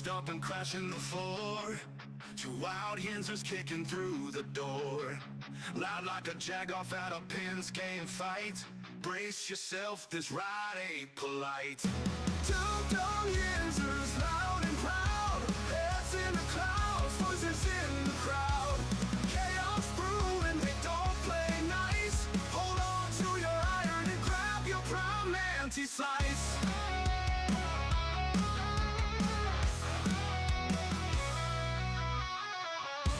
up and crashing the floor. Two wild Yinzers kicking through the door. Loud like a jag-off at a Pins game fight. Brace yourself, this ride ain't polite. Two dumb Yinzers, loud and proud. Heads in the clouds, voices in the crowd. Chaos brewing, they don't play nice. Hold on to your iron and grab your prime anti-slice.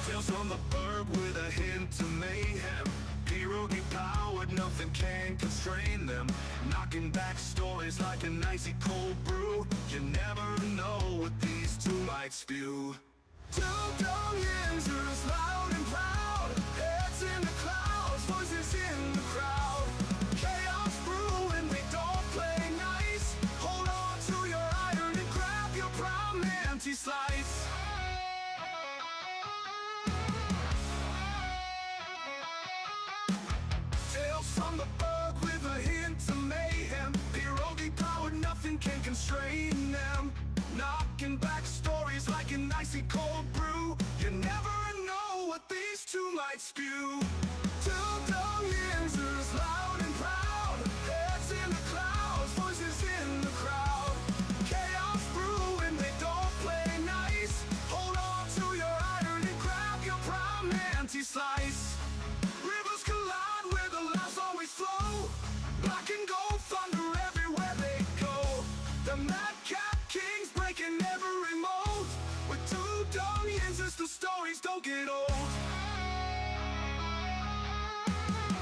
Tales from the burg with a hint of mayhem. Pierogi powered, nothing can constrain them. Knocking back stories like an icy cold brew. You never know what these two might spew. Two dumb Yinzers, loud and proud. Heads in the clouds, voices in the crowd. Chaos brewing, we don't play nice. Hold on to your iron and grab your prime anti-slice. From the bug with a hint of mayhem. Pierogi powered, nothing can constrain them. Knocking back stories like an icy cold brew. You never know what these two might spew. Two dumb Yinzers, loud and proud. Heads in the clouds, voices in the crowd. Chaos brewing, they don't play nice. Hold on to your iron and grab your prime anti-slice. Rivers collide where the laughs always flow. Black and gold thunder everywhere they go. The madcap kings breaking every mold. With two dumb Yinzers, the stories don't get old.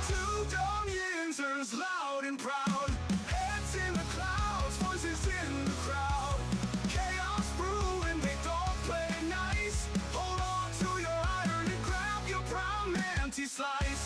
Two dumb Yinzers, loud and proud. Heads in the clouds, voices in the crowd. Chaos brewing, they don't play nice. Hold on to your iron and grab your prime anti-slice.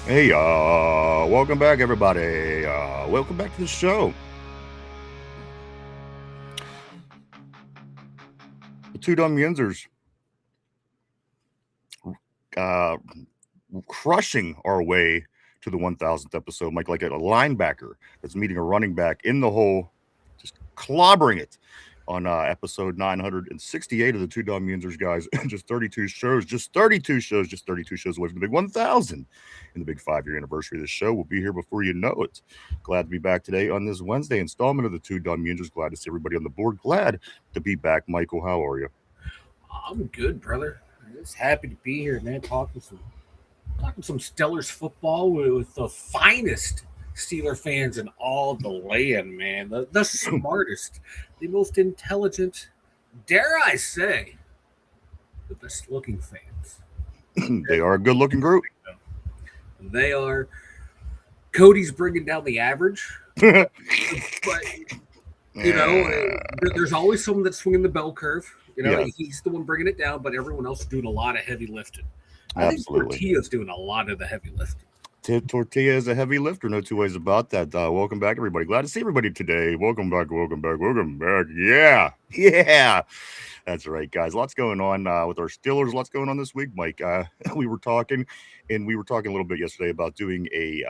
Hey, welcome back, everybody. Welcome back to the show. The two dumb Yinzers crushing our way to the 1000th episode, Mike, like a linebacker that's meeting a running back in the hole, just clobbering it on episode 968 of the two dumb Yinzers, guys. Just 32 shows away from the big 1000 in the big 5-year anniversary of the show. We'll be here before you know it. Glad to be back today on this Wednesday installment of the two dumb Yinzers. Glad to see everybody on the board. Glad to be back. Michael, how are you? I'm good, brother. I'm just happy to be here, man. Talking some Steelers football with the finest Steeler fans in all the land, man. The smartest, the most intelligent, dare I say, the best looking fans. They are a good looking group. They are. Cody's bringing down the average, but there's always someone that's swinging the bell curve. He's the one bringing it down, but everyone else is doing a lot of heavy lifting. I think Tortilla's doing a lot of the heavy lifting. Tortilla is a heavy lifter, no two ways about that. Welcome back, everybody. Glad to see everybody today. Welcome back. Yeah. That's right, guys. Lots going on with our Steelers. Lots going on this week, Mike. We were talking a little bit yesterday about doing a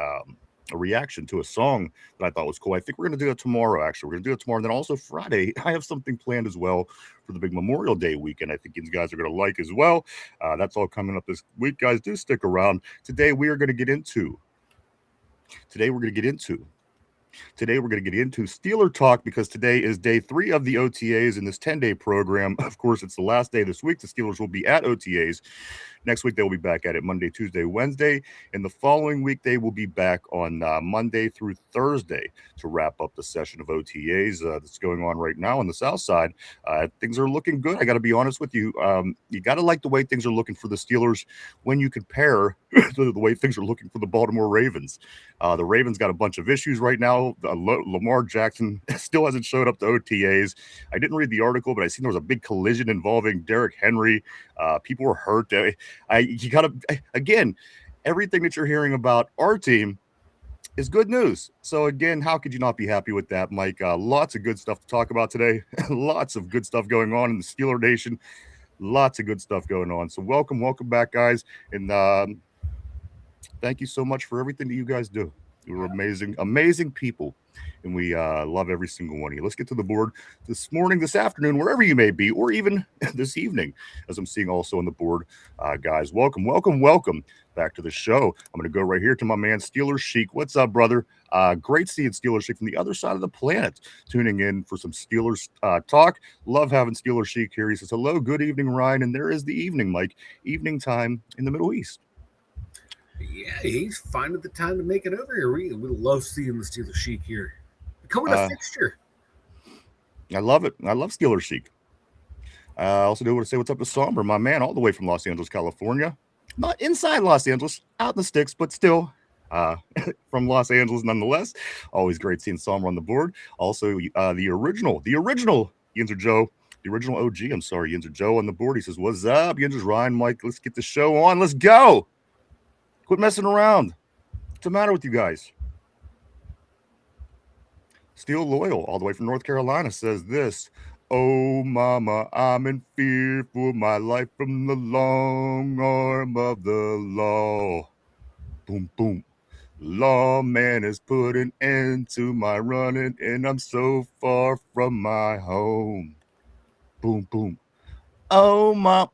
reaction to a song that I thought was cool. I think we're going to do it tomorrow, actually. We're going to do it tomorrow. And then also Friday, I have something planned as well for the big Memorial Day weekend. I think you guys are going to like as well. That's all coming up this week, guys. Do stick around. Today, we're going to get into Steeler talk, because today is day 3 of the OTAs in this 10-day program. Of course, it's the last day this week. The Steelers will be at OTAs. Next week, they will be back at it Monday, Tuesday, Wednesday. And the following week, they will be back on Monday through Thursday to wrap up the session of OTAs that's going on right now on the South Side. Things are looking good. I got to be honest with you. You got to like the way things are looking for the Steelers when you compare to the way things are looking for the Baltimore Ravens. The Ravens got a bunch of issues right now NFL. Lamar Jackson still hasn't showed up to OTAs. I didn't read the article, but I seen there was a big collision involving Derrick Henry. People were hurt. You got to, again, everything that you're hearing about our team is good news. So again, how could you not be happy with that, Mike? Lots of good stuff to talk about today. Lots of good stuff going on in the Steeler Nation. Lots of good stuff going on. So welcome back, guys. And thank you so much for everything that you guys do. You're amazing people. And we love every single one of you. Let's get to the board this morning, this afternoon, wherever you may be, or even this evening, as I'm seeing also on the board. Guys, welcome back to the show. I'm going to go right here to my man, Steelers Chic. What's up, brother? Great seeing Steelers Chic from the other side of the planet, tuning in for some Steelers talk. Love having Steelers Chic here. He says, hello, good evening, Ryan. And there is the evening, Mike, evening time in the Middle East. Yeah, he's finding the time to make it over here. We love seeing the Steelers Chic here. Becoming a fixture. I love it. I love Steelers Chic. I also do want to say what's up to Somber, my man, all the way from Los Angeles, California. Not inside Los Angeles, out in the sticks, but still from Los Angeles nonetheless. Always great seeing Somber on the board. Also, the original Yinzer Joe, the original OG, Yinzer Joe on the board. He says, what's up, Yinzers, Ryan, Mike? Let's get the show on. Let's go. Quit messing around. What's the matter with you guys? Steel Loyal, all the way from North Carolina, says this. Oh, mama, I'm in fear for my life from the long arm of the law. Boom, boom. Lawman has put an end to my running, and I'm so far from my home. Boom, boom. Oh, my.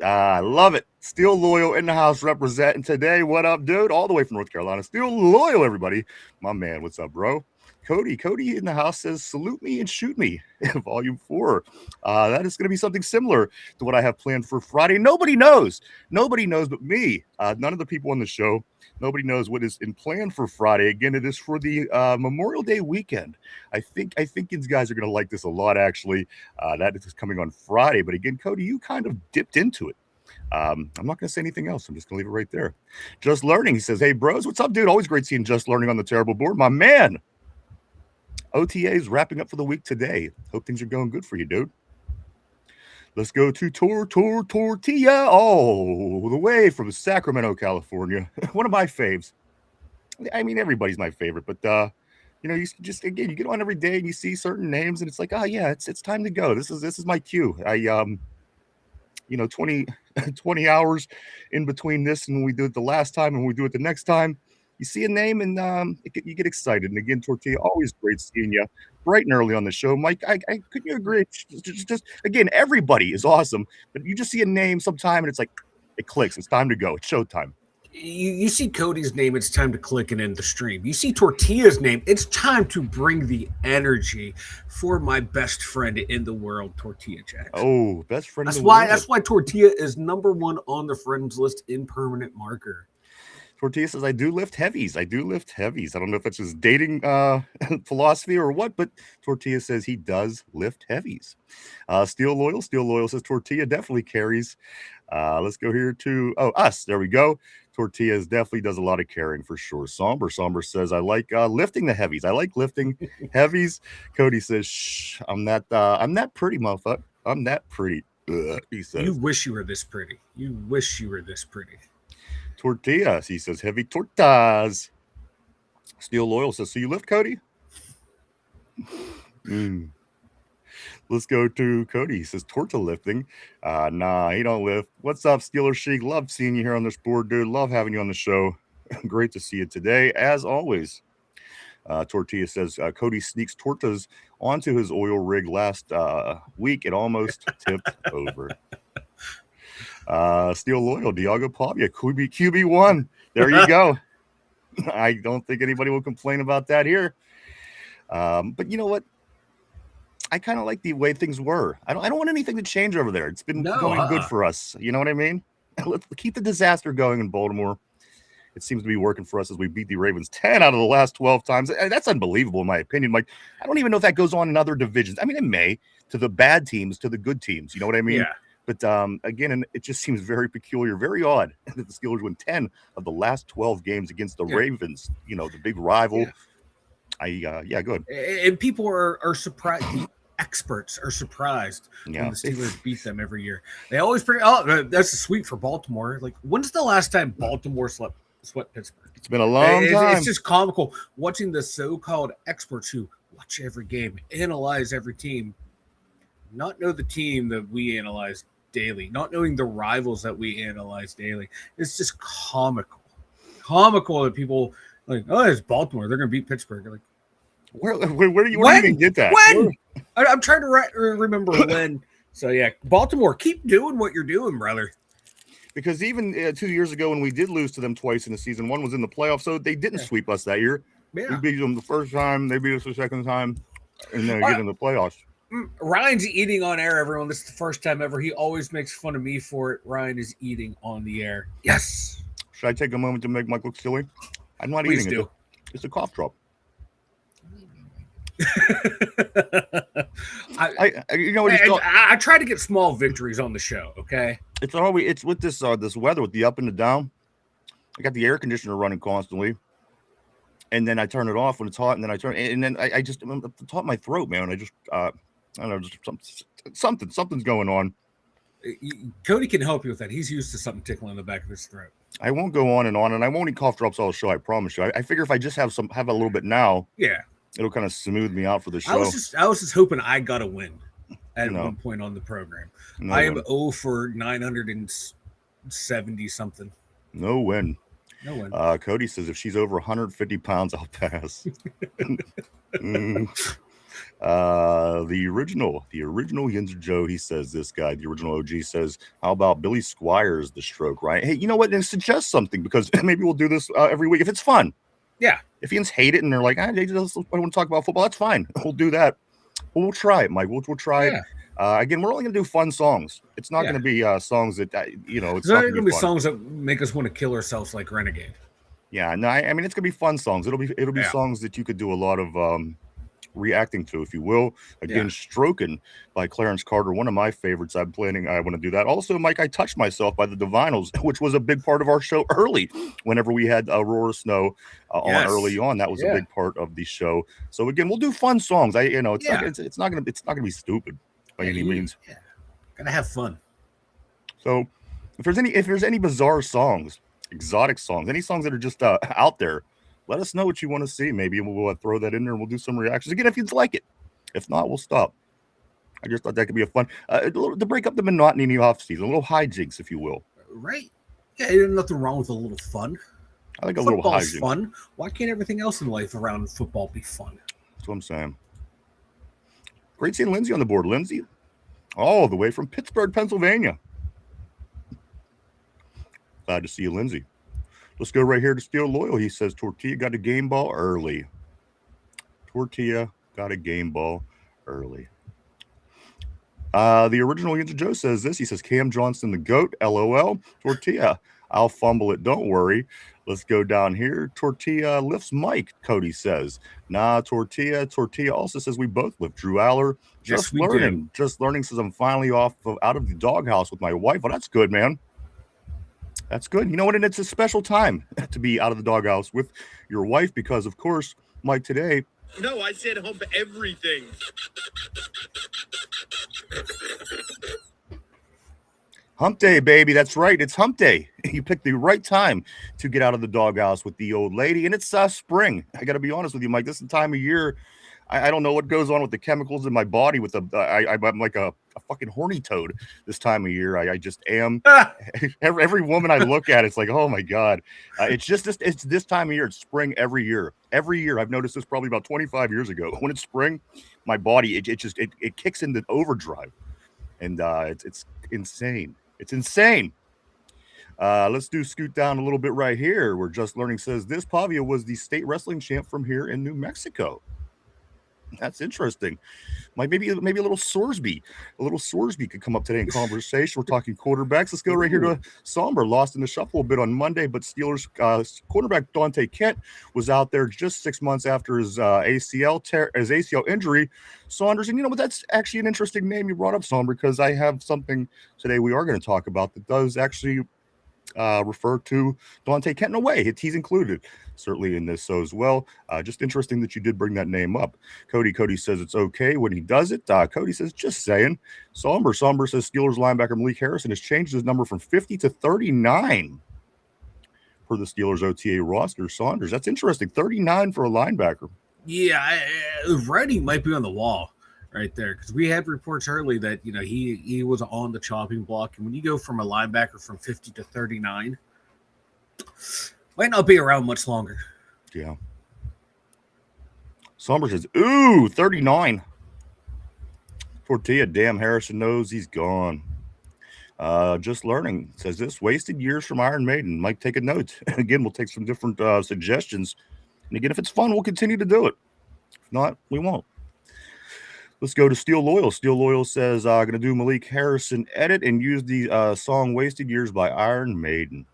I love it. Steel Loyal in the house representing today. What up, dude? All the way from North Carolina. Steel Loyal, everybody. My man, what's up, bro? Cody in the house says, salute me and shoot me. Volume 4. That is going to be something similar to what I have planned for Friday. Nobody knows but me. None of the people on the show. Nobody knows what is in plan for Friday. Again, it is for the Memorial Day weekend. I think these guys are going to like this a lot, actually. That is coming on Friday. But again, Cody, you kind of dipped into it. I'm not going to say anything else. I'm just going to leave it right there. Just Learning. He says, hey, bros, what's up, dude? Always great seeing Just Learning on the terrible board. My man. OTAs wrapping up for the week today. Hope things are going good for you, dude. Let's go to Tortilla all the way from Sacramento, California. One of my faves. I mean, everybody's my favorite, but you just, again, you get on every day and you see certain names and it's like, oh yeah, it's time to go. This is my cue. 20 hours in between this and when we do it the last time and we do it the next time. You see a name and you get excited. And again, Tortilla, always great seeing you bright and early on the show. Mike, I couldn't you agree? Just again, everybody is awesome, but you just see a name sometime and it's like, it clicks. It's time to go. It's showtime. You see Cody's name, it's time to click and end the stream. You see Tortilla's name, it's time to bring the energy for my best friend in the world, Tortilla Jackson. Oh, best friend. That's why Tortilla is number 1 on the friends list in permanent marker. Tortilla says, I do lift heavies. I don't know if that's his dating philosophy or what, but Tortilla says he does lift heavies. Steel Loyal says Tortilla definitely carries. Let's go here to us. There we go. Tortilla definitely does a lot of carrying for sure. Somber says, I like lifting the heavies. I like lifting heavies. Cody says, shh, I'm that pretty, motherfucker. I'm that pretty. He says, you wish you were this pretty. Tortillas, he says, heavy tortas. Steel Loyal says, so you lift, Cody? Let's go to Cody. He says, torta lifting. Nah, he don't lift. What's up, Steeler Chic? Love seeing you here on this board, dude. Love having you on the show. Great to see you today, as always. Tortilla says, Cody sneaks tortas onto his oil rig last week. It almost tipped over. Steel Loyal, Diago Pavia, QB1. There you go. I don't think anybody will complain about that here. But you know what? I kind of like the way things were. I don't want anything to change over there. It's been going good for us. You know what I mean? Let's keep the disaster going in Baltimore. It seems to be working for us as we beat the Ravens 10 out of the last 12 times. That's unbelievable, in my opinion. Like, I don't even know if that goes on in other divisions. I mean, it may, to the bad teams, to the good teams. You know what I mean? Yeah. But again, it just seems very peculiar, very odd that the Steelers win 10 of the last 12 games against the Ravens, the big rival. Yeah, good. And people are surprised. The experts are surprised when Yeah. the Steelers beat them every year. They always bring, oh, that's a sweep for Baltimore. Like, when's the last time Baltimore swept Pittsburgh? It's been a long time. It's just comical watching the so-called experts who watch every game, analyze every team, not know the team that we analyze daily, not knowing the rivals that we analyze daily. It's just comical that people like, oh, it's Baltimore, they're going to beat Pittsburgh. Like, where do you even get that? When? I'm trying to remember when. So yeah, Baltimore, keep doing what you're doing, brother. Because even 2 years ago when we did lose to them twice in the season, one was in the playoffs, so they didn't sweep us that year. Yeah. We beat them the first time, they beat us the second time, and then get in the playoffs. Ryan's eating on air, everyone. This is the first time ever. He always makes fun of me for it. Ryan is eating on the air. Yes. Should I take a moment to make Mike look silly? I'm not Please eating do. it. It's a cough drop. I try to get small victories on the show. Okay. It's with this weather with the up and the down. I got the air conditioner running constantly, and then I turn it off when it's hot, and then I just I'm at the top of my throat, man. I just I don't know, just something's going on. Cody can help you with that. He's used to something tickling the back of his throat. I won't go on, and I won't eat cough drops all the show. I promise you. I figure if I just have a little bit now, yeah, it'll kind of smooth me out for the show. I was just hoping I got a win at one point on the program. I am 0 for 970 something. No win. No win. Cody says if she's over 150 pounds, I'll pass. The original Yinzer Joe, he says, this guy, the original OG, says, how about Billy Squires, the stroke, right? Hey, you know what? And suggest something, because maybe we'll do this every week if it's fun. Yeah. If Yins hate it and they're like, I want to talk about football, that's fine. We'll do that. We'll try it, Mike. We'll try it. Again, we're only going to do fun songs. It's not going to be songs that, it's not going to be songs that make us want to kill ourselves like Renegade. Yeah, no, I mean, it's going to be fun songs. It'll be songs that you could do a lot of reacting to, if you will. Again, Stroking by Clarence Carter, one of my favorites. I want to do that. Also, Mike, I Touched Myself by the Divinals, which was a big part of our show early. Whenever we had Aurora Snow on early on, that was a big part of the show. So again, we'll do fun songs. It's not gonna be stupid by any means. Yeah. Gonna have fun. So if there's any bizarre songs, exotic songs, any songs that are just out there, let us know what you want to see. Maybe we'll throw that in there and we'll do some reactions again if you'd like it. If not, we'll stop. I just thought that could be a fun to break up the monotony in the off season, a little hijinks, if you will. Right? Yeah, there's nothing wrong with a little fun. I think a little hijinks. Fun. Why can't everything else in life around football be fun? That's what I'm saying. Great seeing Lindsay on the board. Lindsay, all the way from Pittsburgh, Pennsylvania. Glad to see you, Lindsay. Let's go right here to Steel Loyal. He says, Tortilla got a game ball early. Tortilla got a game ball early. The original Yinzer Joe says this. He says, Cam Johnson, the GOAT, LOL. Tortilla, I'll fumble it. Don't worry. Let's go down here. Tortilla lifts Mike, Cody says. Nah, Tortilla. Tortilla also says we both lift. Drew Aller, just learning. Just learning says I'm finally out of the doghouse with my wife. Well, that's good, man. That's good. You know what? And it's a special time to be out of the doghouse with your wife because, of course, Mike, today. No, I said hump everything. Hump day, baby. That's right. It's hump day. You picked the right time to get out of the doghouse with the old lady. And it's spring. I got to be honest with you, Mike. This is the time of year. I don't know what goes on with the chemicals in my body. I'm like a fucking horny toad this time of year. I just am. Every woman I look at, it's like, oh my God. It's this time of year. It's spring every year. Every year. I've noticed this probably about 25 years ago. When it's spring, my body, it kicks into overdrive. And it's insane. It's insane. Let's scoot down a little bit right here where Just Learning says this. Pavia was the state wrestling champ from here in New Mexico. That's interesting. Maybe a little Sorsby. A little Sorsby could come up today in conversation. We're talking quarterbacks. Let's go right here to Somber. Lost in the shuffle a bit on Monday, but Steelers quarterback Dante Kent was out there just 6 months after his ACL injury. Saunders, and you know what? That's actually an interesting name you brought up, Somber, because I have something today we are going to talk about that does actually refer to Dante Kent in a way. He's included certainly in this so as well. Just interesting that you did bring that name up. Cody says it's okay when he does it. Cody says, just saying. Somber says Steelers linebacker Malik Harrison has changed his number from 50 to 39 for the Steelers OTA roster. Saunders, that's interesting. 39 for a linebacker. Yeah, writing might be on the wall right there, because we had reports early that he was on the chopping block, and when you go from a linebacker from 50 to 39, might not be around much longer. Yeah. Somber says, ooh, 39. Tortilla, damn, Harrison knows he's gone. Just learning says this, wasted years from Iron Maiden. Might take a note. Again, we'll take some different suggestions. And again, if it's fun, we'll continue to do it. If not, we won't. Let's go to Steel Loyal. Steel Loyal says, going to do Malik Harrison edit and use the song Wasted Years by Iron Maiden.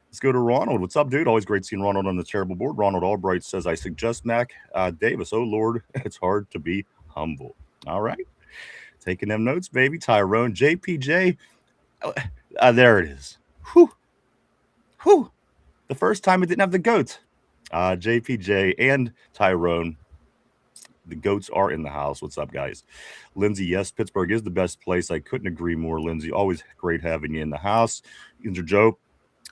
Let's go to Ronald. What's up, dude? Always great seeing Ronald on the terrible board. Ronald Albright says, I suggest Mac Davis. Oh, Lord, it's hard to be humble. All right. Taking them notes, baby. Tyrone, JPJ. There it is. Whew. The first time it didn't have the goat. JPJ and Tyrone. The goats are in the house. What's up, guys? Lindsay, yes, Pittsburgh is the best place. I couldn't agree more, Lindsay. Always great having you in the house. Yinzer Joe,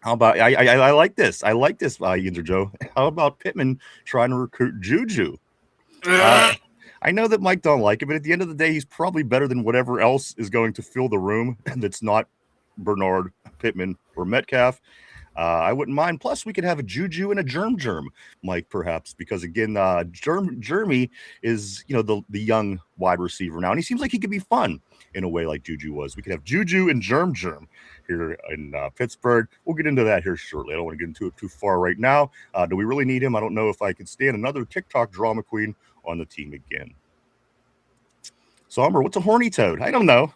how about I like this. I like this, Yinzer Joe. How about Pittman trying to recruit Juju? I know that Mike don't like it, but at the end of the day, he's probably better than whatever else is going to fill the room that's not Bernard, Pittman, or Metcalf. I wouldn't mind. Plus, we could have a Juju and a Germ, Mike, perhaps, because again, Jeremy is the young wide receiver now, and he seems like he could be fun in a way like Juju was. We could have Juju and Germ here in Pittsburgh. We'll get into that here shortly. I don't want to get into it too far right now. Do we really need him? I don't know if I could stand another TikTok drama queen on the team again. Somber, what's a horny toad? I don't know.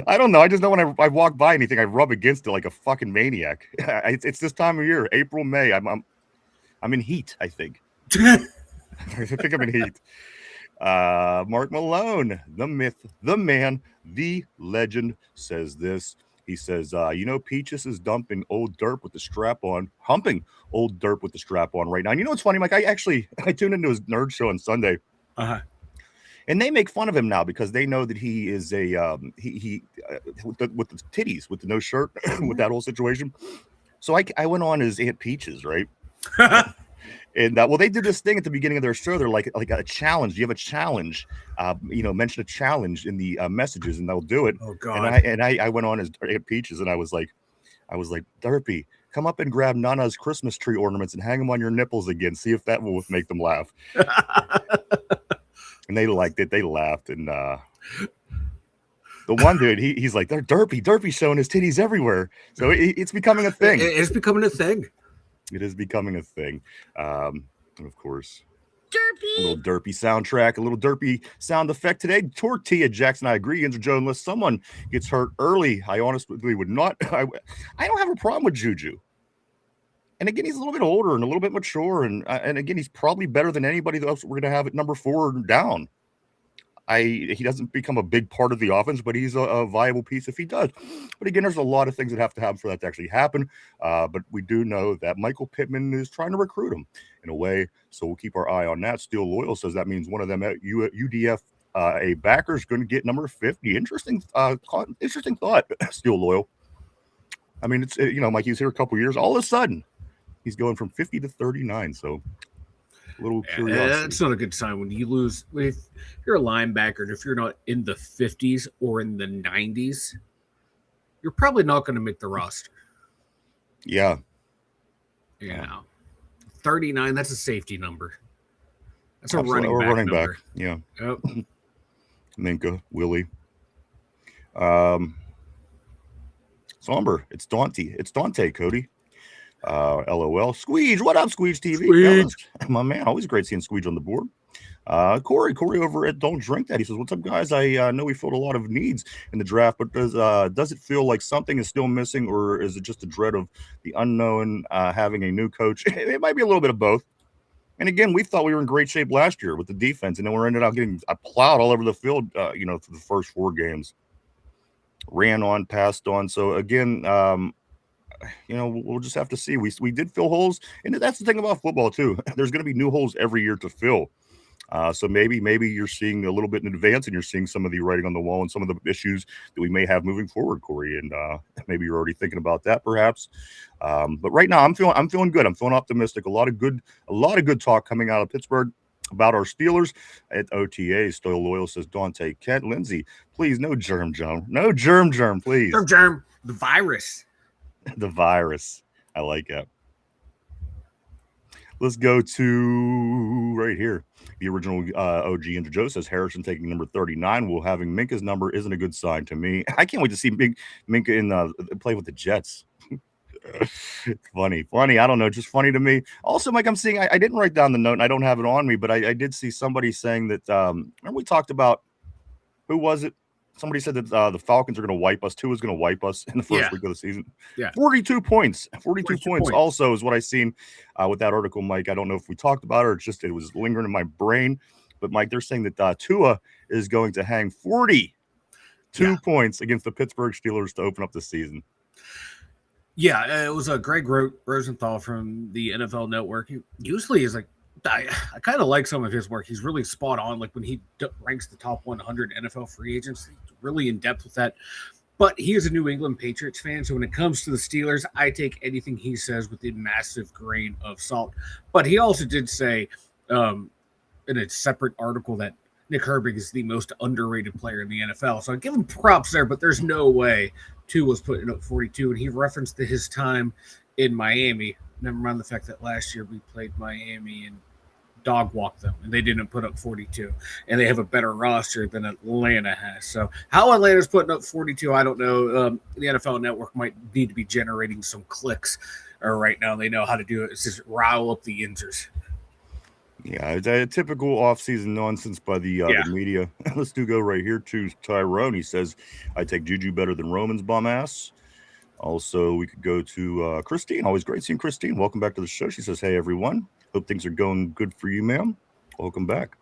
I just know when I walk by anything, I rub against it like a fucking maniac. It's this time of year, April, May. I'm in heat, I think. I think I'm in heat. Mark Malone, the myth, the man, the legend, says this. He says, Peaches is humping old Derp with the strap on right now. And you know what's funny, Mike? I tuned into his nerd show on Sunday. And they make fun of him now because they know that he is with the titties, with the no shirt, with that whole situation. So I went on his Aunt Peaches, right? And they did this thing at the beginning of their show. They're like a challenge. You have a challenge, mention a challenge in the messages, and they'll do it. Oh God! And I went on his Aunt Peaches, and I was like, Derpy, come up and grab Nana's Christmas tree ornaments and hang them on your nipples again. See if that will make them laugh. And they liked it. They laughed. And the one dude, he's like, they're Derpy showing his titties everywhere. So it's becoming a thing. It's becoming a thing. It is becoming a thing. And of course, Derpy. a little Derpy soundtrack, a little Derpy sound effect today. Tortilla Jackson, I agree. Yinzer Joe, unless someone gets hurt early, I honestly would not. I don't have a problem with Juju. And again, he's a little bit older and a little bit mature. And again, he's probably better than anybody else we're going to have at number 4 down. He doesn't become a big part of the offense, but he's a viable piece if he does. But again, there's a lot of things that have to happen for that to actually happen. But we do know that Michael Pittman is trying to recruit him in a way. So we'll keep our eye on that. Steel Loyal says that means one of them at UDF, a backer, is going to get number 50. Interesting thought, Steel Loyal. I mean, it's Mike, he was here a couple years. All of a sudden, he's going from 50 to 39. So a little curiosity. That's not a good sign when you lose. If you're a linebacker, if you're not in the 50s or in the 90s, you're probably not going to make the roster. Yeah. 39, that's a safety number. That's a Absolutely. running back. Yeah. Yep. Minka, Willie. Somber. It's Dante, Cody. LOL. Squeege. What up, Squeege TV? Squeege. My man. Always great seeing Squeege on the board. Corey over at Don't Drink That. He says, what's up, guys? I know we filled a lot of needs in the draft, but does it feel like something is still missing, or is it just a dread of the unknown, having a new coach? It might be a little bit of both. And again, we thought we were in great shape last year with the defense, and then we ended up getting plowed all over the field, for the first 4 games. Ran on, passed on. So again, we'll just have to see. We did fill holes, and that's the thing about football too. There's going to be new holes every year to fill. So maybe you're seeing a little bit in advance, and you're seeing some of the writing on the wall and some of the issues that we may have moving forward, Corey. And maybe you're already thinking about that, perhaps. But right now, I'm feeling good. I'm feeling optimistic. A lot of good talk coming out of Pittsburgh about our Steelers at OTAs. Still Loyal says Dante Kent. Lindsay, please, no germ, please. Germ, the virus. The virus. I like it. Let's go to right here. The original OG Yinzer Joe says Harrison taking number 39. Well, having Minka's number isn't a good sign to me. I can't wait to see big Minka play with the Jets. Funny. I don't know, just funny to me. Also, Mike, I'm seeing, I didn't write down the note and I don't have it on me, but I did see somebody saying that, remember we talked about, who was it? Somebody said that the Falcons are going to wipe us. Tua's going to wipe us in the first week of the season. Yeah. 42 points. 42 points also is what I seen with that article, Mike. I don't know if we talked about it or it was lingering in my brain. But, Mike, they're saying that Tua is going to hang 42 points against the Pittsburgh Steelers to open up the season. Yeah, it was a Greg Rosenthal from the NFL Network. He usually is like, I kind of like some of his work. He's really spot on. Like when he ranks the top 100 NFL free agents, he's really in depth with that. But he is a New England Patriots fan. So when it comes to the Steelers, I take anything he says with a massive grain of salt. But he also did say in a separate article that Nick Herbig is the most underrated player in the NFL. So I give him props there, but there's no way Tua was putting up 42. And he referenced his time in Miami. Never mind the fact that last year we played Miami and dog walked them, and they didn't put up 42. And they have a better roster than Atlanta has. So how Atlanta's putting up 42, I don't know. The NFL Network might need to be generating some clicks right now. They know how to do it. It's just rile up the Yinzers. Yeah, it's a typical offseason nonsense by the media. Let's go right here to Tyrone. He says, I take Juju better than Roman's bum ass. Also, we could go to Christine. Always great seeing Christine. Welcome back to the show. She says, hey, everyone. Hope things are going good for you, ma'am. Welcome back.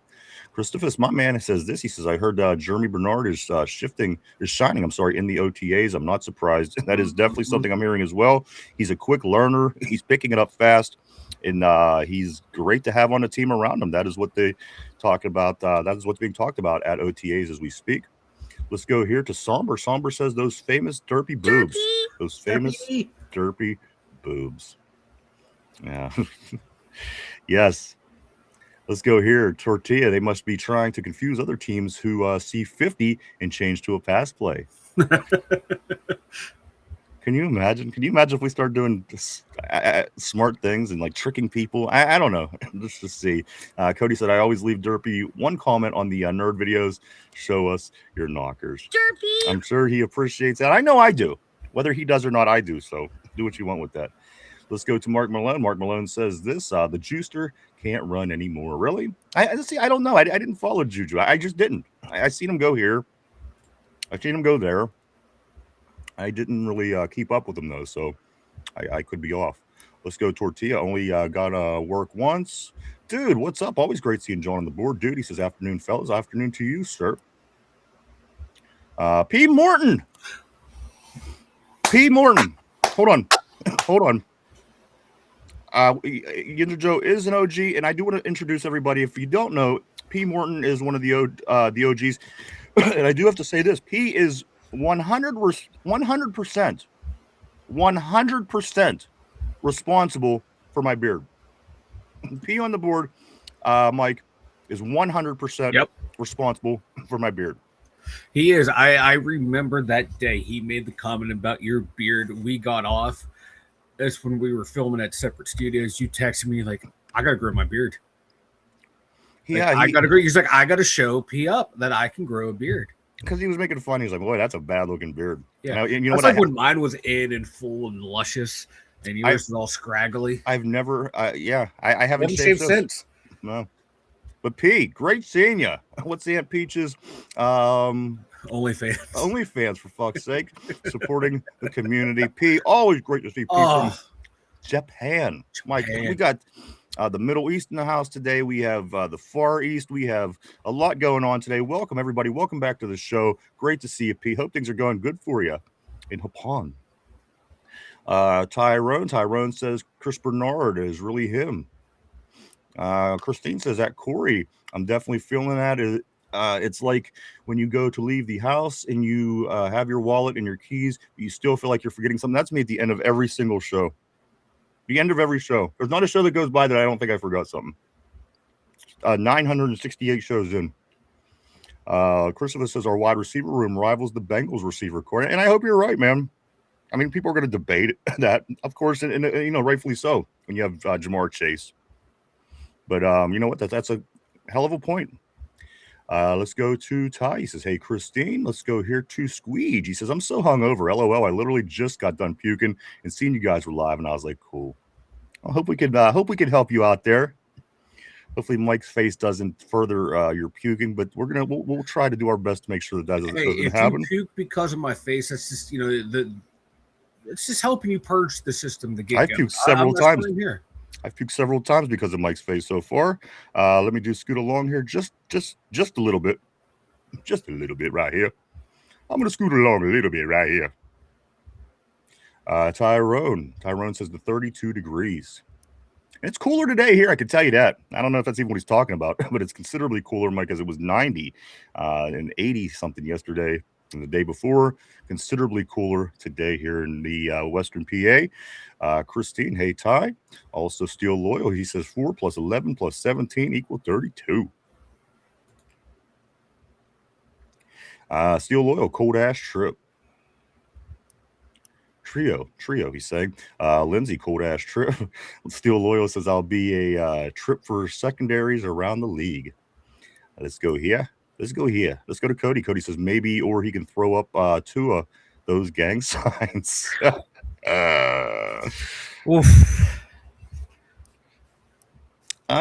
Christophus, my man, says this. He says, I heard Jeremy Bernard is shining, in the OTAs. I'm not surprised. That is definitely something I'm hearing as well. He's a quick learner. He's picking it up fast. And he's great to have on a team around him. That is what they talk about. That is what's being talked about at OTAs as we speak. Let's go here to Somber. Somber says those famous derpy boobs. Those famous derpy boobs. Yeah. Yes. Let's go here. Tortilla. They must be trying to confuse other teams who see 50 and change to a pass play. Can you imagine? Can you imagine if we start doing smart things and like tricking people? I don't know. Let's just see. Cody said, I always leave Derpy one comment on the nerd videos. Show us your knockers. Derpy. I'm sure he appreciates that. I know I do. Whether he does or not, I do. So do what you want with that. Let's go to Mark Malone. Mark Malone says this, the Juicer can't run anymore. Really? I don't know. I didn't follow Juju. I just didn't. I seen him go here. I've seen him go there. I didn't really keep up with him, though, so I could be off. Let's go Tortilla. Only got work once. Dude, what's up? Always great seeing John on the board. Dude, he says, afternoon, fellas. Afternoon to you, sir. P. Morton. Hold on. Yinzer Joe is an OG, and I do want to introduce everybody. If you don't know, P. Morton is one of the OGs. And I do have to say this. P is 100% responsible for my beard. P on the board, Mike, is 100% responsible for my beard. He is. I remember that day he made the comment about your beard. We got off. That's when we were filming at separate studios. You texted me like, I got to grow my beard. Yeah, I got to grow. He's like, I got to show P up that I can grow a beard. Because he was making fun. He was like, boy, that's a bad looking beard. Yeah. And you know that's what? Like when mine was in and full and luscious and yours was all scraggly. I've never, I haven't shaved since. No. But P, great seeing you. What's the Aunt Peaches? OnlyFans, for fuck's sake. Supporting the community. P, always great to see P from Japan. Mike, we got the Middle East in the house today. We have the Far East. We have a lot going on today. Welcome, everybody. Welcome back to the show. Great to see you, P. Hope things are going good for you in Japan. Tyrone says Chris Bernard is really him. Christine says that Corey, I'm definitely feeling that. It's like when you go to leave the house and you have your wallet and your keys, but you still feel like you're forgetting something. That's me at the end of every single show. The end of every show. There's not a show that goes by that I don't think I forgot something. 968 shows in. Christopher says our wide receiver room rivals the Bengals receiver core, and I hope you're right, man. I mean, people are going to debate that, of course, and rightfully so when you have Jamar Chase. But you know what? That's a hell of a point. Let's go to Ty. He says, "Hey, Christine, let's go here to Squeege." He says, "I'm so hungover. LOL. I literally just got done puking and seeing you guys were live, and I was like, cool. I hope we could help you out there. Hopefully, Mike's face doesn't further your puking, but we'll try to do our best to make sure that doesn't happen. If you puke because of my face, that's just it's just helping you purge the system to get. I've puked several times. I've puked several times because of Mike's face so far. Let me scoot along here just a little bit. Just a little bit right here. I'm going to scoot along a little bit right here. Tyrone says the 32 degrees. It's cooler today here, I can tell you that. I don't know if that's even what he's talking about, but it's considerably cooler, Mike, because it was 90 and 80-something yesterday and the day before. Considerably cooler today here in the Western PA. Christine, hey, Ty. Also, Steel Loyal, he says 4 plus 11 plus 17 equal 32. Steel Loyal, cold ass trip. Trio, he's saying. Lindsay, cold ass trip. Steel Loyal says, I'll be a trip for secondaries around the league. Let's go here. Let's go to Cody. Cody says maybe, or he can throw up two those gang signs.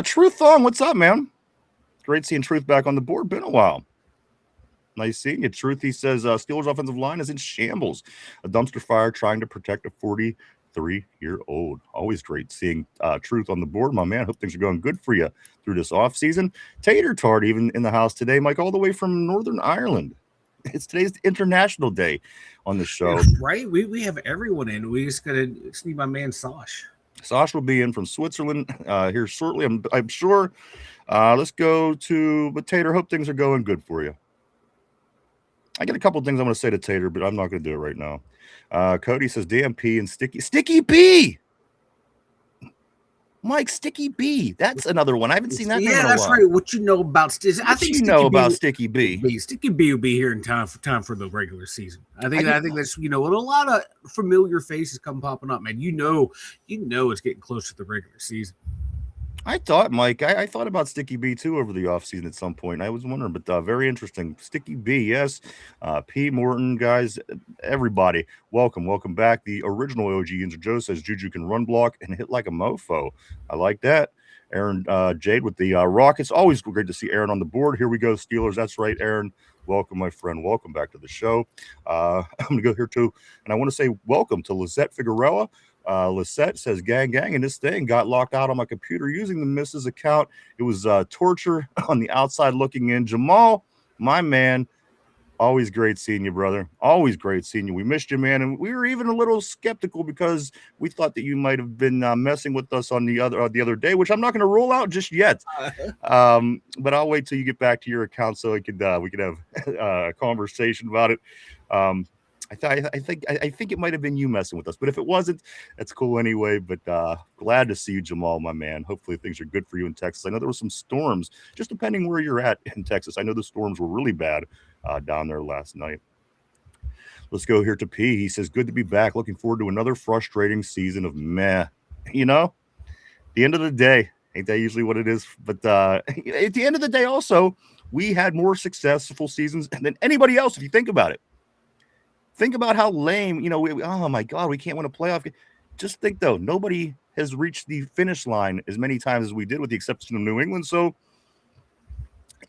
Truth on, what's up, man? Great seeing Truth back on the board. Been a while. Nice seeing you. Truth, he says, Steelers offensive line is in shambles. A dumpster fire trying to protect a 43-year-old. Always great seeing Truth on the board, my man. Hope things are going good for you through this offseason. Tater Tart even in the house today, Mike, all the way from Northern Ireland. It's today's International Day on the show. Right? We have everyone in. We just need my man Sosh. Sosh will be in from Switzerland here shortly, I'm sure. Let's go to Tater. Hope things are going good for you. I got a couple things I'm going to say to Tater, but I'm not going to do it right now. Cody says, damn P and Sticky B. Mike, Sticky B. That's another one. I haven't seen that. Yeah, that's right. What you know about Sticky B? Sticky B will be here in time for the regular season. I think that's with a lot of familiar faces come popping up, man. You know it's getting close to the regular season. I thought, Mike, I thought about Sticky B too over the offseason at some point. I was wondering, but very interesting. Sticky B, yes. P. Morton, guys, everybody, welcome back. The original OG Yinzer Joe says Juju can run block and hit like a mofo. I like that. Aaron Jade with the Rockets. Always great to see Aaron on the board. Here we go, Steelers. That's right, Aaron. Welcome, my friend. Welcome back to the show. I'm going to go here too, and I want to say welcome to Lizette Figueroa. Lisette says, gang, and this thing got locked out on my computer using the Mrs. account. It was torture on the outside looking in. Jamal, my man, always great seeing you, brother. Always great seeing you. We missed you, man, and we were even a little skeptical because we thought that you might have been messing with us on the other day, which I'm not going to rule out just yet. But I'll wait till you get back to your account so we could have a conversation about it. I think it might have been you messing with us, but if it wasn't, that's cool anyway. But glad to see you, Jamal, my man. Hopefully things are good for you in Texas. I know there were some storms, just depending where you're at in Texas. I know the storms were really bad down there last night. Let's go here to P. He says, good to be back. Looking forward to another frustrating season of meh. At the end of the day, ain't that usually what it is? But at the end of the day also, we had more successful seasons than anybody else, if you think about it. Think about how lame, oh my God, we can't win a playoff. Just think, though, nobody has reached the finish line as many times as we did, with the exception of New England. So,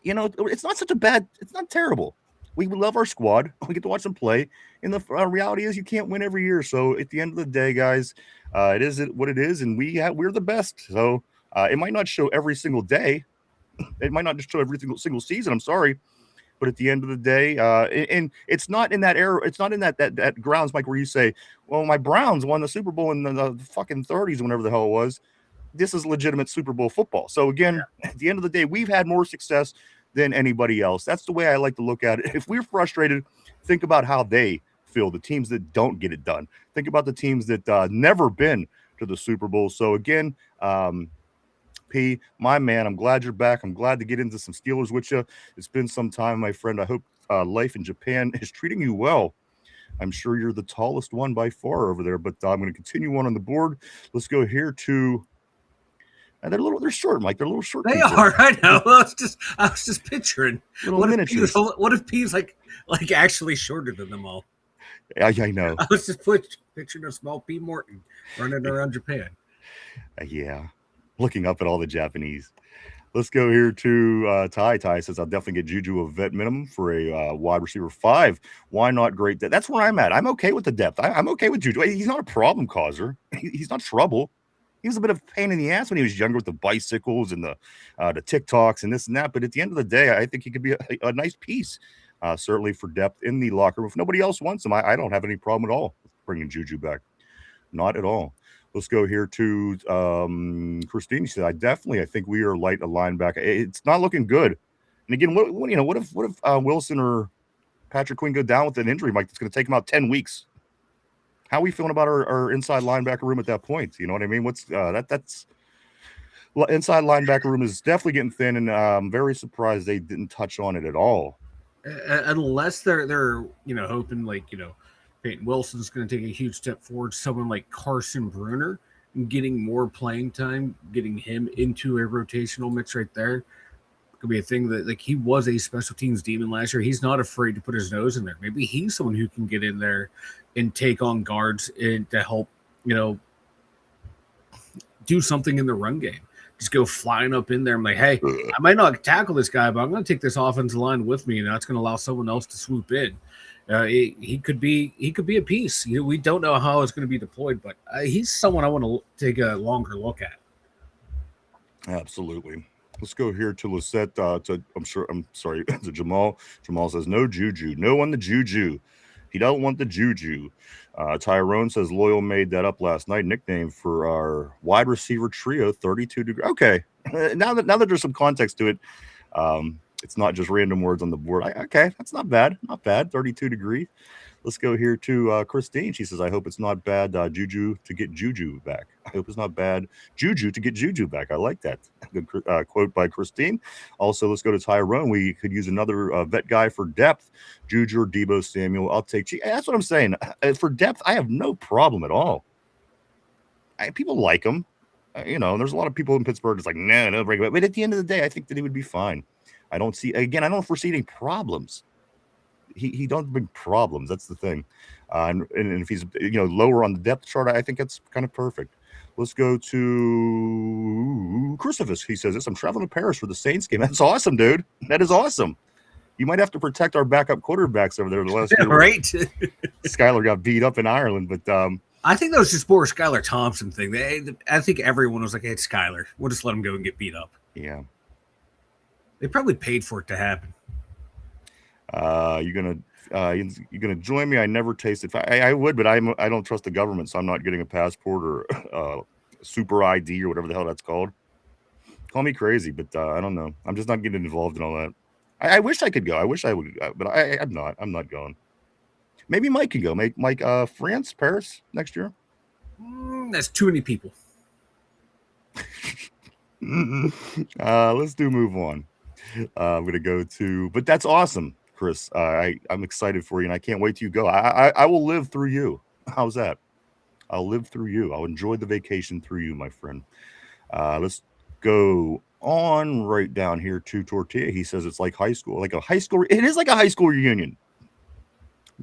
it's not it's not terrible. We love our squad. We get to watch them play. And the reality is you can't win every year. So at the end of the day, guys, it is what it is. And we're the best. So it might not show every single day. It might not just show every single season. I'm sorry. But at the end of the day, and it's not in that era. It's not in that grounds, Mike, where you say, "Well, my Browns won the Super Bowl in the fucking 30s, whenever the hell it was." This is legitimate Super Bowl football. So again, at the end of the day, we've had more success than anybody else. That's the way I like to look at it. If we're frustrated, think about how they feel. The teams that don't get it done. Think about the teams that never been to the Super Bowl. So again, P, my man, I'm glad you're back. I'm glad to get into some Steelers with you. It's been some time, my friend. I hope life in Japan is treating you well. I'm sure you're the tallest one by far over there, but I'm going to continue on the board. Let's go here to. And they're short, Mike. They're little short. They people. are. I know. I was just picturing. Little miniatures. What if P's like actually shorter than them all? I know. I was just picturing a small P. Morton running around Japan. Yeah, looking up at all the Japanese. Let's go here to Ty. Ty says, I'll definitely get Juju a vet minimum for a wide receiver 5. Why not great depth? That's where I'm at. I'm okay with the depth. I'm okay with Juju. He's not a problem causer. He's not trouble. He was a bit of a pain in the ass when he was younger with the bicycles and the TikToks and this and that. But at the end of the day, I think he could be a nice piece, certainly for depth in the locker room. If nobody else wants him, I don't have any problem at all with bringing Juju back. Not at all. Let's go here to Christine. She said, I think we are light a linebacker. It's not looking good. And again, what if Wilson or Patrick Quinn go down with an injury, Mike, that's going to take him out 10 weeks? How are we feeling about our inside linebacker room at that point? You know what I mean? What's that's inside linebacker room is definitely getting thin, and I'm very surprised they didn't touch on it at all. Unless they're hoping Peyton Wilson's going to take a huge step forward. Someone like Carson Bruner and getting more playing time, getting him into a rotational mix right there could be a thing that he was a special teams demon last year. He's not afraid to put his nose in there. Maybe he's someone who can get in there and take on guards and to help, do something in the run game. Just go flying up in there. I'm like, hey, I might not tackle this guy, but I'm going to take this offensive line with me, and that's going to allow someone else to swoop in. He could be a piece. We don't know how it's going to be deployed, but he's someone I want to take a longer look at. Absolutely. Let's go here to Lisette. To Jamal. Jamal says, no Juju. No on the Juju. He don't want the Juju. Tyrone says, Loyal made that up last night. Nickname for our wide receiver trio, 32 degrees. Okay. Now that there's some context to it, it's not just random words on the board. Okay, that's not bad. Not bad. 32 degrees. Let's go here to Christine. She says, I hope it's not bad Juju to get Juju back. I hope it's not bad Juju to get Juju back. I like that. Good quote by Christine. Also, let's go to Tyrone. We could use another vet guy for depth. Juju or Deebo Samuel. I'll take That's what I'm saying. For depth, I have no problem at all. People like him. There's a lot of people in Pittsburgh that's like, no, break away. But at the end of the day, I think that he would be fine. I don't foresee any problems. He don't bring problems. That's the thing. And if he's lower on the depth chart, I think that's kind of perfect. Let's go to Crucifix. He says this. I'm traveling to Paris for the Saints game. That's awesome, dude. That is awesome. You might have to protect our backup quarterbacks over there the last year. Right. Skylar got beat up in Ireland, but I think that was just more a Skylar Thompson thing. I think everyone was like, hey, it's Skylar. We'll just let him go and get beat up. Yeah. They probably paid for it to happen. You're gonna join me? I never tasted. I would, but I don't trust the government, so I'm not getting a passport or super ID or whatever the hell that's called. Call me crazy, but I don't know. I'm just not getting involved in all that. I wish I could go. I wish I would, but I'm not. I'm not going. Maybe Mike can go. Mike, France, Paris next year. That's too many people. Let's move on. I'm gonna go to, but that's awesome, Chris. I'm excited for you, and I can't wait till you go. I will live through you. How's that? I'll live through you. I'll enjoy the vacation through you, my friend. Let's go on right down here to Tortilla. He says it's like high school, like a high school. It is like a high school reunion.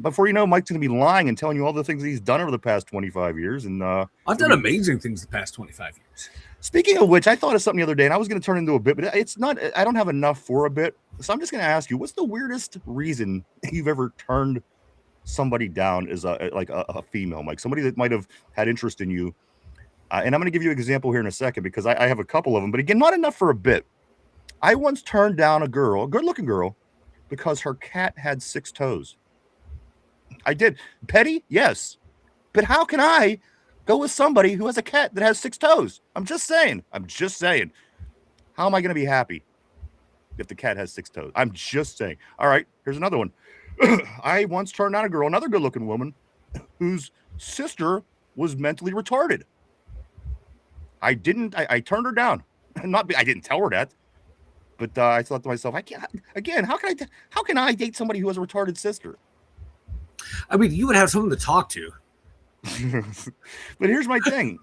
Before you know, Mike's going to be lying and telling you all the things he's done over the past 25 years. And I've done amazing things the past 25 years. Speaking of which, I thought of something the other day, and I was going to turn into a bit, but it's not. I don't have enough for a bit, so I'm just going to ask you: what's the weirdest reason you've ever turned somebody down as a female, Mike? Somebody that might have had interest in you. And I'm going to give you an example here in a second because I have a couple of them, but again, not enough for a bit. I once turned down a girl, a good-looking girl, because her cat had 6 toes. I did. Petty? Yes. But how can I go with somebody who has a cat that has 6 toes? I'm just saying. How am I going to be happy if the cat has 6 toes? I'm just saying. All right, here's another one. I once turned down a girl, another good-looking woman, whose sister was mentally retarded. I turned her down. I didn't tell her that. But I thought to myself, how can I date somebody who has a retarded sister? I mean, you would have someone to talk to. But here's my thing.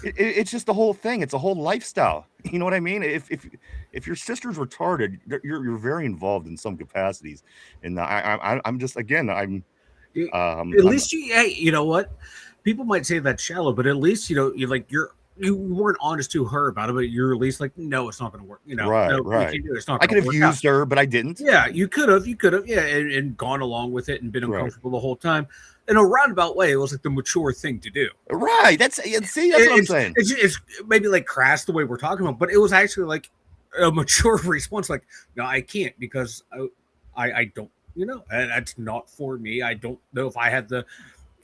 It's just the whole thing. It's a whole lifestyle. You know what I mean? If your sister's retarded, you're very involved in some capacities. And I'm just, again, I'm. At least you know what? People might say that's shallow, but at least you weren't honest to her about it, but you're at least like, no, it's not going to work. Right. It's not. I could have used her, but I didn't. Yeah, you could have, yeah, and gone along with it and been uncomfortable the whole time. In a roundabout way, it was like the mature thing to do. Right. That's what I'm saying. It's maybe like crass the way we're talking about, but it was actually like a mature response. Like, no, I can't because I don't, that's not for me. I don't know if I have the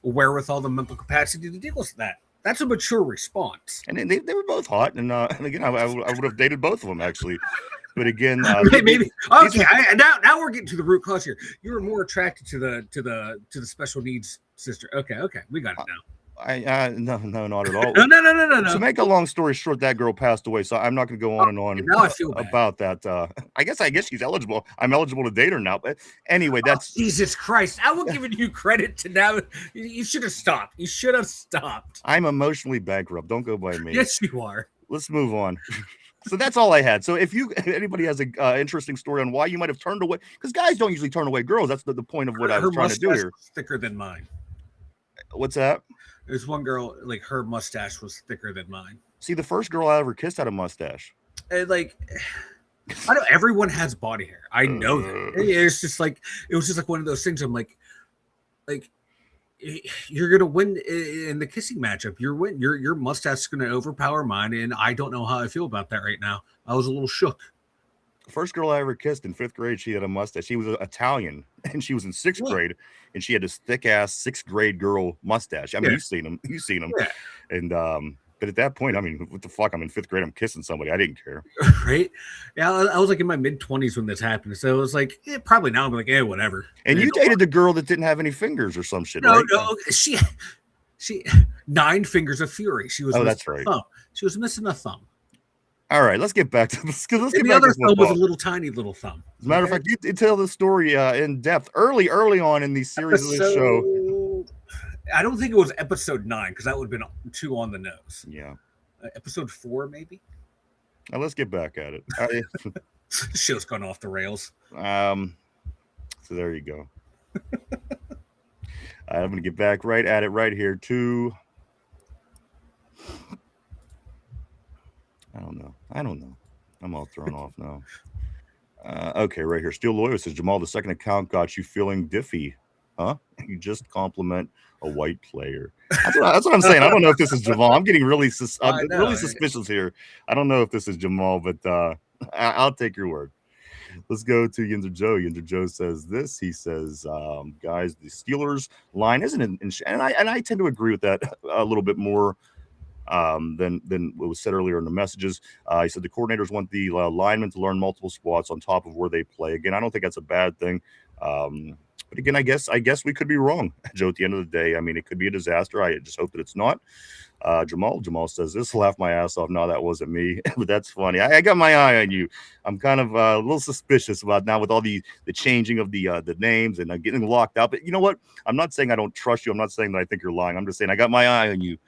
wherewithal, the mental capacity to deal with that. That's a mature response. And they were both hot, and again, I would have dated both of them actually. But again, maybe okay. Now we're getting to the root cause here. You were more attracted to the special needs sister. Okay, we got it now. No, not at all. No. To make a long story short, that girl passed away, so I'm not going to go on and on now I feel bad about that. I guess she's eligible. I'm eligible to date her now. But anyway, that's Jesus Christ. I will give you credit to now. You should have stopped. I'm emotionally bankrupt. Don't go by me. Yes, you are. Let's move on. So that's all I had. So if anybody has an interesting story on why you might have turned away, because guys don't usually turn away girls. That's the point of what I was trying to do here. Thicker than mine. What's that? There's one girl, like her mustache was thicker than mine. See, the first girl I ever kissed had a mustache. And I know everyone has body hair. I know that. It's just like it was just like one of those things. I'm like you're gonna win in the kissing matchup. Your mustache is gonna overpower mine, and I don't know how I feel about that right now. I was a little shook. The first girl I ever kissed in 5th grade, she had a mustache. She was Italian, and she was in 6th grade, and she had this thick ass 6th grade girl mustache. I mean, you've seen them, Yeah. And but at that point, I mean, what the fuck? I'm in 5th grade. I'm kissing somebody. I didn't care. Right? Yeah, I was like in my mid-20s when this happened, so it was like probably now I'm like, whatever. And you dated the girl that didn't have any fingers or some shit, right? No, she 9 fingers of fury. She was. That's right. Thumb. She was missing a thumb. All right, let's get back to this. The other thumb was a little tiny little thumb. As a matter of fact, you tell the story in depth early on in the series of this show. I don't think it was episode 9 because that would have been too on the nose. Yeah. Episode 4, maybe. Now let's get back at it. The show's gone off the rails. So there you go. I'm going to get back right at it right here too. I don't know. I'm all thrown off now. Okay, right here. Steel Lawyer says, Jamal, the second account got you feeling diffy. Huh? You just compliment a white player. That's what I'm saying. I don't know if this is Jamal. I'm getting really suspicious here. I don't know if this is Jamal, but I'll take your word. Let's go to Yinzer Joe. Yinzer Joe says this. He says, guys, the Steelers line isn't and I tend to agree with that a little bit more than what was said earlier in the messages. He said the coordinators want the linemen to learn multiple spots on top of where they play. Again, I don't think that's a bad thing. But again, I guess we could be wrong, Joe. At the end of the day, I mean, it could be a disaster. I just hope that it's not. Jamal says, this laughed my ass off. No, that wasn't me, but that's funny. I got my eye on you. I'm kind of a little suspicious about now with all the changing of the names and getting locked out. But you know what? I'm not saying I don't trust you. I'm not saying that I think you're lying. I'm just saying I got my eye on you.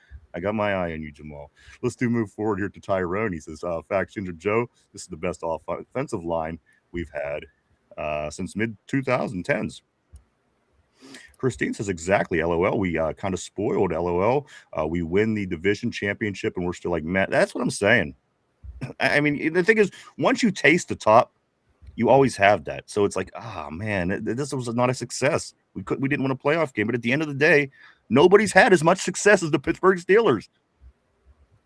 Jamal. Let's move forward here to Tyrone. He says, facts, Ginger Joe, this is the best offensive line we've had since mid-2010s. Christine says, exactly, LOL. We kind of spoiled, LOL. We win the division championship, and we're still like, man, that's what I'm saying. I mean, the thing is, once you taste the top, you always have that. So it's like, man, this was not a success. We didn't win a playoff game, but at the end of the day, nobody's had as much success as the Pittsburgh Steelers.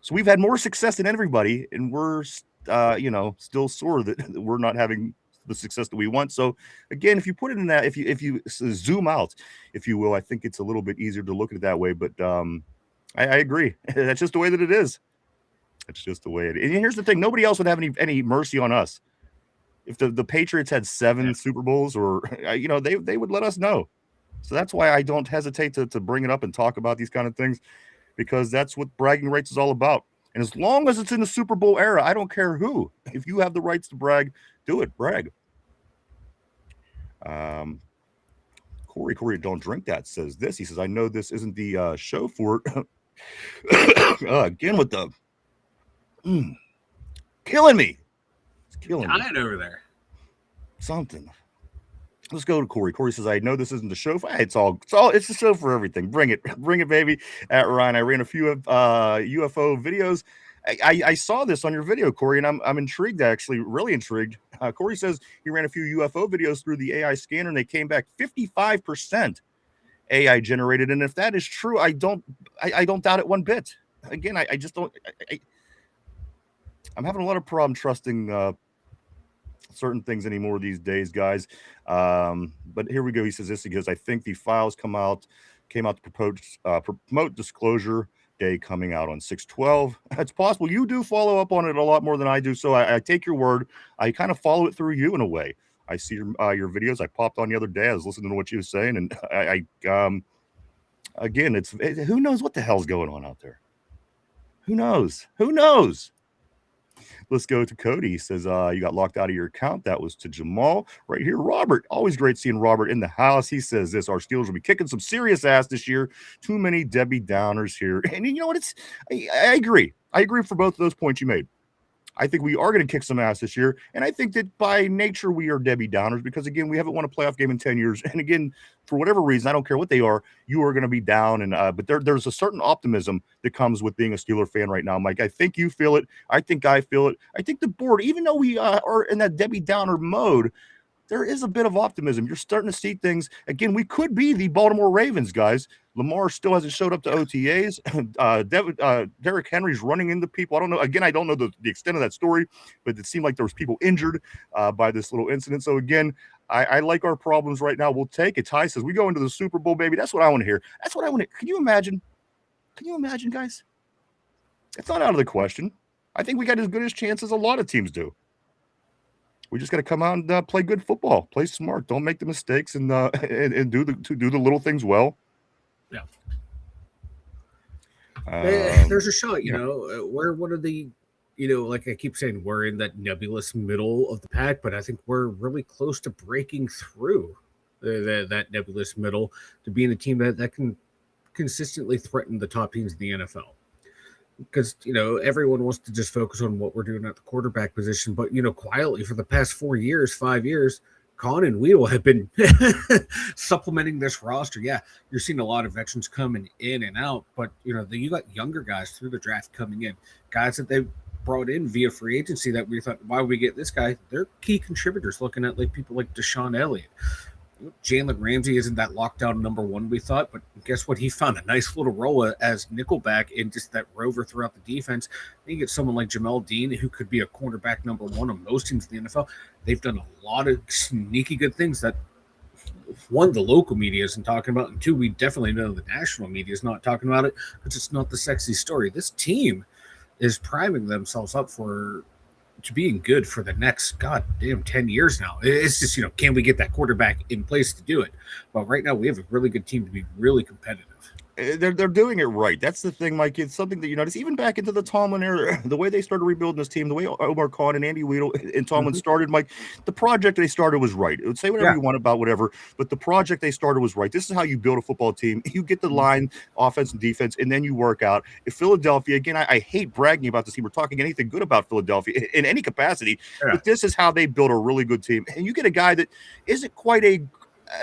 So we've had more success than everybody, and we're, still sore that we're not having the success that we want. So again, if you put it in that, if you zoom out, if you will, I think it's a little bit easier to look at it that way. But I agree. That's just the way that it is. It's just the way it is. And here's the thing: nobody else would have any mercy on us. If the Patriots had 7 Super Bowls, or they would let us know. So that's why I don't hesitate to bring it up and talk about these kind of things, because that's what bragging rights is all about. And as long as it's in the Super Bowl era, I don't care who. If you have the rights to brag, do it. Brag. Corey, don't drink that, says this. He says, I know this isn't the show for it. Again with the killing me. It's killing me. Dying over there. Something. Let's go to Corey. Corey says, I know this isn't the show. It's the show for everything. Bring it, baby. At Ryan, I ran a few UFO videos. I saw this on your video, Corey, and I'm intrigued, actually, really intrigued. Corey says he ran a few UFO videos through the AI scanner, and they came back 55% AI generated. And if that is true, I don't doubt it one bit. Again, I just don't. I'm having a lot of problem trusting certain things anymore these days, guys. But here we go. He says this because I think the files came out to promote disclosure day coming out on 6/12. It's possible you do follow up on it a lot more than I do, so I take your word. I kind of follow it through you in a way. I see your videos. I popped on the other day. I was listening to what you were saying, and again, it's who knows what the hell's going on out there. Who knows? Let's go to Cody. He says, you got locked out of your account. That was to Jamal. Right here, Robert. Always great seeing Robert in the house. He says this, our Steelers will be kicking some serious ass this year. Too many Debbie Downers here. And you know what? I agree. I agree for both of those points you made. I think we are going to kick some ass this year. And I think that by nature, we are Debbie Downers because, again, we haven't won a playoff game in 10 years. And again, for whatever reason, I don't care what they are, you are going to be down. And but there's a certain optimism that comes with being a Steeler fan right now, Mike. I think you feel it. I think I feel it. I think the board, even though we are in that Debbie Downer mode, there is a bit of optimism. You're starting to see things. Again, we could be the Baltimore Ravens, guys. Lamar still hasn't showed up to OTAs. Derrick Henry's running into people. I don't know. Again, I don't know the extent of that story, but it seemed like there was people injured by this little incident. So, again, I like our problems right now. We'll take it. Ty says, we go into the Super Bowl, baby. That's what I want to hear. That's what I want to hear. Can you imagine, guys? It's not out of the question. I think we got as good a chance as a lot of teams do. We just got to come out and play good football, play smart, don't make the mistakes, and do the little things well. Yeah. There's a shot, we're one of the, like I keep saying, we're in that nebulous middle of the pack, but I think we're really close to breaking through that nebulous middle to being a team that can consistently threaten the top teams in the NFL. Because, everyone wants to just focus on what we're doing at the quarterback position. But, quietly for the past 5 years, Con and Weedle have been supplementing this roster. Yeah, you're seeing a lot of veterans coming in and out. But, you got younger guys through the draft coming in. Guys that they brought in via free agency that we thought, why would we get this guy? They're key contributors, looking at people like Deshaun Elliott. Jalen Ramsey isn't that lockdown number one we thought, but guess what? He found a nice little role as nickelback in just that rover throughout the defense. Then you get someone like Jamel Dean, who could be a cornerback number one on most teams in the NFL. They've done a lot of sneaky good things that, one, the local media isn't talking about, and two, we definitely know the national media is not talking about it because it's not the sexy story. This team is priming themselves up to being good for the next goddamn 10 years now. It's just, can we get that quarterback in place to do it? But right now we have a really good team to be really competitive. They're doing it right. That's the thing, Mike. It's something that you notice even back into the Tomlin era, the way they started rebuilding this team, the way Omar Khan and Andy Weedle and Tomlin started, Mike, the project they started was right. It would say whatever you want about whatever, but the project they started was right. This is how you build a football team. You get the line, offense and defense, and then you work out. In Philadelphia, again, I hate bragging about this team. We're talking anything good about Philadelphia in any capacity, but this is how they build a really good team. And you get a guy that isn't quite a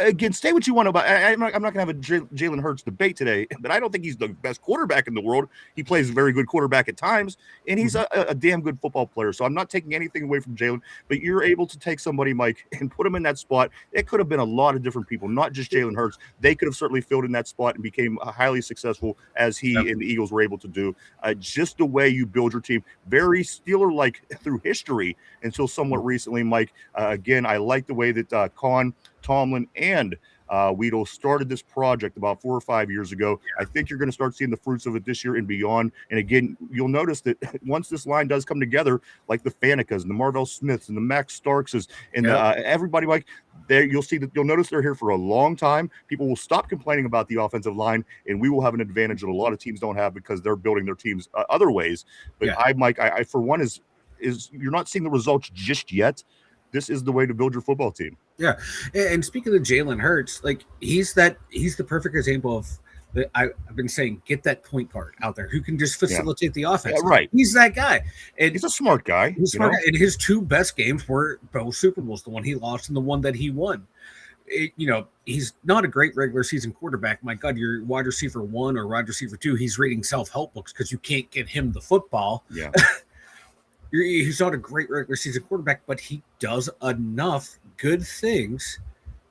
again, say what you want about. I'm not going to have a Jalen Hurts debate today, but I don't think he's the best quarterback in the world. He plays a very good quarterback at times, and he's a damn good football player. So I'm not taking anything away from Jalen, but you're able to take somebody, Mike, and put him in that spot. It could have been a lot of different people, not just Jalen Hurts. They could have certainly filled in that spot and became highly successful as he and the Eagles were able to do. Just the way you build your team, very Steeler-like through history until somewhat recently, Mike. Again, I like the way that Kahn, Tomlin, and Weedle started this project about 4 or 5 years ago. I think you're going to start seeing the fruits of it this year and beyond. And again, you'll notice that once this line does come together, like the Fanekas and the Marvell Smiths and the Max Starkses and everybody, like there, you'll notice they're here for a long time. People will stop complaining about the offensive line, and we will have an advantage that a lot of teams don't have because they're building their teams other ways. But Mike, I for one is you're not seeing the results just yet. This is the way to build your football team. Yeah, and speaking of Jalen Hurts, like he's the perfect example of I've been saying, get that point guard out there who can just facilitate the offense. Yeah, right. He's that guy. And he's a smart guy. He's smart guy. And his two best games were both Super Bowls, the one he lost and the one that he won. He's not a great regular season quarterback. My God, you're wide receiver 1 or wide receiver 2. He's reading self-help books because you can't get him the football. Yeah. He's not a great regular season quarterback, but he does enough good things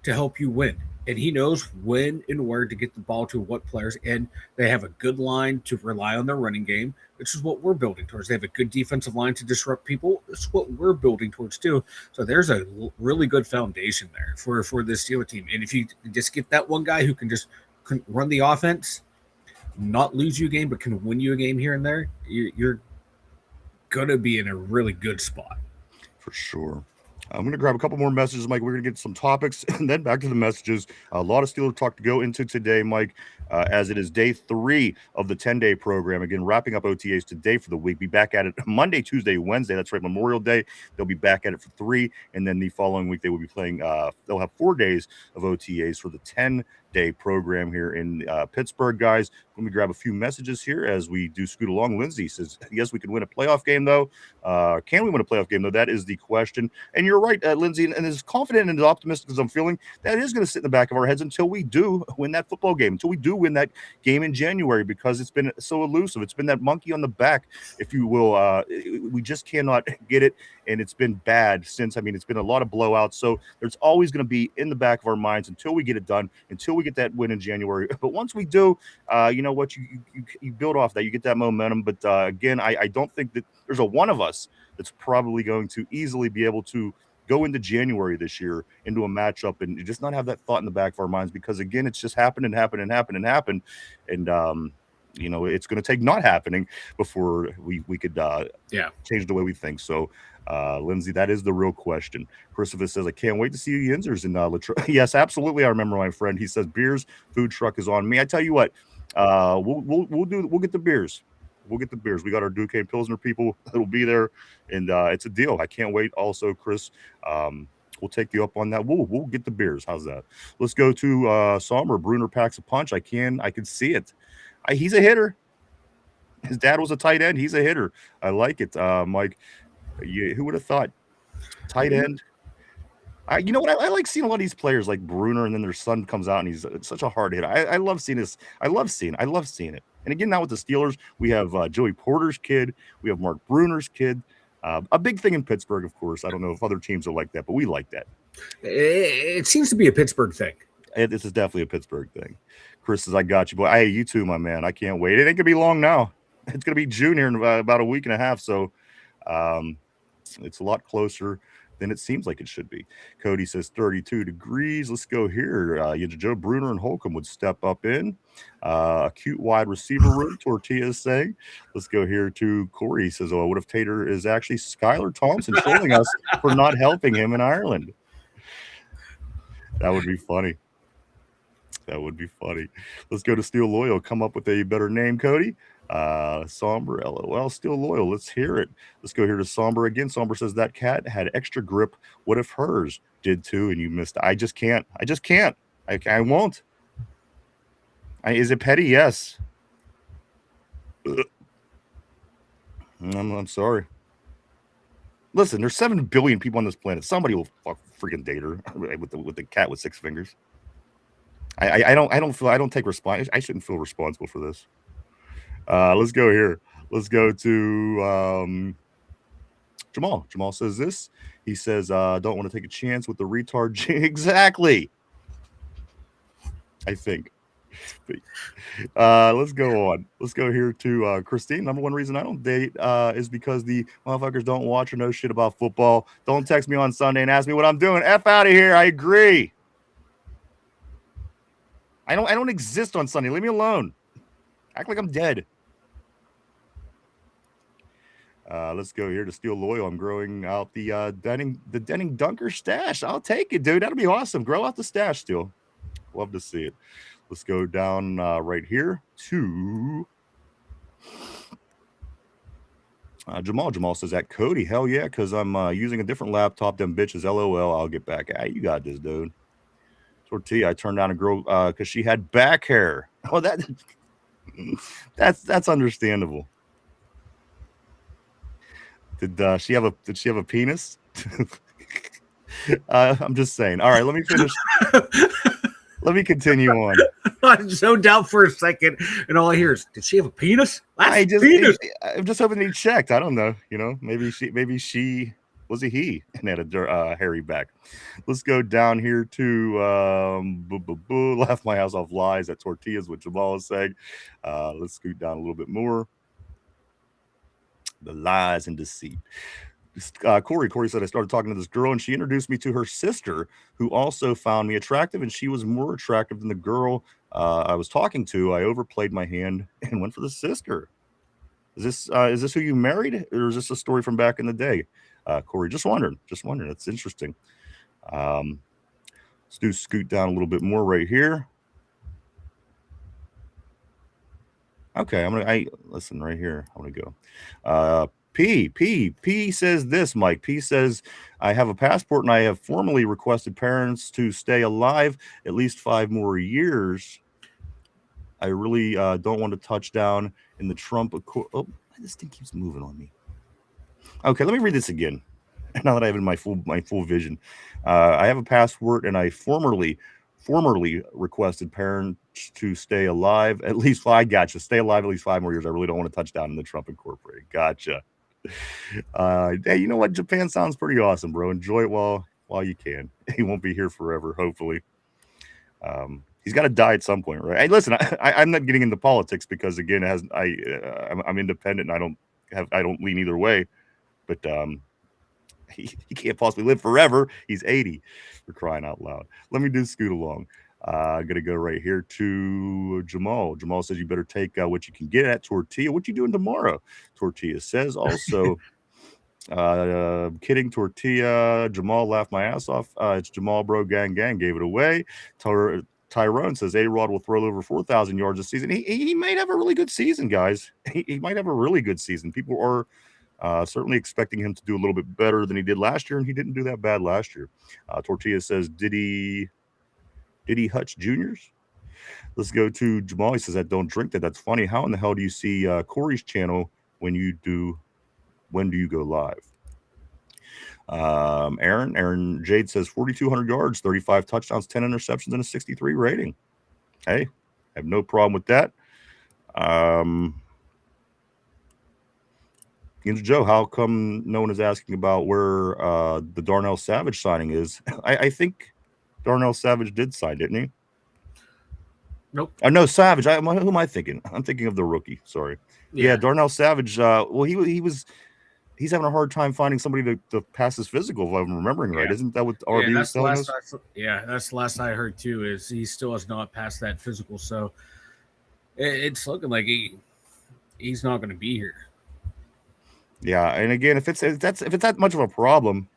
to help you win. And he knows when and where to get the ball to what players. And they have a good line to rely on their running game, which is what we're building towards. They have a good defensive line to disrupt people. That's what we're building towards too. So there's a really good foundation there for this Steelers team. And if you just get that one guy who can just run the offense, not lose you a game, but can win you a game here and there, you're going to be in a really good spot. For sure. I'm going to grab a couple more messages, Mike. We're going to get some topics and then back to the messages. A lot of Steelers talk to go into today, Mike, as it is day 3 of the 10-day program. Again, wrapping up OTAs today for the week. Be back at it Monday, Tuesday, Wednesday. That's right, Memorial Day. They'll be back at it for 3. And then the following week, they will be playing. They'll have 4 days of OTAs for the 10-day program here in Pittsburgh, guys. Let me grab a few messages here as we do scoot along. Lindsay says, yes, we can win a playoff game, though. Can we win a playoff game, though? That is the question. And you're right, Lindsay, and as confident and as optimistic as I'm feeling, that is going to sit in the back of our heads until we do win that football game, until we do win that game in January, because it's been so elusive. It's been that monkey on the back, if you will. We just cannot get it, and it's been bad since. I mean, it's been a lot of blowouts, so there's always going to be in the back of our minds until we get it done, until we get that win in January. But once we do, you know what, you build off that, you get that momentum. But again, I don't think that there's a one of us that's probably going to easily be able to go into January this year into a matchup and just not have that thought in the back of our minds, because again, it's just happened. And you know, it's going to take not happening before we could change the way we think. So Lindsay, that is the real question. Christopher says, I can't wait to see you Yinzers in Latrobe. Yes, absolutely. I remember my friend. He says beers food truck is on me. I tell you what, we'll get the beers. We'll get the beers. We got our Duquesne Pilsner people that'll be there, and it's a deal. I can't wait. Also, Chris, we'll take you up on that. We'll get the beers. How's that? Let's go to Sommer. Bruner packs a punch. I can see it. He's a hitter. His dad was a tight end. He's a hitter. I like it. Mike, who would have thought? Tight end. You know what? I like seeing a lot of these players like Bruner, and then their son comes out and he's such a hard hitter. I love seeing this. I love seeing it. And again, now with the Steelers, we have Joey Porter's kid. We have Mark Bruner's kid. A big thing in Pittsburgh, of course. I don't know if other teams are like that, but we like that. It seems to be a Pittsburgh thing. This is definitely a Pittsburgh thing. Chris says, I got you, boy. Hey, you too, my man. I can't wait. It ain't going to be long now. It's going to be June here in about a week and a half. So it's a lot closer than it seems like it should be. Cody says 32 degrees. Let's go here. Joe Bruner and Holcomb would step up in. A cute wide receiver room, Tortilla is saying. Let's go here to Corey. He says, what if Tater is actually Skylar Thompson trolling us for not helping him in Ireland? That would be funny. Let's go to Steel Loyal. Come up with a better name, Cody. Somber, LOL, Still Loyal. Let's hear it. Let's go here to Somber again. Somber says that cat had extra grip. What if hers did too and you missed? I just can't. I won't. Is it petty? Yes. I'm sorry. Listen, there's 7 billion people on this planet. Somebody will freaking date her with the cat with 6 fingers. I don't take response. I shouldn't feel responsible for this. Let's go here. Let's go to Jamal. Jamal says this. He says, don't want to take a chance with the retard. Exactly. I think. Let's go on. Let's go here to Christine. Number one reason I don't date is because the motherfuckers don't watch or know shit about football. Don't text me on Sunday and ask me what I'm doing. F out of here. I agree. I don't exist on Sunday. Leave me alone. Act like I'm dead. Let's go here to Steel Loyal. I'm growing out the Denning Dunker stash. I'll take it, dude. That'll be awesome. Grow out the stash, Steel. Love to see it. Let's go down right here to Jamal. Jamal says that Cody. Hell yeah, because I'm using a different laptop. Them bitches. LOL. I'll get back. Hey, you got this, dude. Tortilla. I turned down a girl because she had back hair. Oh, that's understandable. Did she have a penis? I'm just saying. All right, let me finish. Let me continue on. I zoned out for a second, and all I hear is, "Did she have a penis?" I'm just hoping he checked. I don't know. You know, maybe she was a he and had a hairy back. Let's go down here to laugh my house off lies at tortillas, what Jamal is saying. Let's scoot down a little bit more. The lies and deceit. Corey said, I started talking to this girl and she introduced me to her sister, who also found me attractive, and she was more attractive than the girl I was talking to. I overplayed my hand and went for the sister. Is this who you married, or is this a story from back in the day? Corey, just wondering. It's interesting. Let's do scoot down a little bit more right here. Okay, listen right here. I'm gonna go. P says this, Mike. P says, I have a passport and I have formally requested parents to stay alive at least 5 more years. I really don't want to touch down in the Trump Accord. Oh, this thing keeps moving on me. Okay, let me read this again. Now that I have it in my full vision. I have a passport and I formerly requested parents to stay alive at least 5. Gotcha. Stay alive at least 5 more years. I really don't want to touch down in the Trump Incorporated. Gotcha. Hey, you know what? Japan sounds pretty awesome, bro. Enjoy it while you can. He won't be here forever, hopefully. He's got to die at some point, right? Hey, listen, I'm not getting into politics because, again, I'm independent and I don't lean either way. But he can't possibly live forever. He's 80. For crying out loud. Let me do scoot along. I'm gonna go right here to Jamal. Jamal says you better take what you can get at Tortilla. What you doing tomorrow? Tortilla says also. Kidding, Tortilla. Jamal laughed my ass off. It's Jamal, bro. Gang gave it away. Tyrone says A-Rod will throw over 4,000 yards this season. He might have a really good season, guys. He might have a really good season. People are certainly expecting him to do a little bit better than he did last year, and he didn't do that bad last year. Tortilla says, did he Hutch Juniors? Let's go to Jamal. He says, that don't drink that. That's funny. How in the hell do you see Corey's channel when do you go live? Aaron Jade says 4,200 yards, 35 touchdowns, 10 interceptions, and a 63 rating. Hey, I have no problem with that. Joe, how come no one is asking about where the Darnell Savage signing is? I think Darnell Savage did sign, didn't he? Nope. No, Savage. Who am I thinking? I'm thinking of the rookie. Sorry. Yeah, Darnell Savage. Well, he's having a hard time finding somebody to pass his physical, if I'm remembering right. Isn't that what RB was telling us? That's the last I heard too. Is he still has not passed that physical? So it's looking like he's not going to be here. Yeah, and again, if it's that much of a problem,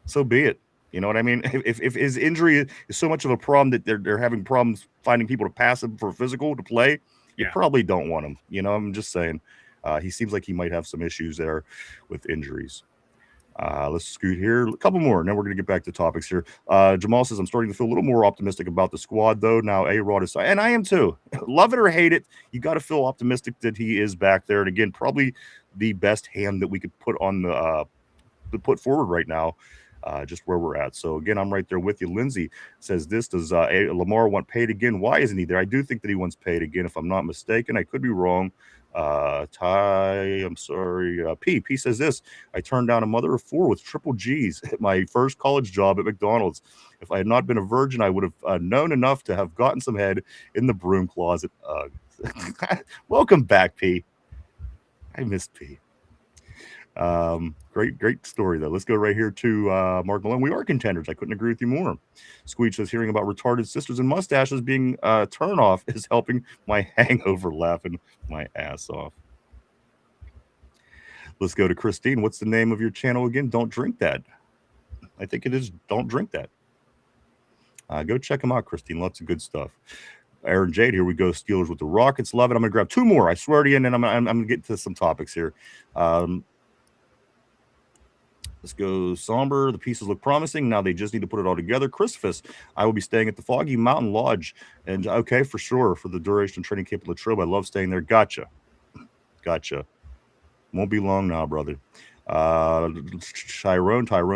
so be it. You know what I mean? If his injury is so much of a problem that they're having problems finding people to pass him for physical to play, you probably don't want him. You know, I'm just saying. He seems like he might have some issues there with injuries. Let's scoot here. A couple more, and then we're going to get back to topics here. Jamal says, I'm starting to feel a little more optimistic about the squad, though. Now, A-Rod is – and I am too. Love it or hate it, you got to feel optimistic that he is back there. And, again, probably the best hand that we could put on the put forward right now. Just where we're at. So again, I'm right there with you. Lindsay says this: does Lamar want paid again? Why isn't he there? I do think that he wants paid again, if I'm not mistaken. I could be wrong. Ty, I'm sorry. P says this: I turned down a mother of four with triple G's at my first college job at McDonald's. If I had not been a virgin, I would have known enough to have gotten some head in the broom closet. Welcome back, P. I missed P. Great story though. Let's go right here to Mark Malone. We are contenders. I couldn't agree with you more. Squeech says hearing about retarded sisters and mustaches being turn off is helping my hangover, laughing my ass off. Let's go to Christine. What's the name of your channel again? Don't Drink That. I think it is Don't Drink That. Go check them out, Christine. Lots of good stuff. Aaron Jade, here we go. Steelers with the Rockets. Love it. I'm going to grab two more. I swear to you, and then I'm going to get to some topics here. Let's go somber. The pieces look promising. Now they just need to put it all together. Christmas, I will be staying at the Foggy Mountain Lodge. And okay, for sure, for the duration of training camp at Latrobe. I love staying there. Gotcha. Won't be long now, brother. Tyrone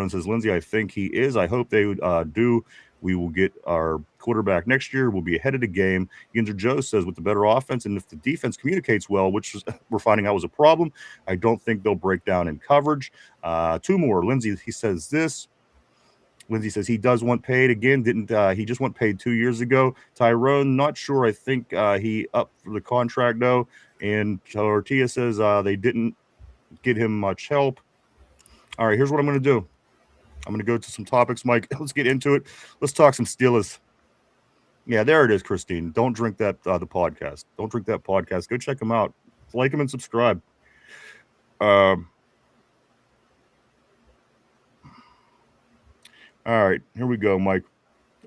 says, Lindsay, I think he is. I hope they do. We will get our quarterback next year. We'll be ahead of the game. Yinzer Joe says, with the better offense and if the defense communicates well, which we're finding out was a problem, I don't think they'll break down in coverage. Two more. Lindsay, he says this. Lindsay says he does want paid again. Didn't he just want paid 2 years ago? Tyrone, not sure. I think he up for the contract though. And Ortia says they didn't get him much help. All right, here's what I'm going to do. I'm going to go to some topics, Mike. Let's get into it. Let's talk some Steelers. Yeah, there it is, Christine. Don't Drink That, the podcast. Don't Drink That podcast. Go check them out. Like them and subscribe. All right, here we go, Mike.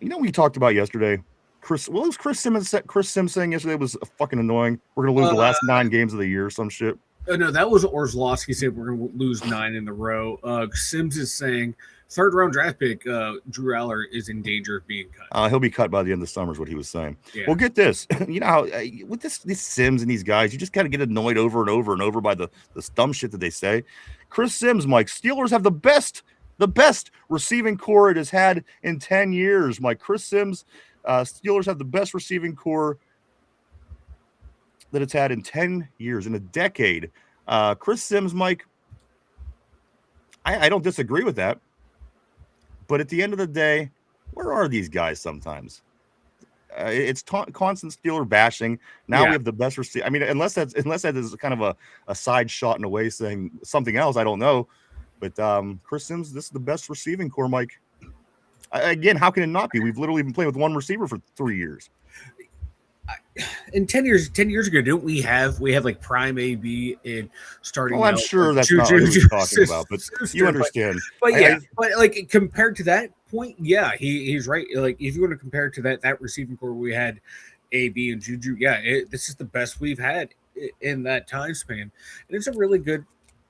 You know what we talked about yesterday? What was Chris Sims saying yesterday was fucking annoying. We're going to lose the last 9 games of the year or some shit. No, that was Orslowski said we're going to lose 9 in a row. Sims is saying third-round draft pick Drew Aller is in danger of being cut. He'll be cut by the end of the summer is what he was saying. Yeah. Well, get this. You know how with these Sims and these guys, you just kind of get annoyed over and over and over by the dumb shit that they say. Chris Sims, Mike, Steelers have the best receiving core it has had in 10 years. Mike, Chris Sims, Steelers have the best receiving core that it's had in 10 years, in a decade. Chris Sims, Mike, I don't disagree with that. But at the end of the day, where are these guys sometimes? It's constant Steeler bashing. Now we have the best receiver. I mean, unless that is kind of a side shot in a way saying something else, I don't know. But Chris Sims, this is the best receiving core, Mike. Again, how can it not be? We've literally been playing with one receiver for 3 years. In 10 years ago, didn't we have like prime AB and starting? Well, I'm sure that's not what you're talking about, but you understand. But like compared to that point, yeah, he's right. Like if you want to compare it to that receiving core we had, AB and Juju, this is the best we've had in that time span, and it's a really good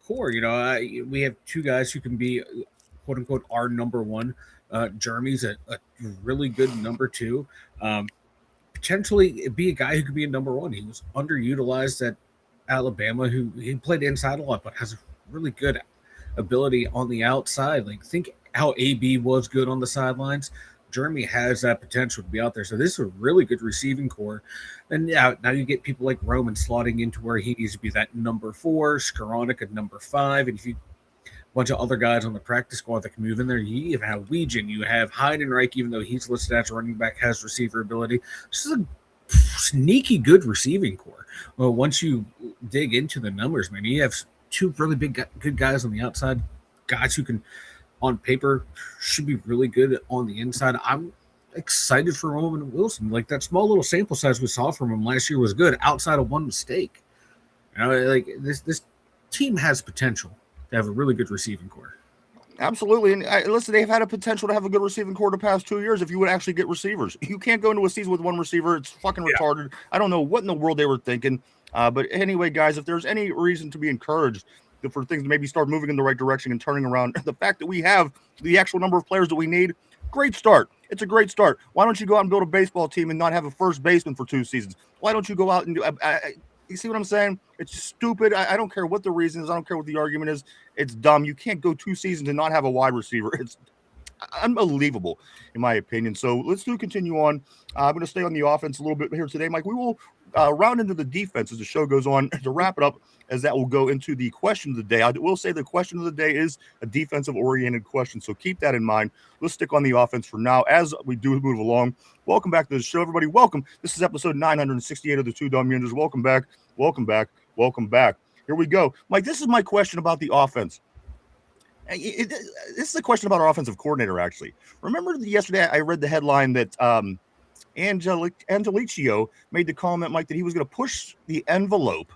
core. You know, we have 2 guys who can be quote unquote our number one. Jeremy's a really good number 2. Potentially be a guy who could be a number 1. He was underutilized at Alabama, he played inside a lot, but has a really good ability on the outside. Like think how AB was good on the sidelines. Jeremy has that potential to be out there. So this is a really good receiving core. And now you get people like Roman slotting into where he needs to be that number 4, Skoranek at number 5. And if you bunch of other guys on the practice squad that can move in there. You even have Weegen, you have Heidenreich, even though he's listed as a running back, has receiver ability. This is a sneaky good receiving core. Well, once you dig into the numbers, man, you have 2 really good guys on the outside, guys who can, on paper, should be really good on the inside. I'm excited for Roman Wilson. Like that small little sample size we saw from him last year was good, outside of one mistake. You know, like this team has potential to have a really good receiving core. Absolutely. And listen, they've had a potential to have a good receiving core the past 2 years if you would actually get receivers. You can't go into a season with one receiver. It's fucking retarded. I don't know what in the world they were thinking. But anyway, guys, if there's any reason to be encouraged for things to maybe start moving in the right direction and turning around, the fact that we have the actual number of players that we need, great start. It's a great start. Why don't you go out and build a baseball team and not have a first baseman for 2 seasons? Why don't you go out and do You see what I'm saying? It's stupid. I don't care what the reason is. I don't care what the argument is. It's dumb. You can't go 2 seasons and not have a wide receiver. It's unbelievable, in my opinion. So let's continue on. I'm going to stay on the offense a little bit here today, Mike. We will round into the defense as the show goes on to wrap it up, as that will go into the question of the day. I will say the question of the day is a defensive-oriented question, so keep that in mind. Let's stick on the offense for now as we do move along. Welcome back to the show, everybody. Welcome. This is episode 968 of the Two Dumb Yinzers. Welcome back. Welcome back. Welcome back. Here we go. Mike, this is my question about the offense. This is a question about our offensive coordinator, actually. Remember yesterday I read the headline that Angelicio made the comment, Mike, that he was going to push the envelope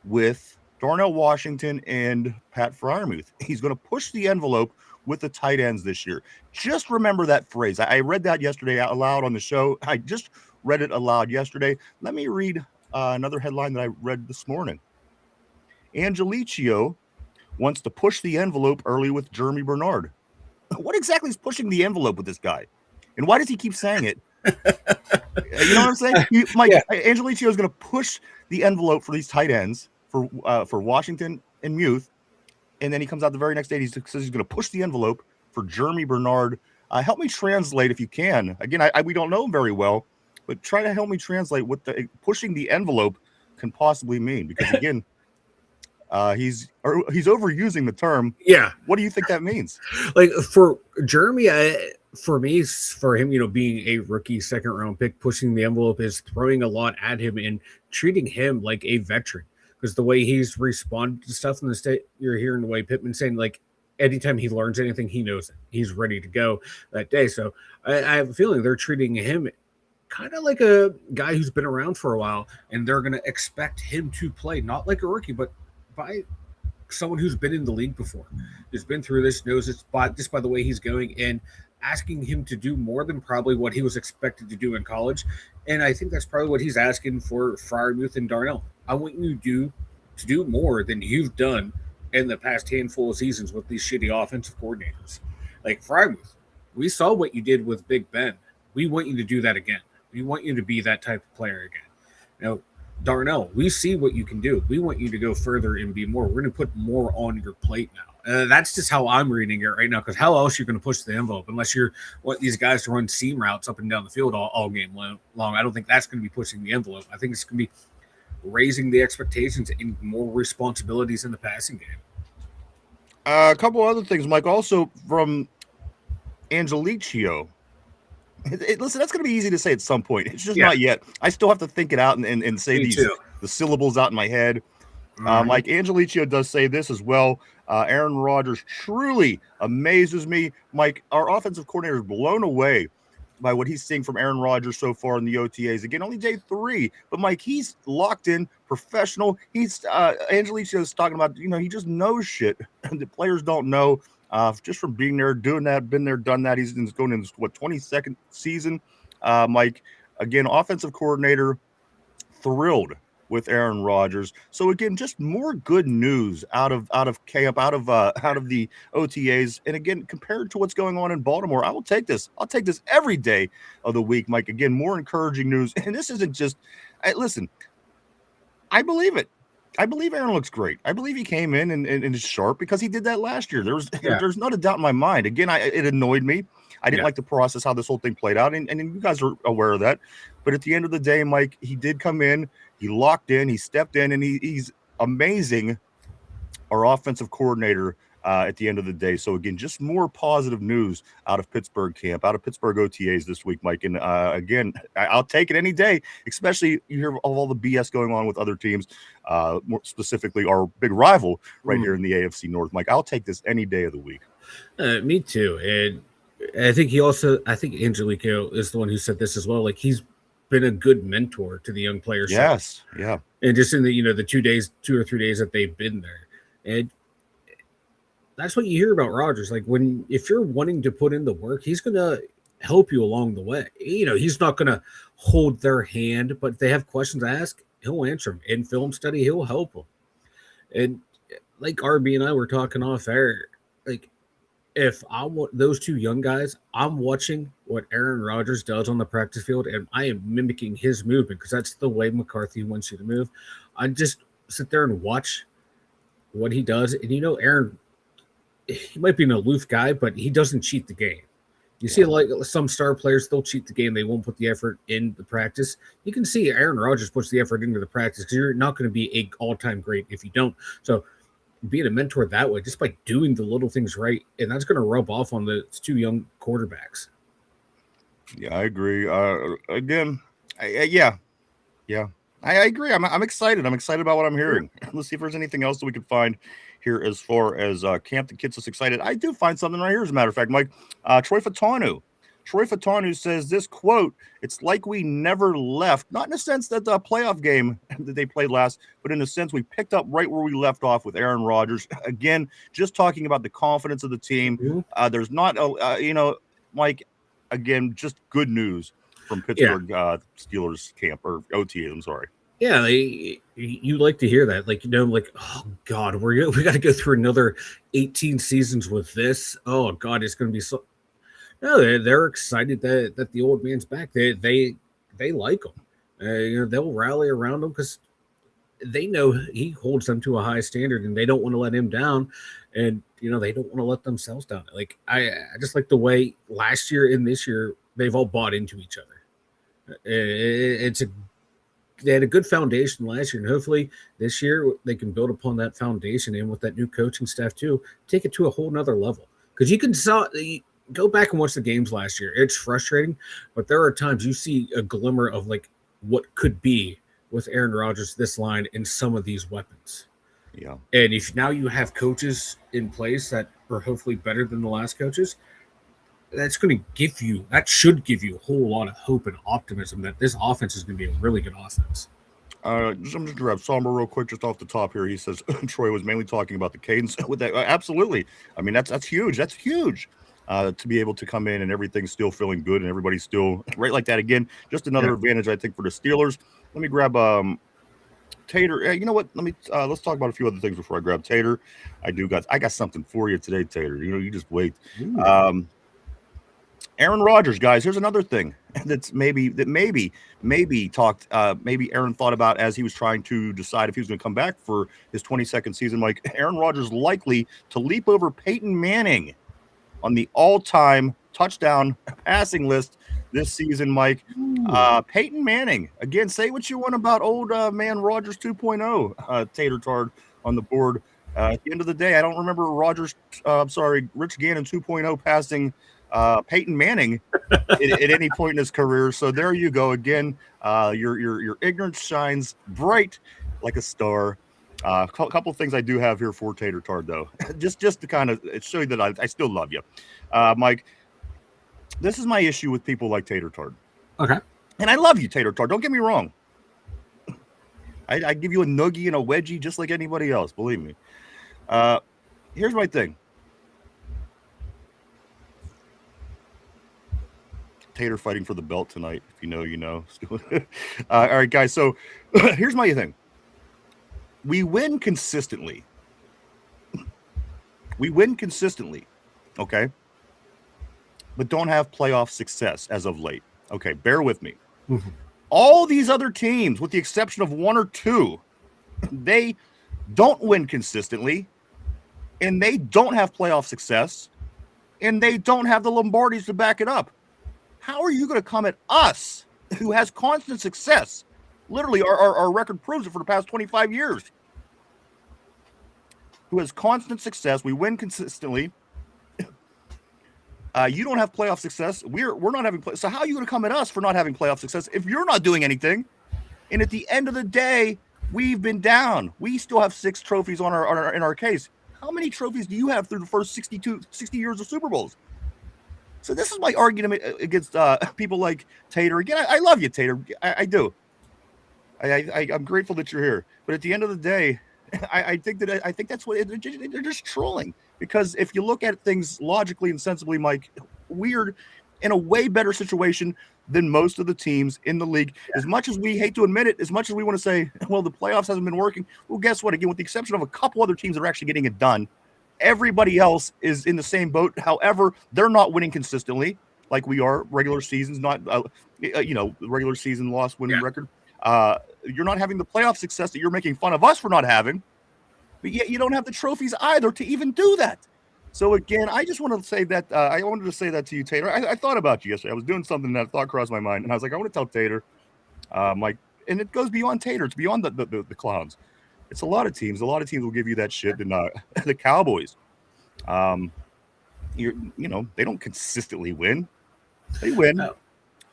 with Darnell Washington and Pat Freiermuth. He's going to push the envelope with the tight ends this year. Just remember that phrase. I read that yesterday out loud on the show. I just read it aloud yesterday. Let me read another headline that I read this morning. Angelicio wants to push the envelope early with Jeremy Bernard. What exactly is pushing the envelope with this guy? And why does he keep saying it? You know what I'm saying? Angelicio is going to push the envelope for these tight ends for Washington and Muth. And then he comes out the very next day and he says he's going to push the envelope for Jeremy Bernard. Help me translate if you can. Again, we don't know him very well, but try to help me translate what the pushing the envelope can possibly mean. Because again, he's overusing the term. Yeah. What do you think that means? Like for Jeremy, for him, being a rookie 2nd round pick, pushing the envelope is throwing a lot at him and treating him like a veteran. Because the way he's responded to stuff in the state, you're hearing the way Pittman saying, like, anytime he learns anything, he knows it. He's ready to go that day. So I have a feeling they're treating him kind of like a guy who's been around for a while, and they're going to expect him to play, not like a rookie, but by someone who's been in the league before, who's been through this, knows it just by the way he's going, and asking him to do more than probably what he was expected to do in college. And I think that's probably what he's asking for Freiermuth and Darnell. I want you to do more than you've done in the past handful of seasons with these shitty offensive coordinators. Like Freiermuth, we saw what you did with Big Ben. We want you to do that again. We want you to be that type of player again. Darnell, we see what you can do. We want you to go further and be more. We're going to put more on your plate now. That's just how I'm reading it right now, because how else you're going to push the envelope unless you want these guys to run seam routes up and down the field all game long. I don't think that's going to be pushing the envelope. I think it's going to be raising the expectations and more responsibilities in the passing game. A couple other things, Mike, also from Angelicio. Listen, that's going to be easy to say at some point. It's just not yet. I still have to think it out and say the syllables out in my head. Like Angelicio does say this as well. Aaron Rodgers truly amazes me. Mike, our offensive coordinator is blown away by what he's seeing from Aaron Rodgers so far in the OTAs. Again, only day 3, but Mike, he's locked in, professional. He's Angelicio is talking about, he just knows shit the players don't know. Just from being there, doing that, been there, done that. He's going in his 22nd season. Mike, again, offensive coordinator, thrilled with Aaron Rodgers. So again, just more good news out of camp, out of the OTAs. And again, compared to what's going on in Baltimore, I will take this. I'll take this every day of the week, Mike. Again, more encouraging news. And this isn't just. Listen, I believe it. I believe Aaron looks great. I believe he came in and is sharp because he did that last year. There's not a doubt in my mind. Again, it annoyed me. I didn't like to process how this whole thing played out, and you guys are aware of that. But at the end of the day, Mike, he did come in, he locked in, he stepped in, and he's amazing, our offensive coordinator at the end of the day. So again, just more positive news out of Pittsburgh camp, out of Pittsburgh OTAs this week, Mike. And again, I'll take it any day, especially you hear of all the BS going on with other teams, more specifically our big rival right here in the AFC North, Mike. I'll take this any day of the week. Me too. And I think Angelico is the one who said this as well. Like, he's been a good mentor to the young players. Yes. Yeah. And just in the, the 2 or 3 days that they've been there. And that's what you hear about Rodgers. Like, if you're wanting to put in the work, he's going to help you along the way. He's not going to hold their hand, but if they have questions to ask, he'll answer them. In film study, he'll help them. And like RB and I were talking off air, like, if I want those two young guys, I'm watching what Aaron Rodgers does on the practice field, and I am mimicking his movement because that's the way McCarthy wants you to move. I just sit there and watch what he does, and Aaron, he might be an aloof guy, but he doesn't cheat the game. You see, like some star players, they'll cheat the game. They won't put the effort in the practice. You can see Aaron Rodgers puts the effort into the practice because you're not going to be an all-time great if you don't. So being a mentor that way, just by doing the little things right, and that's going to rub off on the two young quarterbacks. Yeah, I agree. Again, yeah, I agree. I'm excited. I'm excited about what I'm hearing. Let's see if there's anything else that we can find here as far as camp that gets us excited. I do find something right here, as a matter of fact, Mike. Troy Fatanu. Troy Fatanu says this quote, "It's like we never left, not in the sense that the playoff game that they played last, but in the sense we picked up right where we left off with Aaron Rodgers." Again, just talking about the confidence of the team. There's not, Mike, again, just good news from Pittsburgh Steelers camp or OTA. I'm sorry. Yeah, you like to hear that. Oh, God, we got to go through another 18 seasons with this. Oh, God, it's going to be so. No, they're excited that the old man's back. They like him. They'll rally around him because they know he holds them to a high standard, and they don't want to let him down. And they don't want to let themselves down. Like I just like the way last year and this year they've all bought into each other. They had a good foundation last year, and hopefully this year they can build upon that foundation, and with that new coaching staff too, take it to a whole nother level. Because you can go back and watch the games last year. It's frustrating, but there are times you see a glimmer of like what could be with Aaron Rodgers, this line, and some of these weapons. Yeah. And if now you have coaches in place that are hopefully better than the last coaches, that should give you a whole lot of hope and optimism that this offense is going to be a really good offense. I'm just going to grab Somber real quick just off the top here. He says Troy was mainly talking about the cadence with that. Absolutely. I mean, that's huge. That's huge. To be able to come in and everything's still feeling good and everybody's still right like that again. Just another advantage, I think, for the Steelers. Let me grab Tater. You know what? Let's talk about a few other things before I grab Tater. I got something for you today, Tater. You just wait. Aaron Rodgers, guys. Here's another thing that's maybe talked. Maybe Aaron thought about as he was trying to decide if he was going to come back for his 22nd season. Like Aaron Rodgers likely to leap over Peyton Manning on the all-time touchdown passing list this season, Mike. Peyton Manning. Again, say what you want about old man Rodgers 2.0, Tater Tard on the board. At the end of the day, I don't remember Rich Gannon 2.0 passing Peyton Manning at any point in his career. So there you go. Again, your ignorance shines bright like a star. A couple of things I do have here for Tater Tard, though, just to kind of show you that I still love you, Mike. This is my issue with people like Tater Tard. Okay, and I love you, Tater Tard. Don't get me wrong. I give you a noogie and a wedgie just like anybody else. Believe me. Here's my thing. Tater fighting for the belt tonight. If you know, you know. All right, guys. So here's my thing. We win consistently. Okay? But don't have playoff success as of late. Okay, bear with me. Mm-hmm. All these other teams, with the exception of one or two, they don't win consistently, and they don't have playoff success, and they don't have the Lombardis to back it up. How are you going to come at us, who has constant success? Literally, our record proves it for the past 25 years. Who has constant success. We win consistently. You don't have playoff success. We're not having play. So how are you going to come at us for not having playoff success if you're not doing anything? And at the end of the day, we've been down. We still have 6 trophies in our case. How many trophies do you have through the first 60 years of Super Bowls? So this is my argument against people like Tater. Again, I love you, Tater. I do. I'm grateful that you're here. But at the end of the day, I think that's what they're just trolling. Because if you look at things logically and sensibly, Mike, we're in a way better situation than most of the teams in the league. As much as we hate to admit it, as much as we want to say, well, the playoffs hasn't been working. Well, guess what? Again, with the exception of a couple other teams that are actually getting it done, Everybody else is in the same boat. However, they're not winning consistently like we are. Regular season's not, regular season loss win record. You're not having the playoff success that you're making fun of us for not having, but yet you don't have the trophies either to even do that. So again, I just want to say that I wanted to say that to you, Tater. I thought about you yesterday. I was doing something that thought crossed my mind, and I was like, I want to tell Tater, Mike, and it goes beyond Tater. It's beyond the clowns. It's a lot of teams. A lot of teams will give you that shit, and the Cowboys, they don't consistently win. They win,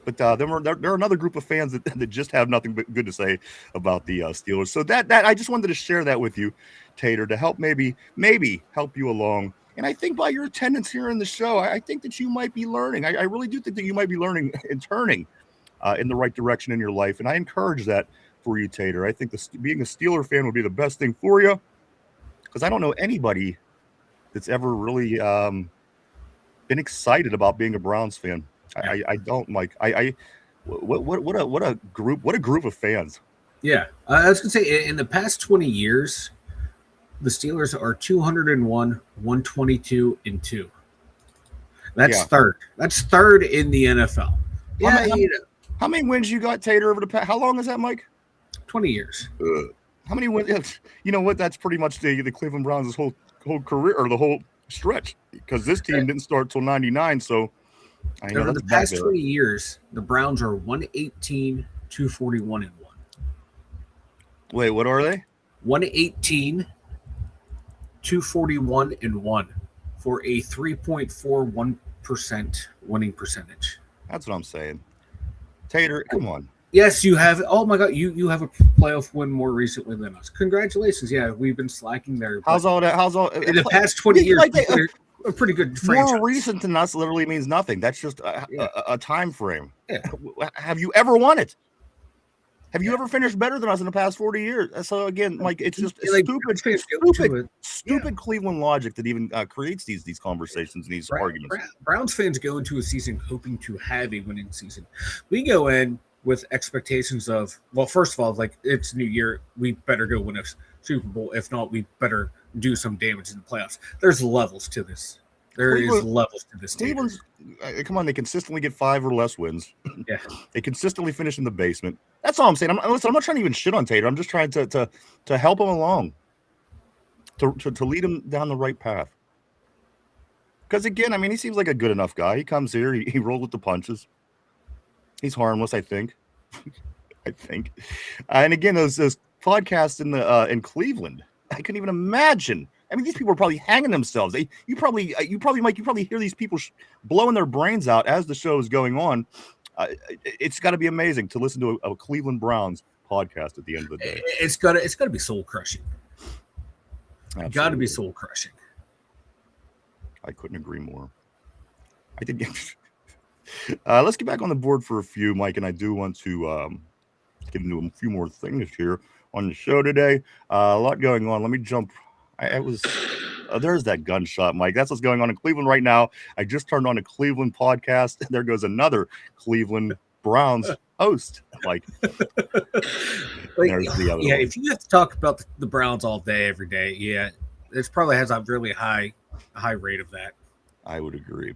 but they're another group of fans that just have nothing but good to say about the Steelers. So that I just wanted to share that with you, Tater, to help maybe help you along. And I think by your attendance here in the show, I think that you might be learning. I really do think that you might be learning and turning in the right direction in your life. And I encourage that for you, Tater. I think being a Steeler fan would be the best thing for you, because I don't know anybody that's ever really been excited about being a Browns fan. I don't, Mike. What a group of fans. Yeah, I was gonna say in the past 20 years, the Steelers are 201, 122-2. That's third. That's third in the NFL. Yeah, how many wins you got, Tater, over the past? How long is that, Mike? 20 years. How many wins? You know what? That's pretty much the Cleveland Browns' whole career, or the whole stretch, because this team didn't start till '99. So I know over the past 20 years, the Browns are 118, 241-1. Wait, what are they? 118, 241-1 for a 3.41% winning percentage. That's what I'm saying. Tater, come on. Yes, you have. Oh my God, you have a playoff win more recently than us. Congratulations. Yeah, we've been slacking there. How's all that? In the past 20 years, we're a pretty good franchise. More recent than us literally means nothing. That's just a time frame. Yeah. Have you ever won it? Have you ever finished better than us in the past 40 years? So again, like, it's just stupid Cleveland logic that even creates these conversations and these arguments. Browns fans go into a season hoping to have a winning season. We go in with expectations of, well, first of all, like, it's New Year, we better go win a Super Bowl. If not, we better do some damage in the playoffs. There's levels to this. There is levels to this. Cleveland's, come on, they consistently get 5 or less wins. Yeah, they consistently finish in the basement. That's all I'm saying. I'm not trying to even shit on Tater. I'm just trying to help him along, to lead him down the right path. Because again, I mean, he seems like a good enough guy. He comes here, he rolls with the punches. He's harmless, I think. I think. And again, those podcasts in Cleveland, I couldn't even imagine. I mean, these people are probably hanging themselves. You probably hear these people blowing their brains out as the show is going on. It's got to be amazing to listen to a Cleveland Browns podcast at the end of the day. It's got to be soul crushing. Got to be soul crushing. I couldn't agree more. I did. Let's get back on the board for a few, Mike, and I do want to get into a few more things here on the show today. A lot going on. Let me jump. There's that gunshot, Mike. That's what's going on in Cleveland right now. I just turned on a Cleveland podcast. There goes another Cleveland Browns host. Like, there's the other one. If you have to talk about the Browns all day, every day, yeah, it probably has a really high rate of that. I would agree.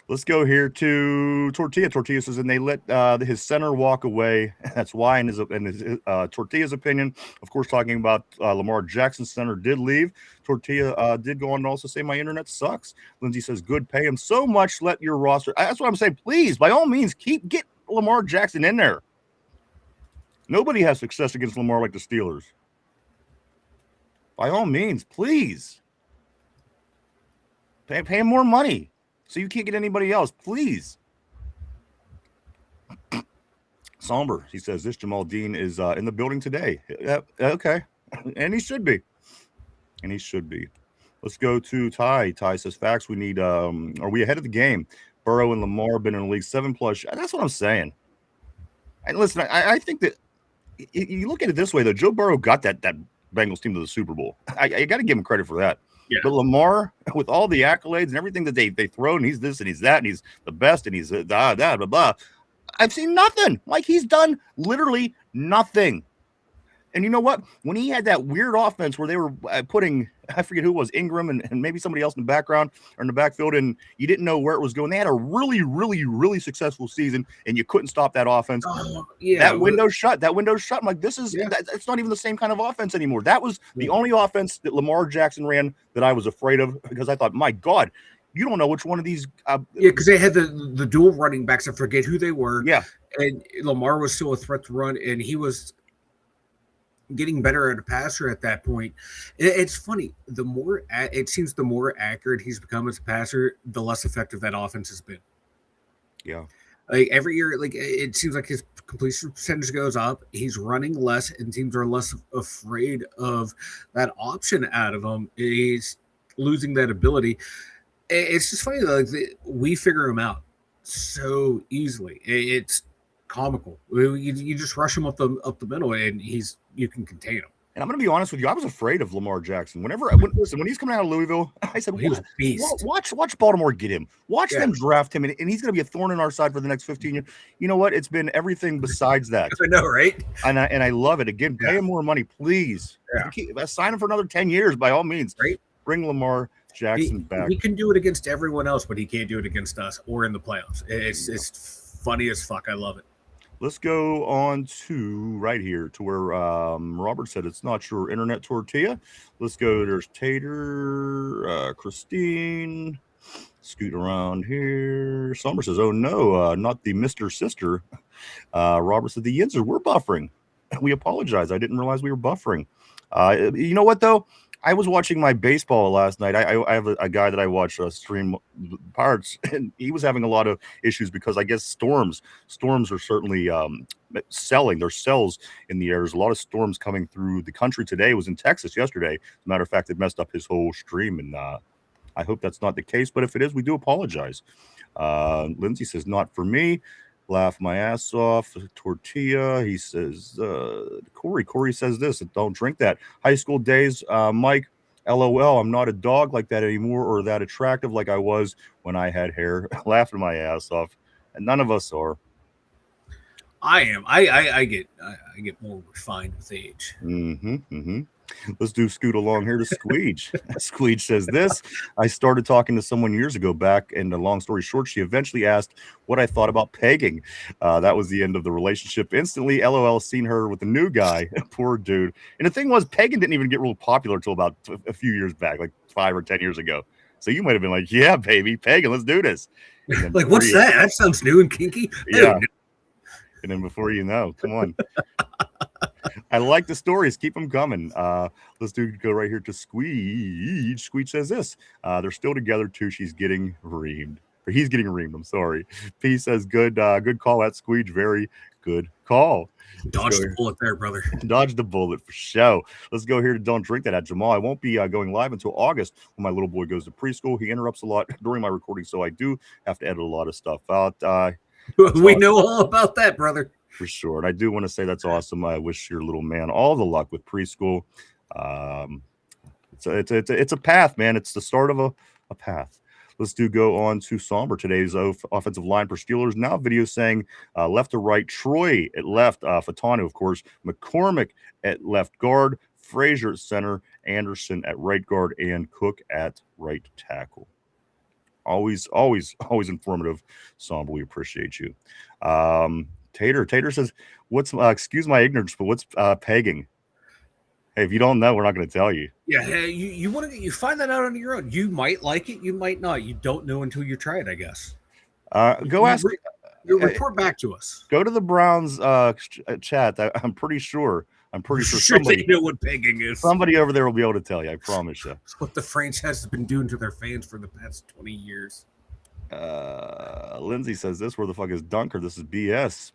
Let's go here to Tortilla. Tortilla says, and they let his center walk away. That's why, in his Tortilla's opinion, of course, talking about Lamar Jackson's center did leave. Tortilla did go on to also say, my internet sucks. Lindsay says, good, pay him so much. Let your roster. That's what I'm saying. Please, by all means, get Lamar Jackson in there. Nobody has success against Lamar like the Steelers. By all means, please. Pay him more money. So you can't get anybody else, please. Somber, he says, this Jamal Dean is in the building today. Okay, and he should be. Let's go to Ty. Ty says, facts, we need, are we ahead of the game? Burrow and Lamar have been in the league 7+. That's what I'm saying. And listen, I think that you look at it this way, though. Joe Burrow got that Bengals team to the Super Bowl. I got to give him credit for that. Yeah. But Lamar, with all the accolades and everything that they throw, and he's this and he's that, and he's the best, and he's blah, blah. I've seen nothing. Like, he's done literally nothing. And you know what? When he had that weird offense where they were putting, I forget who it was, Ingram and maybe somebody else in the background or in the backfield, and you didn't know where it was going. They had a really, really, really successful season, and you couldn't stop that offense. That window shut. I'm like, it's not even the same kind of offense anymore. That was the only offense that Lamar Jackson ran that I was afraid of, because I thought, my God, you don't know which one of these. Because they had the dual running backs. I forget who they were. Yeah. And Lamar was still a threat to run, and he was getting better at a passer at that point. It's funny. The more accurate he's become as a passer, the less effective that offense has been. Yeah. Like every year, like it seems like his completion percentage goes up. He's running less, and teams are less afraid of that option out of him. He's losing that ability. It's just funny though, like we figure him out so easily. It's comical. You just rush him up the middle, and you can contain him. And I'm going to be honest with you, I was afraid of Lamar Jackson. When he's coming out of Louisville, I said, he was a beast. Watch Baltimore get him. Watch them draft him, and he's going to be a thorn in our side for the next 15 years. You know what? It's been everything besides that. I know, right? And I love it. Again, pay him more money, please. Yeah. Sign him for another 10 years, by all means. Right? Bring Lamar Jackson back. He can do it against everyone else, but he can't do it against us or in the playoffs. It's funny as fuck. I love it. Let's go on to right here to where Robert said it's not your internet tortilla. Let's go. There's Tater, Christine. Scoot around here. Summer says, oh no, not the Mr. Sister. Robert said, the Yinzers, we're buffering. We apologize. I didn't realize we were buffering. You know what, though? I was watching my baseball last night. I have a guy that I watch stream Pirates, and he was having a lot of issues because I guess storms are certainly selling. There's cells in the air. There's a lot of storms coming through the country today. It was in Texas yesterday. As a matter of fact, it messed up his whole stream, and I hope that's not the case. But if it is, we do apologize. Lindsay says, not for me. Laugh my ass off. Tortilla. He says, Corey says this, don't drink that. High school days, Mike, LOL, I'm not a dog like that anymore or that attractive like I was when I had hair. Laughing my ass off. And none of us are. I am. I get more refined with age. Let's do Scoot along here to Squeege. Squeege says this. I started talking to someone years ago back, and a long story short, she eventually asked what I thought about pegging. That was the end of the relationship. Instantly, LOL, seen her with a new guy. Poor dude. And the thing was, pegging didn't even get real popular until about a few years back, like 5 or 10 years ago. So you might have been like, yeah, baby, pegging, let's do this. Like, what's that? That sounds new and kinky. Yeah. And then before you know, come on. I like the stories. Keep them coming. Let's go right here to Squeege. Squeege says this. They're still together too. She's getting reamed. Or he's getting reamed. I'm sorry. P says good call at Squeege. Very good call. Dodge the bullet there, brother. Dodge the bullet for show. Let's go here to Don't Drink That at Jamal. I won't be going live until August when my little boy goes to preschool. He interrupts a lot during my recording, so I do have to edit a lot of stuff out. We know all about that, brother. For sure. And I do want to say that's awesome. I wish your little man all the luck with preschool. It's a path, man. It's the start of a path. Let's go on to Somber. Today's offensive line for Steelers. Now video saying left to right. Troy at left. Fatanu, of course. McCormick at left guard. Frazier at center. Anderson at right guard. And Cook at right tackle. Always informative, Somber. We appreciate you. Tater says, "What's excuse my ignorance, but what's pegging?" Hey, if you don't know, we're not going to tell you. Yeah, you find that out on your own. You might like it, you might not. You don't know until you try it, I guess. Report back to us. Go to the Browns chat. I'm pretty sure Somebody know what pegging is. Somebody over there will be able to tell you. I promise you. It's what the franchise has been doing to their fans for the past 20 years. Lindsay says this. Where the fuck is Dunker? This is BS.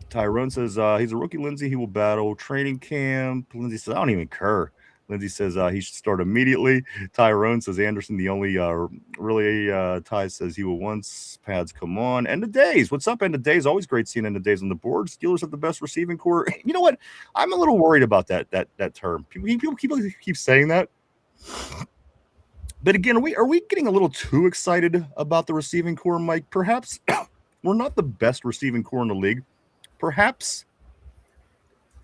Tyrone says he's a rookie. Lindsay, he will battle training camp. Lindsay says I don't even care. Lindsay says he should start immediately. Tyrone says Anderson, the only Ty says he will once pads come on. End of days. What's up, end of days? Always great seeing end of days on the board. Steelers have the best receiving core. You know what? I'm a little worried about that term. People keep saying that. But again, are we getting a little too excited about the receiving core, Mike? Perhaps we're not the best receiving core in the league. Perhaps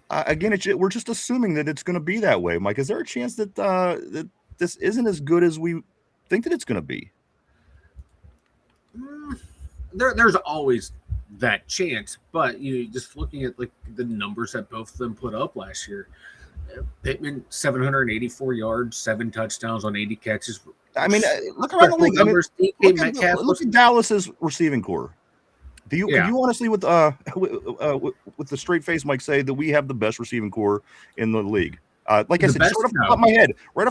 again, we're just assuming that it's going to be that way. Mike, is there a chance that that this isn't as good as we think that it's going to be? There's always that chance, but just looking at like the numbers that both of them put up last year. Pittman 784 yards, 7 touchdowns on 80 catches. I mean, look around the league. Numbers. Look at Dallas's receiving core. Do you can you honestly, with the straight face, Mike, say that we have the best receiving core in the league? Like I said, right off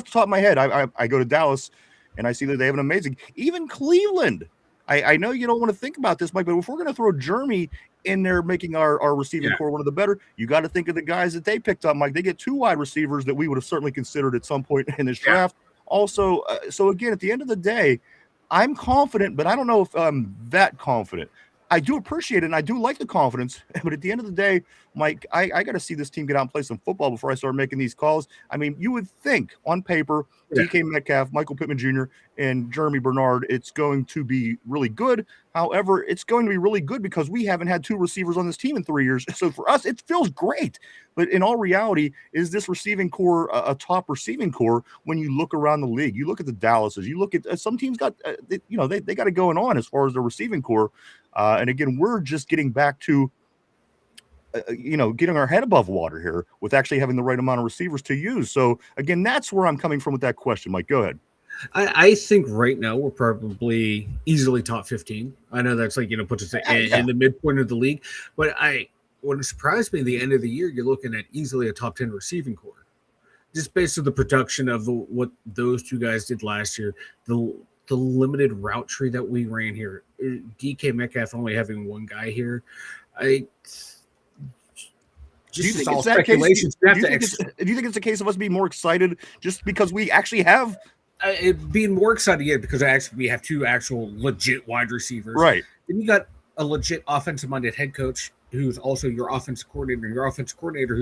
the top of my head, I go to Dallas and I see that they have an amazing. Even Cleveland. I know you don't want to think about this, Mike, but if we're going to throw Jeremy in there making our receiving core one of the better, you got to think of the guys that they picked up, Mike. They get 2 wide receivers that we would have certainly considered at some point in this draft. Also, so again, at the end of the day, I'm confident, but I don't know if I'm that confident. I do appreciate it, and I do like the confidence, but at the end of the day, Mike, I got to see this team get out and play some football before I start making these calls. I mean, you would think on paper, DK Metcalf, Michael Pittman Jr., and Jeremy Bernard, it's going to be really good. However, it's going to be really good because we haven't had 2 receivers on this team in 3 years. So for us, it feels great. But in all reality, is this receiving core a top receiving core when you look around the league? You look at the Dallases, you look at some teams got, they got it going on as far as the receiving core. And again, we're just getting back to, getting our head above water here with actually having the right amount of receivers to use. So again, that's where I'm coming from with that question. Mike, go ahead. I think right now we're probably easily top 15. I know that's like, puts us in the midpoint of the league, but what surprised me at the end of the year, you're looking at easily a top 10 receiving core, just based on the production of what those 2 guys did last year, the limited route tree that we ran here, DK Metcalf only having 1 guy here. Do you think it's that case? Do you think it's a case of us being more excited just because we actually have being more excited because we have 2 actual legit wide receivers, right? Then you got a legit offensive-minded head coach who's also your offensive coordinator. Your offensive coordinator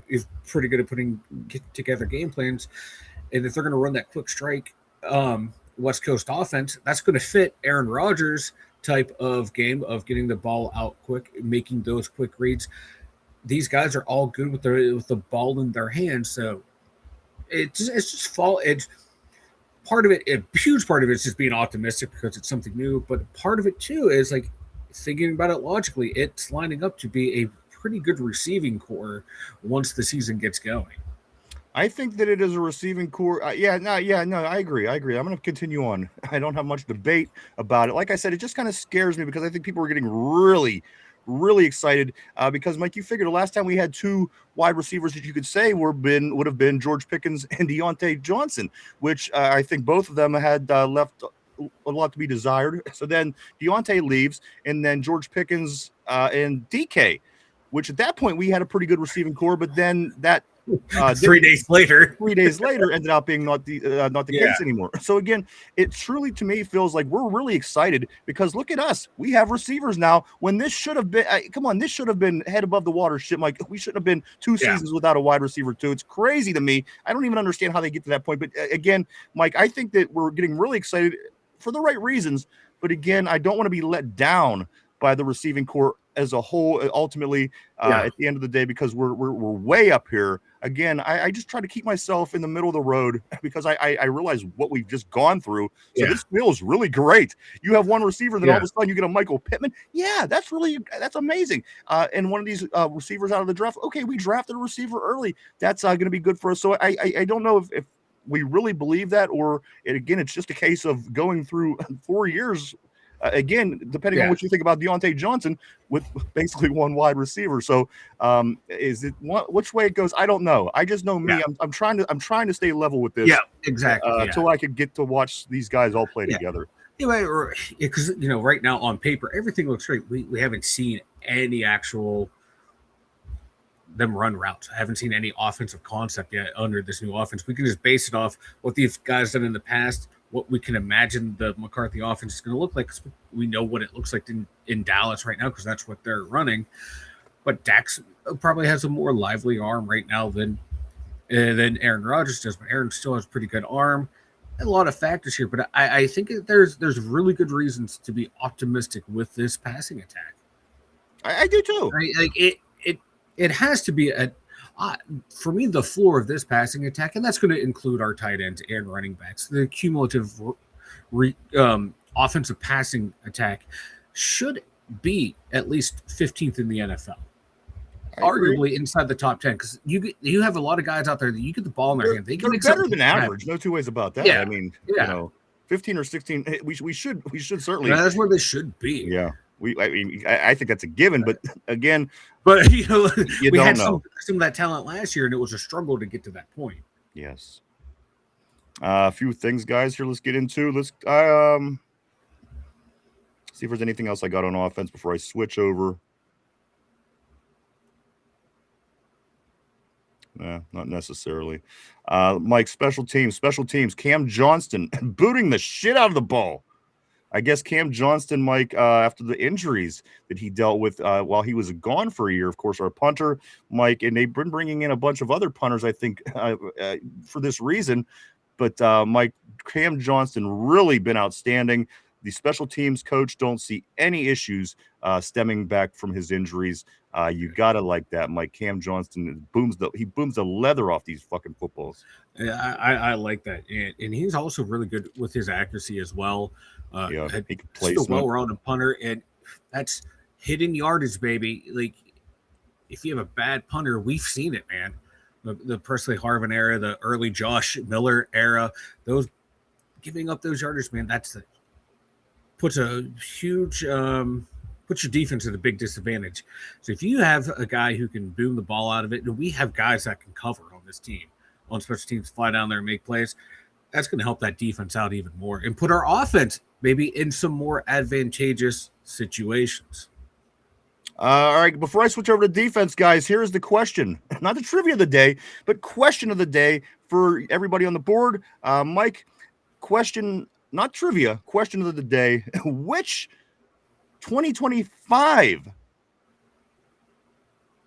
is pretty good at putting together game plans, and if they're going to run that quick strike West Coast offense, that's going to fit Aaron Rodgers' type of game of getting the ball out quick, making those quick reads. These guys are all good with the ball in their hands, so it's just part of it. A huge part of it is just being optimistic because it's something new, but part of it too is like thinking about it logically. It's lining up to be a pretty good receiving core once the season gets going. I think that it is a receiving core. I agree. I'm going to continue on. I don't have much debate about it. Like I said, it just kind of scares me because I think people are getting really, really excited because, Mike, you figured the last time we had 2 wide receivers that you could say would have been George Pickens and Deontay Johnson, which I think both of them had left a lot to be desired. So then Deontay leaves, and then George Pickens and DK, which at that point we had a pretty good receiving core, but then that 3 days later ended up being not the case anymore. So again, it truly to me feels like we're really excited because look at us, we have receivers now when this should have been this should have been head above the water shit. Like we shouldn't have been 2 seasons without a wide receiver too. It's crazy to me. I don't even understand how they get to that point. But again, Mike, I think that we're getting really excited for the right reasons. But again, I don't want to be let down by the receiving core as a whole, ultimately, at the end of the day, because we're way up here. Again, I just try to keep myself in the middle of the road because I realize what we've just gone through. So this feels really great. You have 1 receiver, then all of a sudden you get a Michael Pittman. Yeah, that's amazing. And one of these receivers out of the draft. Okay, we drafted a receiver early. That's going to be good for us. So I don't know if we really believe that, or it's just a case of going through 4 years. Again, depending on what you think about Deontay Johnson with basically 1 wide receiver. So is it which way it goes? I don't know. I just know me. I'm trying to stay level with this. Yeah, exactly. Until I could get to watch these guys all play together. Because right now on paper everything looks great. We haven't seen any actual them run routes. I haven't seen any offensive concept yet under this new offense. We can just base it off what these guys done in the past, what we can imagine the McCarthy offense is going to look like. We know what it looks like in Dallas right now because that's what they're running. But Dax probably has a more lively arm right now than Aaron Rodgers does. But Aaron still has a pretty good arm. A lot of factors here, but I think there's really good reasons to be optimistic with this passing attack. I do too. Right? Like it it has to be for me, the floor of this passing attack, and that's going to include our tight ends and running backs. The cumulative offensive passing attack should be at least 15th in the NFL. Arguably inside the top 10, because you have a lot of guys out there that you get the ball in their hand. They're better than average. No two ways about that. Yeah. I mean, 15 or 16. We should certainly. That's where they should be. Yeah. I think that's a given, but again, we don't had know. some of that talent last year, and it was a struggle to get to that point. Yes. A few things, guys. Here, let's get into. Let's see if there's anything else I got on offense before I switch over. Not necessarily. Mike, special teams. Cam Johnston booting the shit out of the ball. I guess Cam Johnston, Mike, after the injuries that he dealt with while he was gone for a year, of course, our punter, Mike, and they've been bringing in a bunch of other punters, I think, for this reason. But, Mike, Cam Johnston really been outstanding. The special teams coach don't see any issues stemming back from his injuries. You gotta like that, Mike. Cam Johnston booms the leather off these fucking footballs. Yeah, I like that, and he's also really good with his accuracy as well. He can play a well-rounded punter, and that's hidden yardage, baby. Like if you have a bad punter, we've seen it, man. The Presley Harvin era, the early Josh Miller era, those giving up those yardage, man. Puts a huge puts your defense at a big disadvantage. So if you have a guy who can boom the ball out of it, and we have guys that can cover on this team, on special teams, fly down there and make plays, that's going to help that defense out even more and put our offense maybe in some more advantageous situations. All right, before I switch over to defense, guys, here's the question. Not the trivia of the day, but question of the day for everybody on the board. Mike, question, not trivia, question of the day. Which 2025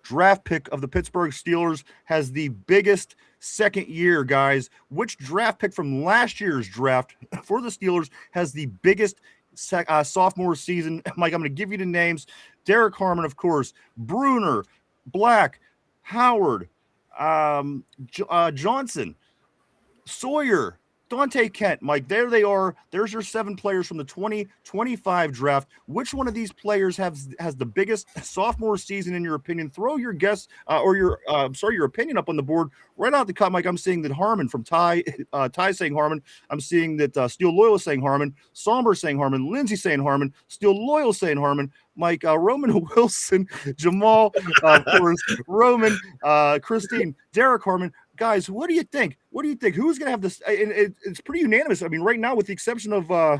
draft pick of the Pittsburgh Steelers has the biggest second year, guys? Which draft pick from last year's draft for the Steelers has the biggest sophomore season? Mike, I'm going to give you the names. Derek Harmon, of course, Bruner, Black, Howard, Johnson, Sawyer, Dante Kent. Mike, there they are. There's your 7 players from the 2025 draft. Which one of these players has the biggest sophomore season in your opinion? Throw your guess your opinion up on the board right out the cut, Mike. I'm seeing that Harmon from Ty saying Harmon. I'm seeing that Steel Loyal saying Harmon, Somber saying Harmon, Lindsay saying Harmon, Steel Loyal saying Harmon, Mike, Roman Wilson, Jamal, of course, Roman, Christine, Derek Harmon. Guys, what do you think? Who's going to have this? It's pretty unanimous. I mean, right now, with the exception of the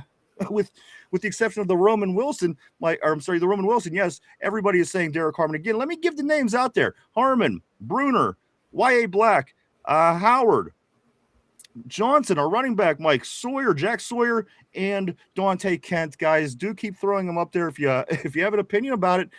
Roman Wilson, the Roman Wilson. Yes, everybody is saying Derek Harmon again. Let me give the names out there: Harmon, Bruner, Y.A. Black, Howard, Johnson, our running back, Mike Sawyer, Jack Sawyer, and Dante Kent. Guys, do keep throwing them up there if you have an opinion about it.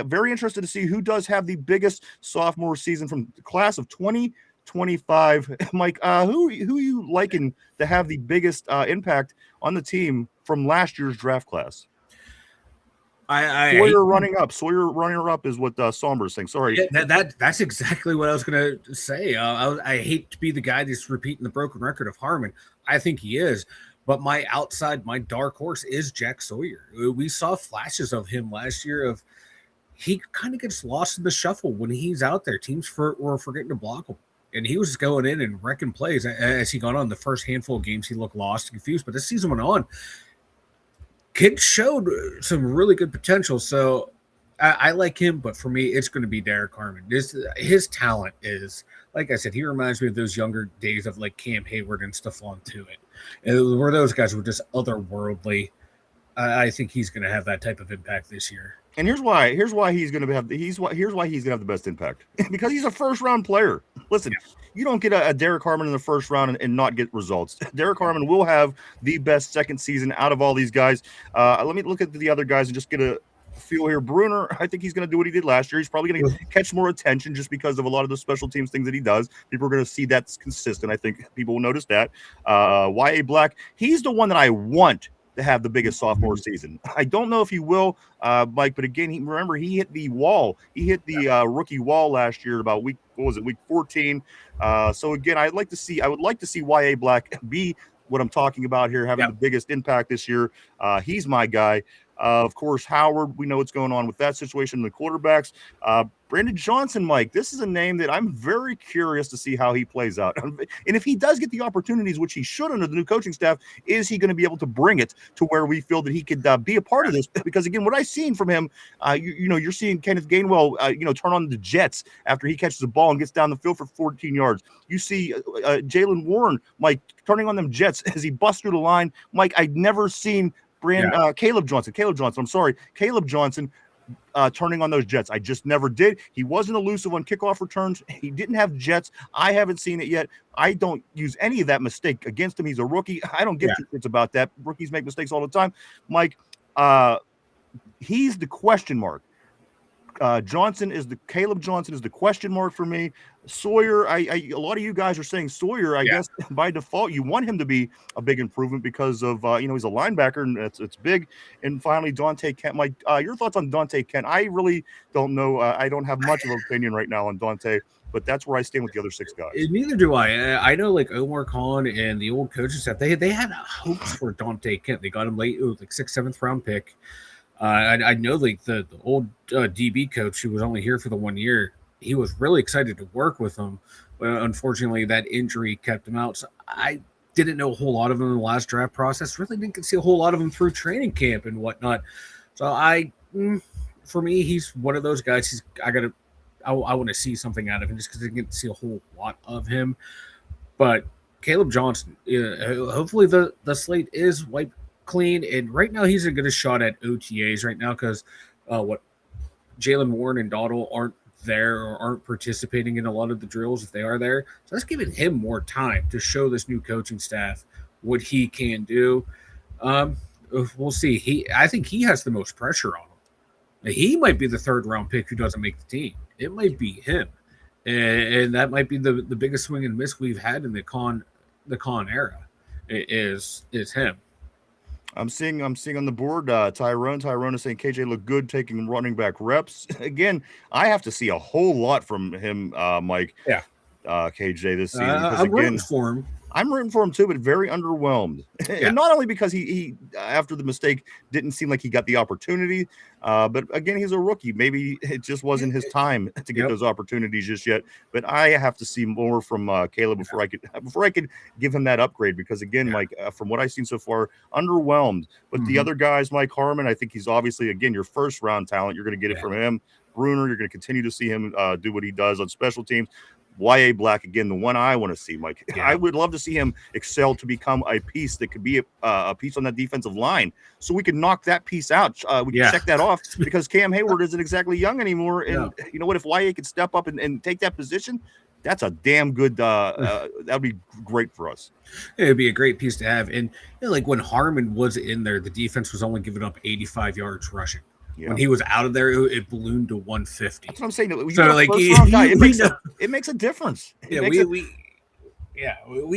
Very interested to see who does have the biggest sophomore season from the class of 2025. Mike, who you liking to have the biggest impact on the team from last year's draft class? Sawyer running up is what Somber is saying. Sorry. Yeah, that's exactly what I was going to say. I hate to be the guy that's repeating the broken record of Harmon. I think he is. But my dark horse is Jack Sawyer. We saw flashes of him last year he kind of gets lost in the shuffle when he's out there. Teams were forgetting to block him. And he was going in and wrecking plays as he got on. The first handful of games, he looked lost and confused. But as the season went on, kid showed some really good potential. So I like him, but for me, it's going to be Derek Harmon. His talent is, like I said, he reminds me of those younger days of like Cam Hayward and Stephon Tuitt, where those guys were just otherworldly. I think he's going to have that type of impact this year. And here's why he's going to have the best impact, because he's a first round player. Listen, You don't get a Derek Harmon in the first round and not get results. Derek Harmon will have the best second season out of all these guys. Let me look at the other guys and just get a feel here. Bruner, I think he's going to do what he did last year. He's probably going to catch more attention just because of a lot of the special teams things that he does. People are going to see that's consistent. I think people will notice that. Y.A. Black, he's the one that I want to have the biggest sophomore season. I don't know if he will, Mike, but again, remember he hit the wall. He hit the rookie wall last year about week 14. So again, I would like to see YA Black be what I'm talking about here, having the biggest impact this year. He's my guy. Of course, Howard, we know what's going on with that situation in the quarterbacks. Brandon Johnson, Mike, this is a name that I'm very curious to see how he plays out. And if he does get the opportunities, which he should under the new coaching staff, is he going to be able to bring it to where we feel that he could be a part of this? Because, again, what I've seen from him, you're seeing Kenneth Gainwell, turn on the jets after he catches the ball and gets down the field for 14 yards. You see Jalen Warren, Mike, turning on them jets as he busts through the line. Mike, I'd never seen Caleb Johnson, turning on those jets. I just never did. He wasn't elusive on kickoff returns. He didn't have jets. I haven't seen it yet. I don't use any of that mistake against him. He's a rookie. I don't give two shits about that. Rookies make mistakes all the time. Mike, he's the question mark. Caleb Johnson is the question mark for me. Sawyer, a lot of you guys are saying Sawyer. I guess by default you want him to be a big improvement because of he's a linebacker and it's big. And finally, Dante Kent. Mike, your thoughts on Dante Kent? I really don't know. I don't have much of an opinion right now on Dante, but that's where I stand with the other 6 guys. Neither do I. I know like Omar Khan and the old coaching staff. They had hopes for Dante Kent. They got him late. It was like 6th, 7th round pick. I know like the old DB coach who was only here for the 1 year, he was really excited to work with him. But unfortunately, that injury kept him out. So I didn't know a whole lot of him in the last draft process. Really didn't see a whole lot of him through training camp and whatnot. So for me, he's one of those guys. I want to see something out of him just because I didn't get to see a whole lot of him. But Caleb Johnson, hopefully the slate is wiped clean, and right now he's a good shot at OTAs right now because Jalen Warren and Dottle aren't there or aren't participating in a lot of the drills if they are there. So that's giving him more time to show this new coaching staff what he can do. We'll see. I think he has the most pressure on him. Now, he might be the 3rd round pick who doesn't make the team. It might be him, and that might be the biggest swing and miss we've had in the Con era. Is him. I'm seeing on the board Tyrone is saying KJ looked good taking running back reps. Again, I have to see a whole lot from him, Mike. Yeah. KJ this season. I'm rooting for him. I'm rooting for him too, but very underwhelmed. And not only because he after the mistake didn't seem like he got the opportunity, but again, he's a rookie. Maybe it just wasn't his time to get those opportunities just yet. But I have to see more from Caleb before I could give him that upgrade. Because again, Mike, from what I've seen so far, underwhelmed. But the other guys, Mike Harmon, I think he's obviously again your 1st round talent. You're going to get it from him. Bruner, you're going to continue to see him do what he does on special teams. YA Black, again, the one I want to see, Mike. I would love to see him excel to become a piece that could be a piece on that defensive line so we can knock that piece out. We can check that off because Cam Hayward isn't exactly young anymore. And you know what? If YA could step up and take that position, that's a damn good that would be great for us. It would be a great piece to have. And like when Harmon was in there, the defense was only giving up 85 yards rushing. When he was out of there, it ballooned to 150. That's what I'm saying. So like it makes a difference. We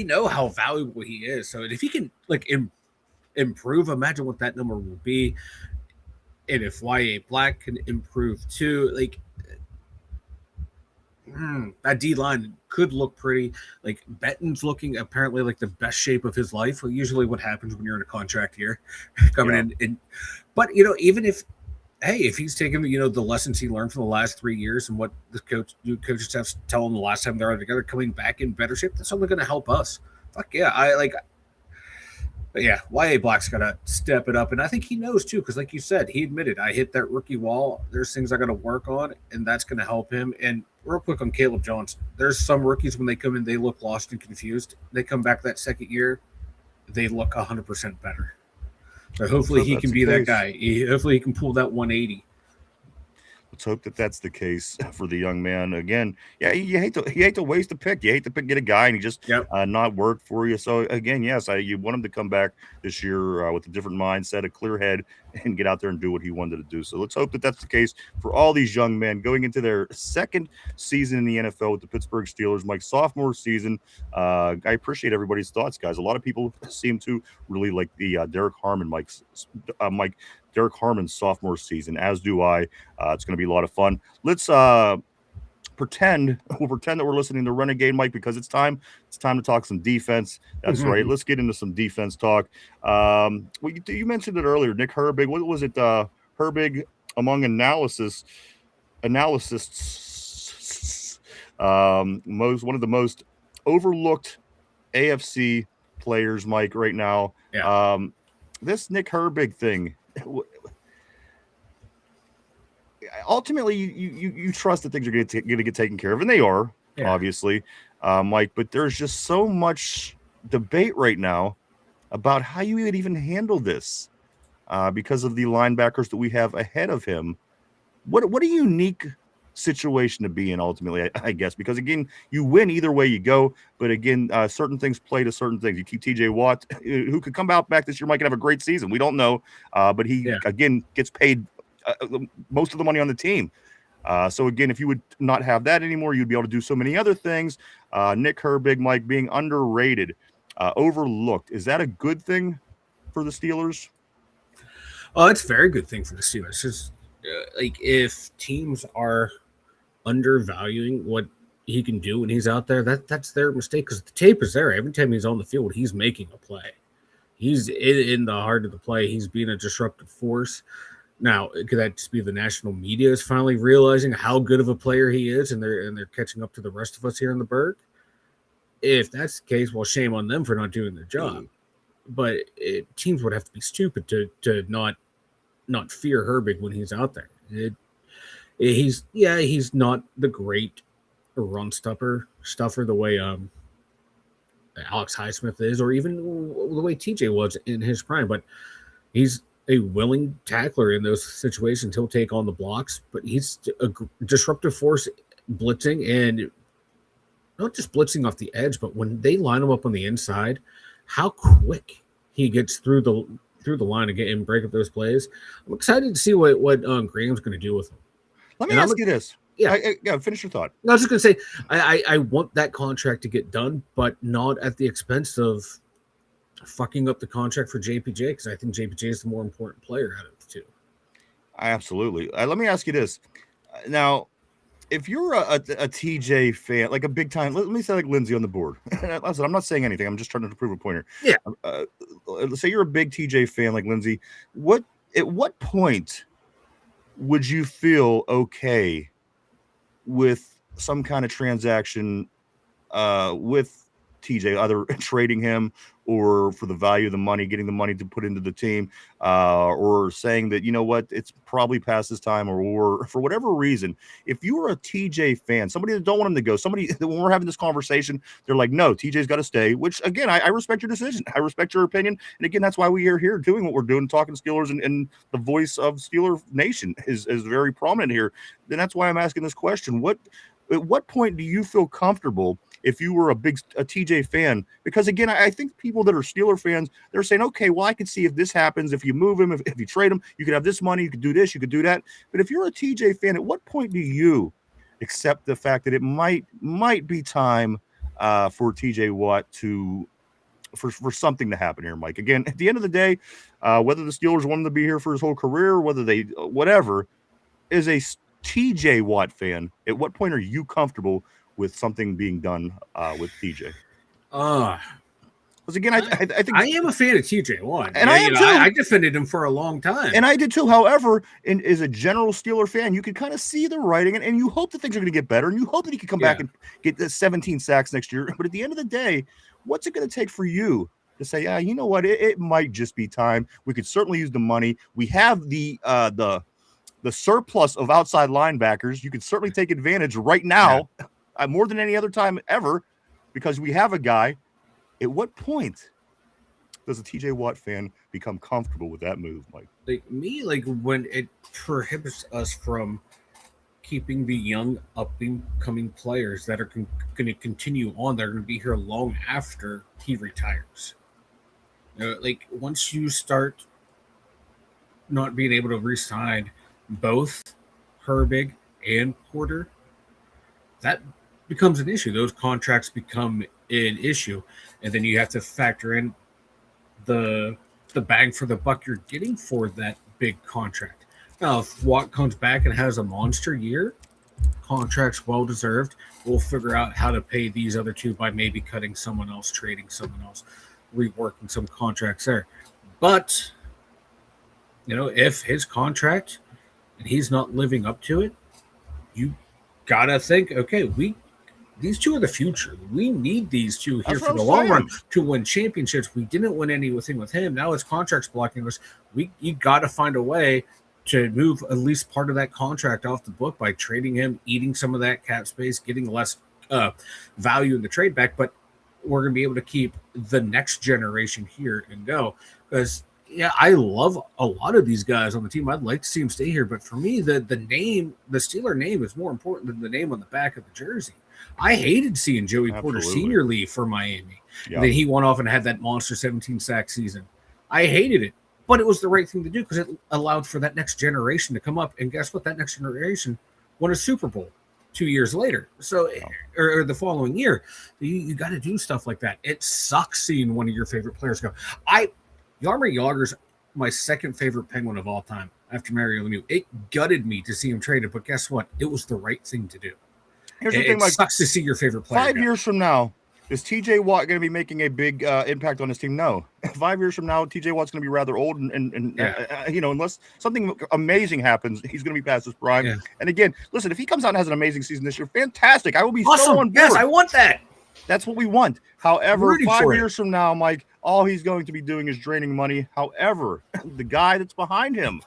know how valuable he is. So if he can like improve, imagine what that number will be. And if YA Black can improve too, like that D line could look pretty. Like Benton's looking apparently like the best shape of his life. Usually, what happens when you're in a contract year, coming in. But even if he's taken the lessons he learned from the last 3 years and what the coaching staff's telling him the last time they're together, coming back in better shape, that's only going to help us. Fuck yeah, But yeah, YA Black's got to step it up, and I think he knows too, because like you said, he admitted I hit that rookie wall. There's things I got to work on, and that's going to help him. And real quick on Caleb Johnson, there's some rookies when they come in, they look lost and confused. They come back that 2nd year, they look 100% better. So hopefully he can be that guy. Hopefully he can pull that 180. Let's hope that that's the case for the young man. Again, yeah, you hate to waste a pick. You hate to get a guy and he just Yep. not work for you. So again, yes, you want him to come back this year with a different mindset, a clear head, and get out there and do what he wanted to do. So let's hope that that's the case for all these young men going into their second season in the NFL with the Pittsburgh Steelers. Mike's sophomore season. I appreciate everybody's thoughts, guys. A lot of people seem to really like the Derek Harmon, Derek Harmon's sophomore season, as do I. It's going to be a lot of fun. Let's pretend that we're listening to Renegade Mike because it's time to talk some defense. That's right. Let's get into some defense talk. You mentioned it earlier, Nick Herbig. What was it? Herbig among analysts, one of the most overlooked AFC players, Mike, right now. Yeah. This Nick Herbig thing. Ultimately, you trust that things are going to get taken care of, and they are, obviously, Mike. But there's just so much debate right now about how you would even handle this because of the linebackers that we have ahead of him. What a unique situation to be in, ultimately, I guess, because again, you win either way you go. But again, certain things play to certain things. You keep TJ Watt, who could come out back this year, might have a great season. We don't know, but he again gets paid most of the money on the team. So again, if you would not have that anymore, you'd be able to do so many other things. Nick Herbig, Mike, being underrated, overlooked. Is that a good thing for the Steelers? Oh, it's a very good thing for the Steelers. Just like if teams are undervaluing what he can do when he's out there, that's their mistake because the tape is there. Every time he's on the field, he's making a play. He's in the heart of the play. He's being a disruptive force. Now, could that just be the national media is finally realizing how good of a player he is, and they're catching up to the rest of us here in the Berg? If that's the case, well, shame on them for not doing their job. But teams would have to be stupid to not fear Herbig when he's out there. He's not the great run stuffer the way Alex Highsmith is, or even the way TJ was in his prime, but he's a willing tackler in those situations. He'll take on the blocks, but he's a disruptive force blitzing, and not just blitzing off the edge, but when they line him up on the inside, how quick he gets through the line and break up those plays. I'm excited to see what Graham's going to do with him. Let me ask you this. Yeah, finish your thought. I was just going to say, I want that contract to get done, but not at the expense of fucking up the contract for JPJ, because I think JPJ is the more important player out of the two. Absolutely. Let me ask you this. Now, if you're a TJ fan, like a big time, let me say like Lindsay on the board. Listen, I'm not saying anything. I'm just trying to prove a pointer. Yeah. Let's say you're a big TJ fan like Lindsay. At what point would you feel okay with some kind of transaction with TJ, either trading him or for the value of the money, getting the money to put into the team, or saying that, you know what, it's probably past his time, or for whatever reason, if you were a TJ fan, somebody that don't want him to go, somebody that when we're having this conversation, they're like, no, TJ's got to stay, which again, I respect your decision. I respect your opinion. And again, that's why we are here doing what we're doing, talking Steelers, and the voice of Steeler Nation is very prominent here. Then that's why I'm asking this question. At what point do you feel comfortable if you were a TJ fan? Because again, I think people that are Steeler fans, they're saying, okay, well, I can see if this happens, if you move him, if you trade him, you could have this money, you could do this, you could do that. But if you're a TJ fan, at what point do you accept the fact that it might be time for TJ Watt for something to happen here, Mike? Again, at the end of the day, whether the Steelers want him to be here for his whole career, whether they whatever, is a TJ Watt fan, at what point are you comfortable with something being done with TJ? Because again, I think I am a fan of TJ Watt, and I am too. I defended him for a long time, and I did too. However, as a general Steeler fan, you could kind of see the writing, and you hope that things are going to get better, and you hope that he can come back and get the 17 sacks next year. But at the end of the day, what's it going to take for you to say, yeah, you know what, it might just be time. We could certainly use the money. We have the surplus of outside linebackers. You can certainly take advantage right now, more than any other time ever, because we have a guy. At what point does a TJ Watt fan become comfortable with that move, Mike? Like when it prohibits us from keeping the young up-and-coming players that are going to continue on. They're going to be here long after he retires. Like once you start not being able to re-sign both Herbig and Porter, that becomes an issue. Those contracts become an issue, and then you have to factor in the bang for the buck you're getting for that big contract. Now, if Watt comes back and has a monster year, contract's well deserved. We'll figure out how to pay these other two by maybe cutting someone else, trading someone else, reworking some contracts there. But if his contract and he's not living up to it, you gotta think, okay, these two are the future. We need these two here for the long run to win championships. We didn't win anything with him. Now his contract's blocking us. You got to find a way to move at least part of that contract off the book by trading him, eating some of that cap space, getting less value in the trade back. But we're going to be able to keep the next generation here and go. Because, I love a lot of these guys on the team. I'd like to see them stay here. But for me, the Steeler name is more important than the name on the back of the jersey. I hated seeing Joey Porter Sr. leave for Miami. Yeah. Then he went off and had that monster 17-sack season. I hated it, but it was the right thing to do because it allowed for that next generation to come up. And guess what? That next generation won a Super Bowl 2 years later. So, or the following year. You got to do stuff like that. It sucks seeing one of your favorite players go. Jaromir Jagr's my second favorite Penguin of all time after Mario Lemieux. It gutted me to see him traded, but guess what? It was the right thing to do. Here's the thing, Mike. Sucks to see your favorite player. 5 years from now, is TJ Watt going to be making a big impact on his team? No. 5 years from now, TJ Watt's going to be rather old, and unless something amazing happens, he's going to be past his prime. Yeah. And again, listen, if he comes out and has an amazing season this year, fantastic. I will be awesome. So on board. Yes, I want that. That's what we want. However, 5 years from now, Mike, all he's going to be doing is draining money. However, the guy that's behind him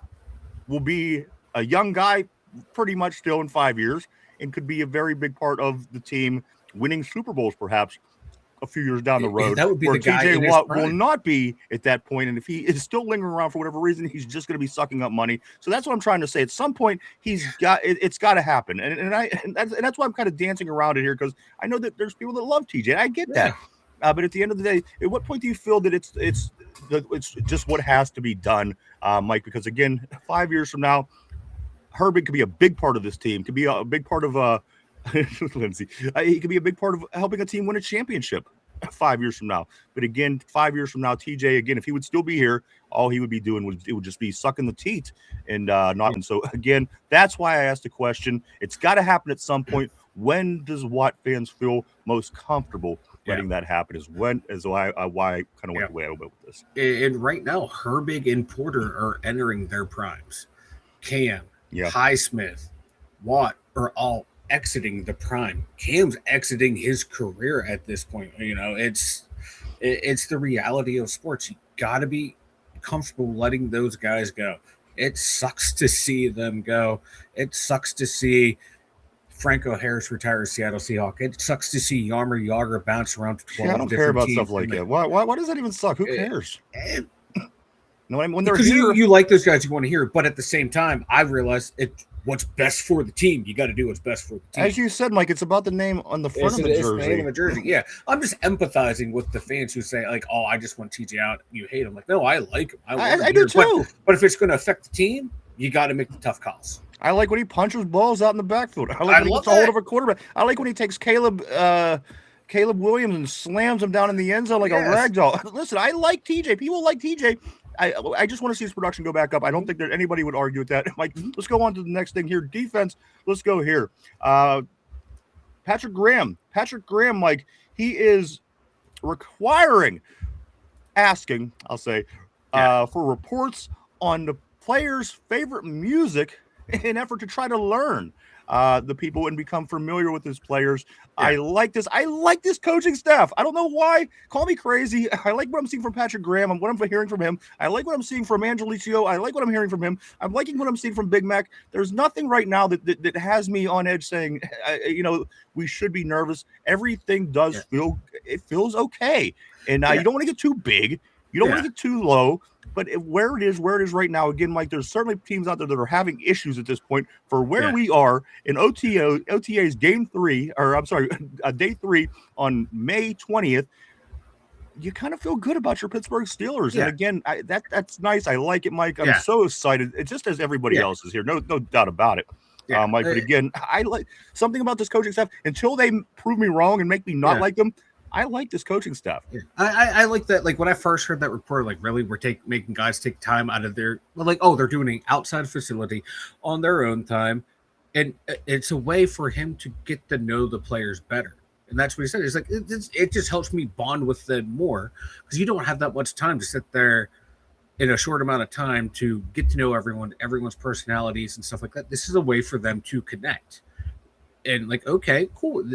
will be a young guy pretty much still in 5 years, and could be a very big part of the team winning Super Bowls, perhaps a few years down the road. That would be where the guy TJ Watt will not be at that point, and if he is still lingering around for whatever reason, he's just going to be sucking up money. So that's what I'm trying to say. At some point, it's got to happen, and that's why I'm kind of dancing around it here because I know that there's people that love TJ. And I get that, but at the end of the day, at what point do you feel that it's just what has to be done, Mike? Because again, 5 years from now, Herbig could be a big part of this team. Could be a big part of Lindsay. He could be a big part of helping a team win a championship 5 years from now. But again, 5 years from now, TJ, again, if he would still be here, all he would be doing would just be sucking the teat and not. And so again, that's why I asked the question. It's got to happen at some point. When does Watt fans feel most comfortable letting that happen? Why I kind of went the way I went with this. And right now, Herbig and Porter are entering their primes. Cam, Highsmith, Watt are all exiting the prime. Cam's exiting his career at this point. It's the reality of sports. You got to be comfortable letting those guys go. It sucks to see them go. It sucks to see Franco Harris retire as Seattle Seahawk. It sucks to see Jaromir Jagr bounce around to 12 I don't care about stuff like that. Why does that even suck? Who cares? No, when they're because you like those guys, you want to hear it, but at the same time, I realize what's best for the team. You got to do what's best for the team. As you said, Mike, it's about the name on the front of the jersey. The name of the jersey. Yeah, I'm just empathizing with the fans who say like, "Oh, I just want TJ out." You hate him. Like, no, I like him. I do too. But if it's going to affect the team, you got to make the tough calls. I like when he punches balls out in the backfield. I like when he gets a hold of a quarterback. I like when he takes Caleb Williams and slams him down in the end zone like a rag doll. Listen, I like TJ. People like TJ. I just want to see his production go back up. I don't think that anybody would argue with that. Mike, let's go on to the next thing here. Defense. Let's go here. Patrick Graham, Mike, he is asking, I'll say, for reports on the players' favorite music in an effort to try to learn the people and become familiar with his players. I like this. I like this coaching staff. I don't know why. Call me crazy. I like what I'm seeing from Patrick Graham and what I'm hearing from him. I like what I'm seeing from Angelicio. I like what I'm hearing from him. I'm liking what I'm seeing from Big Mac. There's nothing right now that has me on edge saying, we should be nervous. Everything feels okay. And you don't want to get too big. You don't want to get too low, but where it is right now, again, Mike, there's certainly teams out there that are having issues at this point for where we are in OTA's day 3 on May 20th. You kind of feel good about your Pittsburgh Steelers. And again, that's nice. I like it, Mike. I'm so excited. It just as everybody else is here. No doubt about it. Mike, but again, I like something about this coaching staff. Until they prove me wrong and make me not like them, I like this coaching staff. I like that. Like when I first heard that report, like really we're making guys take time out of their, they're doing an outside facility on their own time. And it's a way for him to get to know the players better. And that's what he said. It's like, it just helps me bond with them more because you don't have that much time to sit there in a short amount of time to get to know everyone's personalities and stuff like that. This is a way for them to connect. And like, okay, cool.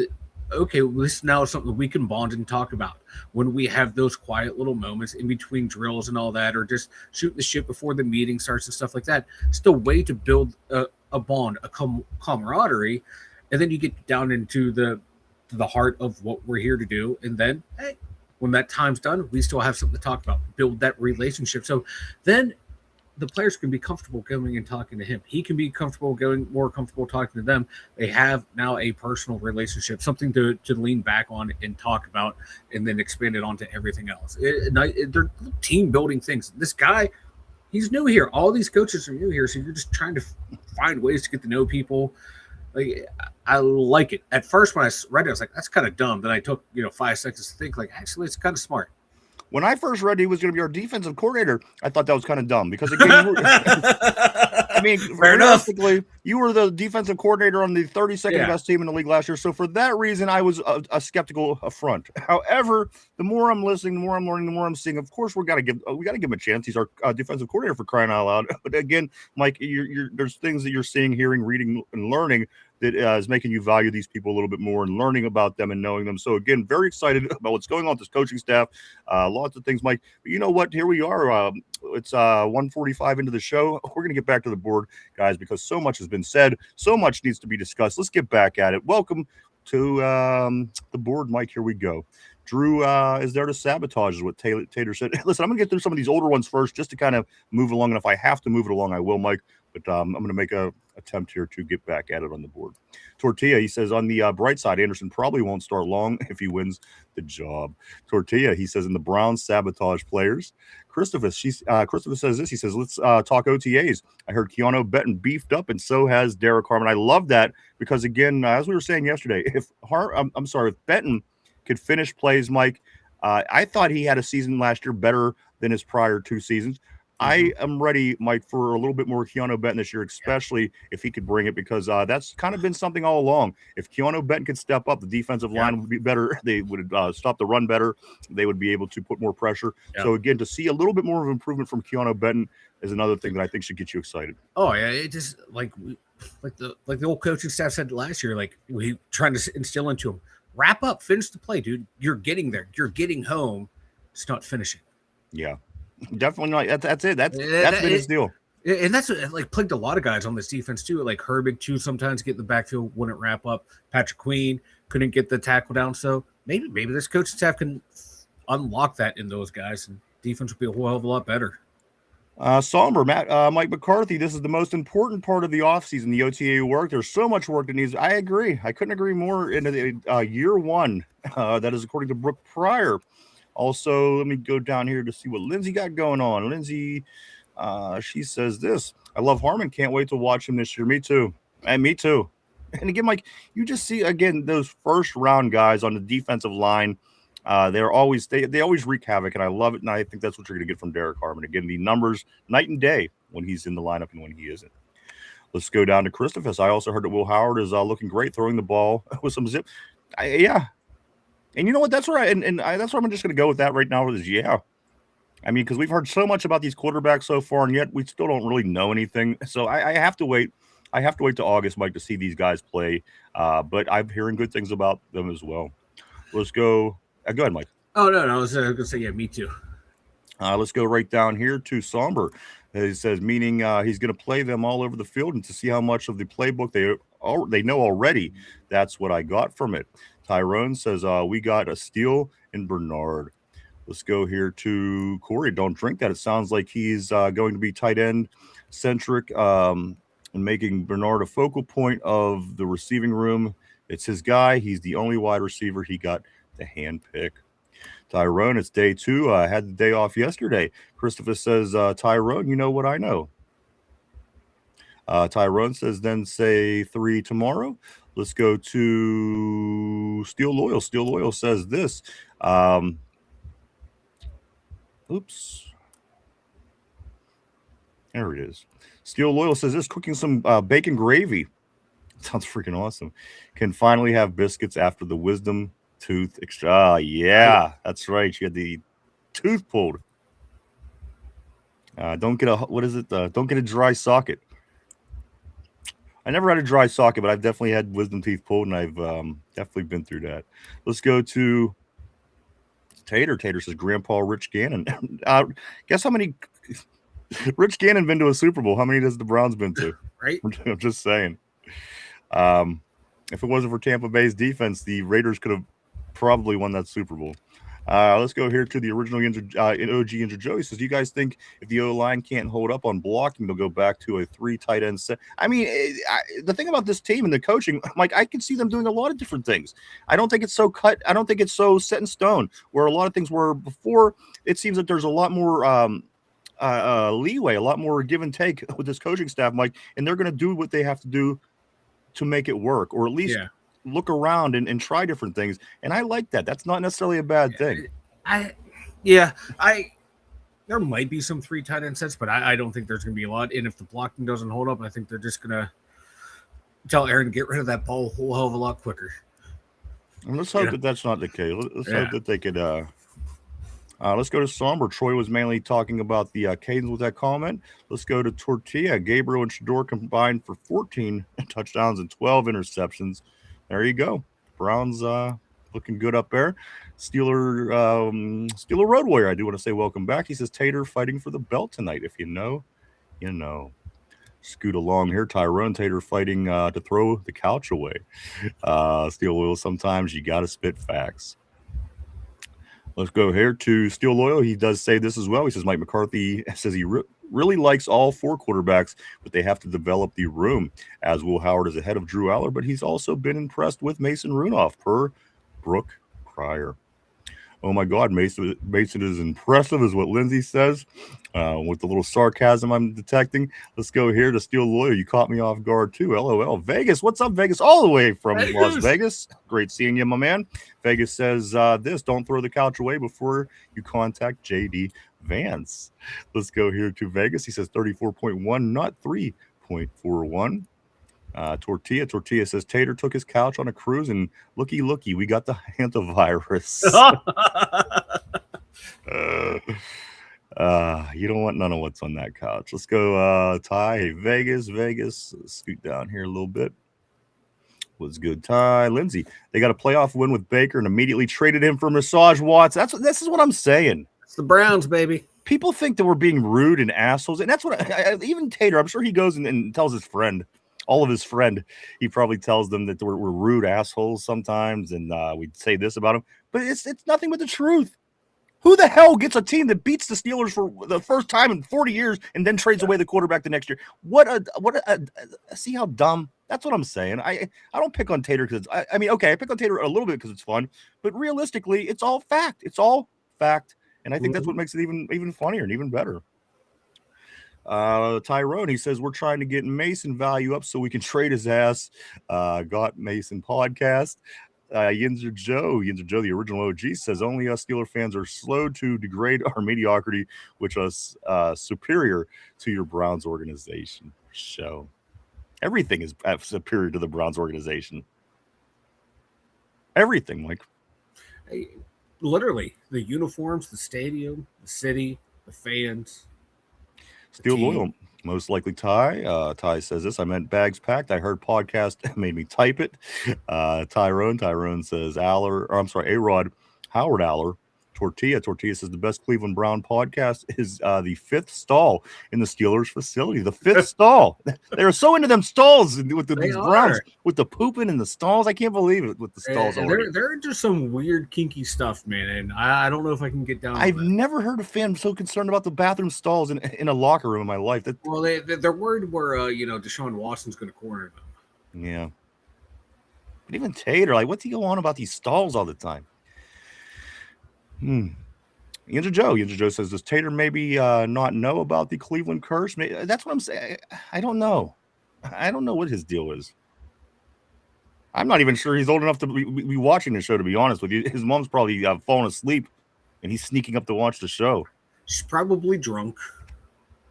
Okay, this now is something we can bond and talk about when we have those quiet little moments in between drills and all that, or just shooting the shit before the meeting starts and stuff like that. It's the way to build a bond, a camaraderie. And then you get down into the heart of what we're here to do. And then, hey, when that time's done, we still have something to talk about, build that relationship. So then the players can be comfortable going and talking to him. He can be more comfortable talking to them. They have now a personal relationship, something to lean back on and talk about, and then expand it onto everything else. They're team building things. This guy, he's new here. All these coaches are new here. So you're just trying to find ways to get to know people. Like, I like it. At first, when I read it, I was like, that's kind of dumb. Then I took 5 seconds to think, like, actually, it's kind of smart. When I first read he was going to be our defensive coordinator, I thought that was kind of dumb because, again, I mean, realistically, you were the defensive coordinator on the 32nd best team in the league last year. So for that reason, I was a skeptical affront. However, the more I'm listening, the more I'm learning, the more I'm seeing. Of course, we got to give him a chance. He's our defensive coordinator, for crying out loud. But again, Mike, there's things that you're seeing, hearing, reading, and learning that is making you value these people a little bit more and learning about them and knowing them. So again, very excited about what's going on with this coaching staff. Lots of things, Mike. But you know what? Here we are. It's 1:45 into the show. We're going to get back to the board, guys, because so much has been said. So much needs to be discussed. Let's get back at it. Welcome to the board, Mike. Here we go. Drew is there to sabotage, is what Tater said. Listen, I'm going to get through some of these older ones first just to kind of move along. And if I have to move it along, I will, Mike. But I'm going to make a attempt here to get back at it on the board. Tortilla, he says, on the bright side, Anderson probably won't start long if he wins the job. Tortilla, he says, in the Browns sabotage players. Christopher says this. He says, let's talk OTAs. I heard Keanu Benton beefed up, and so has Derek Harmon. I love that because, again, as we were saying yesterday, if Benton could finish plays, Mike, I thought he had a season last year better than his prior 2 seasons. I am ready, Mike, for a little bit more Keanu Benton this year, especially if he could bring it, because that's kind of been something all along. If Keanu Benton could step up, the defensive line would be better. They would stop the run better. They would be able to put more pressure. Yeah. So, again, to see a little bit more of improvement from Keanu Benton is another thing that I think should get you excited. Oh, yeah. It just like the old coaching staff said last year, like we trying to instill into him, wrap up, finish the play, dude. You're getting there. You're getting home. It's not finishing. Yeah. Definitely not. That's it. That's been his deal. And that's like plagued a lot of guys on this defense too. Like Herbig too, sometimes get in the backfield, wouldn't wrap up. Patrick Queen couldn't get the tackle down. So maybe this coaching staff can unlock that in those guys, and defense will be a whole hell of a lot better. Somber, Mike McCarthy, this is the most important part of the offseason, the OTA work. There's so much work that needs. I agree. I couldn't agree more. Into the year one, that is according to Brooke Pryor. Also, let me go down here to see what Lindsay got going on. Lindsay, she says this. I love Harmon. Can't wait to watch him this year. Me too. And me too. And again, Mike, you just see, again, those first round guys on the defensive line. They always wreak havoc, and I love it. And I think that's what you're going to get from Derek Harmon. Again, the numbers night and day when he's in the lineup and when he isn't. Let's go down to Christopher. I also heard that Will Howard is looking great throwing the ball with some zip. Yeah. And you know what? That's where that's where I'm just going to go with that right now. Is I mean, because we've heard so much about these quarterbacks so far, and yet we still don't really know anything. So I have to wait. I have to wait to August, Mike, to see these guys play. But I'm hearing good things about them as well. Let's go. Go ahead, Mike. Oh no, I was going to say me too. Let's go right down here to Somber. He says, meaning he's going to play them all over the field and to see how much of the playbook they know already. That's what I got from it. Tyrone says, we got a steal in Bernard. Let's go here to Corey. Don't drink that. It sounds like he's going to be tight end centric and making Bernard a focal point of the receiving room. It's his guy. He's the only wide receiver he got to hand pick. Tyrone, it's day 2. I had the day off yesterday. Christopher says, Tyrone, you know what I know. Tyrone says, then say 3 tomorrow. Let's go to Steel Loyal. Steel Loyal says this. Oops. There it is. Steel Loyal says this, cooking some bacon gravy. Sounds freaking awesome. Can finally have biscuits after the wisdom tooth extra. Yeah, that's right. She had the tooth pulled. Don't get a dry socket. I never had a dry socket, but I've definitely had wisdom teeth pulled, and I've definitely been through that. Let's go to Tater. Tater says, Grandpa Rich Gannon. Guess how many Rich Gannon been to a Super Bowl? How many has the Browns been to? Right? I'm just saying. If it wasn't for Tampa Bay's defense, the Raiders could have probably won that Super Bowl. Let's go here to the original OG Yinzer Joe. He says, do you guys think if the O-line can't hold up on blocking, they'll go back to a 3 tight end set? I mean, the thing about this team and the coaching, Mike, I can see them doing a lot of different things. I don't think it's so cut. I don't think it's so set in stone where a lot of things were before. It seems that there's a lot more leeway, a lot more give and take with this coaching staff, Mike, and they're going to do what they have to do to make it work, or at least look around and try different things. And I like that. That's not necessarily a bad thing. There might be some 3 tight end sets, but I don't think there's going to be a lot. And if the blocking doesn't hold up, I think they're just going to tell Aaron to get rid of that ball a whole hell of a lot quicker. And let's hope that that's not the case. Let's hope that they could. Let's go to Somber. Troy was mainly talking about the cadence with that comment. Let's go to Tortilla. Gabriel and Shador combined for 14 touchdowns and 12 interceptions. There you go. Browns looking good up there. Steeler Road Warrior, I do want to say welcome back. He says, Tater fighting for the belt tonight. If you know, you know. Scoot along here. Tyrone Tater fighting to throw the couch away. Steel Oil, sometimes you got to spit facts. Let's go here to Steel Loyal. He does say this as well. He says Mike McCarthy says he really likes all 4 quarterbacks, but they have to develop the room. As Will Howard is ahead of Drew Aller, but he's also been impressed with Mason Rudolph, per Brooke Pryor. Oh my God, Mason is impressive, is what Lindsay says, with the little sarcasm I'm detecting. Let's go here to Steel Loyal. You caught me off guard too. LOL. Vegas, what's up, Vegas? All the way from Las Vegas. Great seeing you, my man. Vegas says this: don't throw the couch away before you contact JD Vance. Let's go here to Vegas. He says 34.1, not 3.41. Tortilla says Tater took his couch on a cruise, and looky, we got the hantavirus. You don't want none of what's on that couch. Let's go, Ty. Hey, Vegas. Scoot down here a little bit. Was good, Ty. Lindsay, they got a playoff win with Baker and immediately traded him for Massage Watts. This is what I'm saying. It's the Browns, baby. People think that we're being rude and assholes, and that's what even Tater, I'm sure he goes and tells his friend. All of his friend, he probably tells them that we're rude assholes sometimes, and we say this about him, but it's nothing but the truth. Who the hell gets a team that beats the Steelers for the first time in 40 years and then trades away the quarterback the next year? What a see how dumb. That's what I'm saying. I don't pick on Tater because I mean, okay, I pick on Tater a little bit because it's fun, but realistically, it's all fact. It's all fact, and I think that's what makes it even funnier and even better. Tyrone, he says we're trying to get Mason value up so we can trade his ass. Got Mason podcast. Yinzer Joe, the original OG, says only us Steeler fans are slow to degrade our mediocrity, which is superior to your Browns organization. So everything is superior to the Browns organization. Everything, Mike. Hey, literally, the uniforms, the stadium, the city, the fans. Steel Loyal, most likely Ty. Ty says this: I meant bags packed. I heard podcast made me type it. Tyrone says A-Rod Howard Aller, Tortilla. Tortilla says the best Cleveland Brown podcast is the fifth stall in the Steelers facility. The fifth stall. They are so into them stalls with these Browns, with the pooping in the stalls. I can't believe it with the stalls already. They're just some weird, kinky stuff, man. And I don't know if I can get down. I've never heard a fan so concerned about the bathroom stalls in a locker room in my life. Well, they're worried where Deshaun Watson's going to corner them. Yeah. But even Tater, like, what's he go on about these stalls all the time? Yinzer Joe says, does Tater maybe not know about the Cleveland curse? That's what I'm saying. I don't know. I don't know what his deal is. I'm not even sure he's old enough to be watching the show, to be honest with you. His mom's probably fallen asleep, and he's sneaking up to watch the show. She's probably drunk.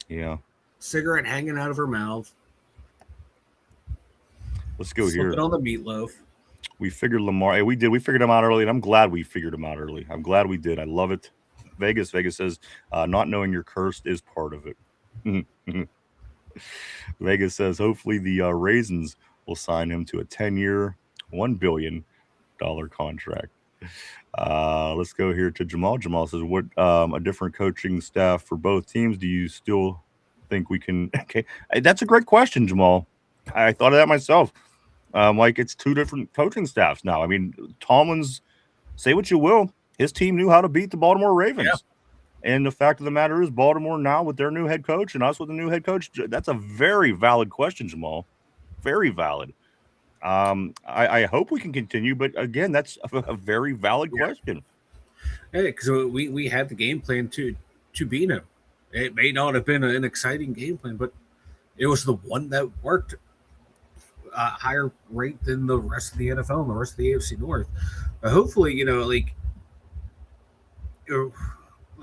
Yeah. Cigarette hanging out of her mouth. Let's go here. On the meatloaf. We figured Lamar. Hey, we did. We figured him out early, and I'm glad we figured him out early. I'm glad we did. I love it. Vegas says, not knowing you're cursed is part of it. Vegas says, hopefully the Raisins will sign him to a 10-year, $1 billion contract. Let's go here to Jamal. Jamal says, what a different coaching staff for both teams. Do you still think we can? Okay, that's a great question, Jamal. I thought of that myself. Like, it's two different coaching staffs now. I mean, Tomlin's, say what you will, his team knew how to beat the Baltimore Ravens. Yeah. And the fact of the matter is, Baltimore now with their new head coach and us with the new head coach, that's a very valid question, Jamal. Very valid. I hope we can continue, but again, that's a very valid question. Yeah, because we had the game plan to beat him. It may not have been an exciting game plan, but it was the one that worked higher rate than the rest of the NFL and the rest of the AFC North. Hopefully, the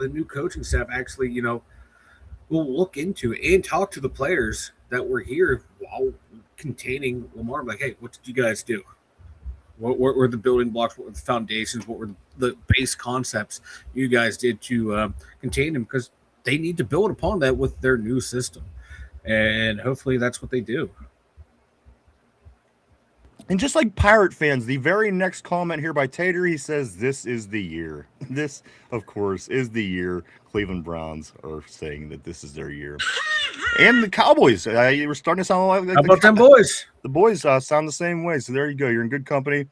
new coaching staff actually, will look into it and talk to the players that were here while containing Lamar. Like, hey, what did you guys do? What were the building blocks? What were the foundations? What were the base concepts you guys did to contain him? Because they need to build upon that with their new system. And hopefully that's what they do. And just like Pirate fans, the very next comment here by Tater, he says, this is the year. This, of course, is the year Cleveland Browns are saying that this is their year. And the Cowboys, you were starting to sound like how about them boys? The boys sound the same way. So there you go. You're in good company.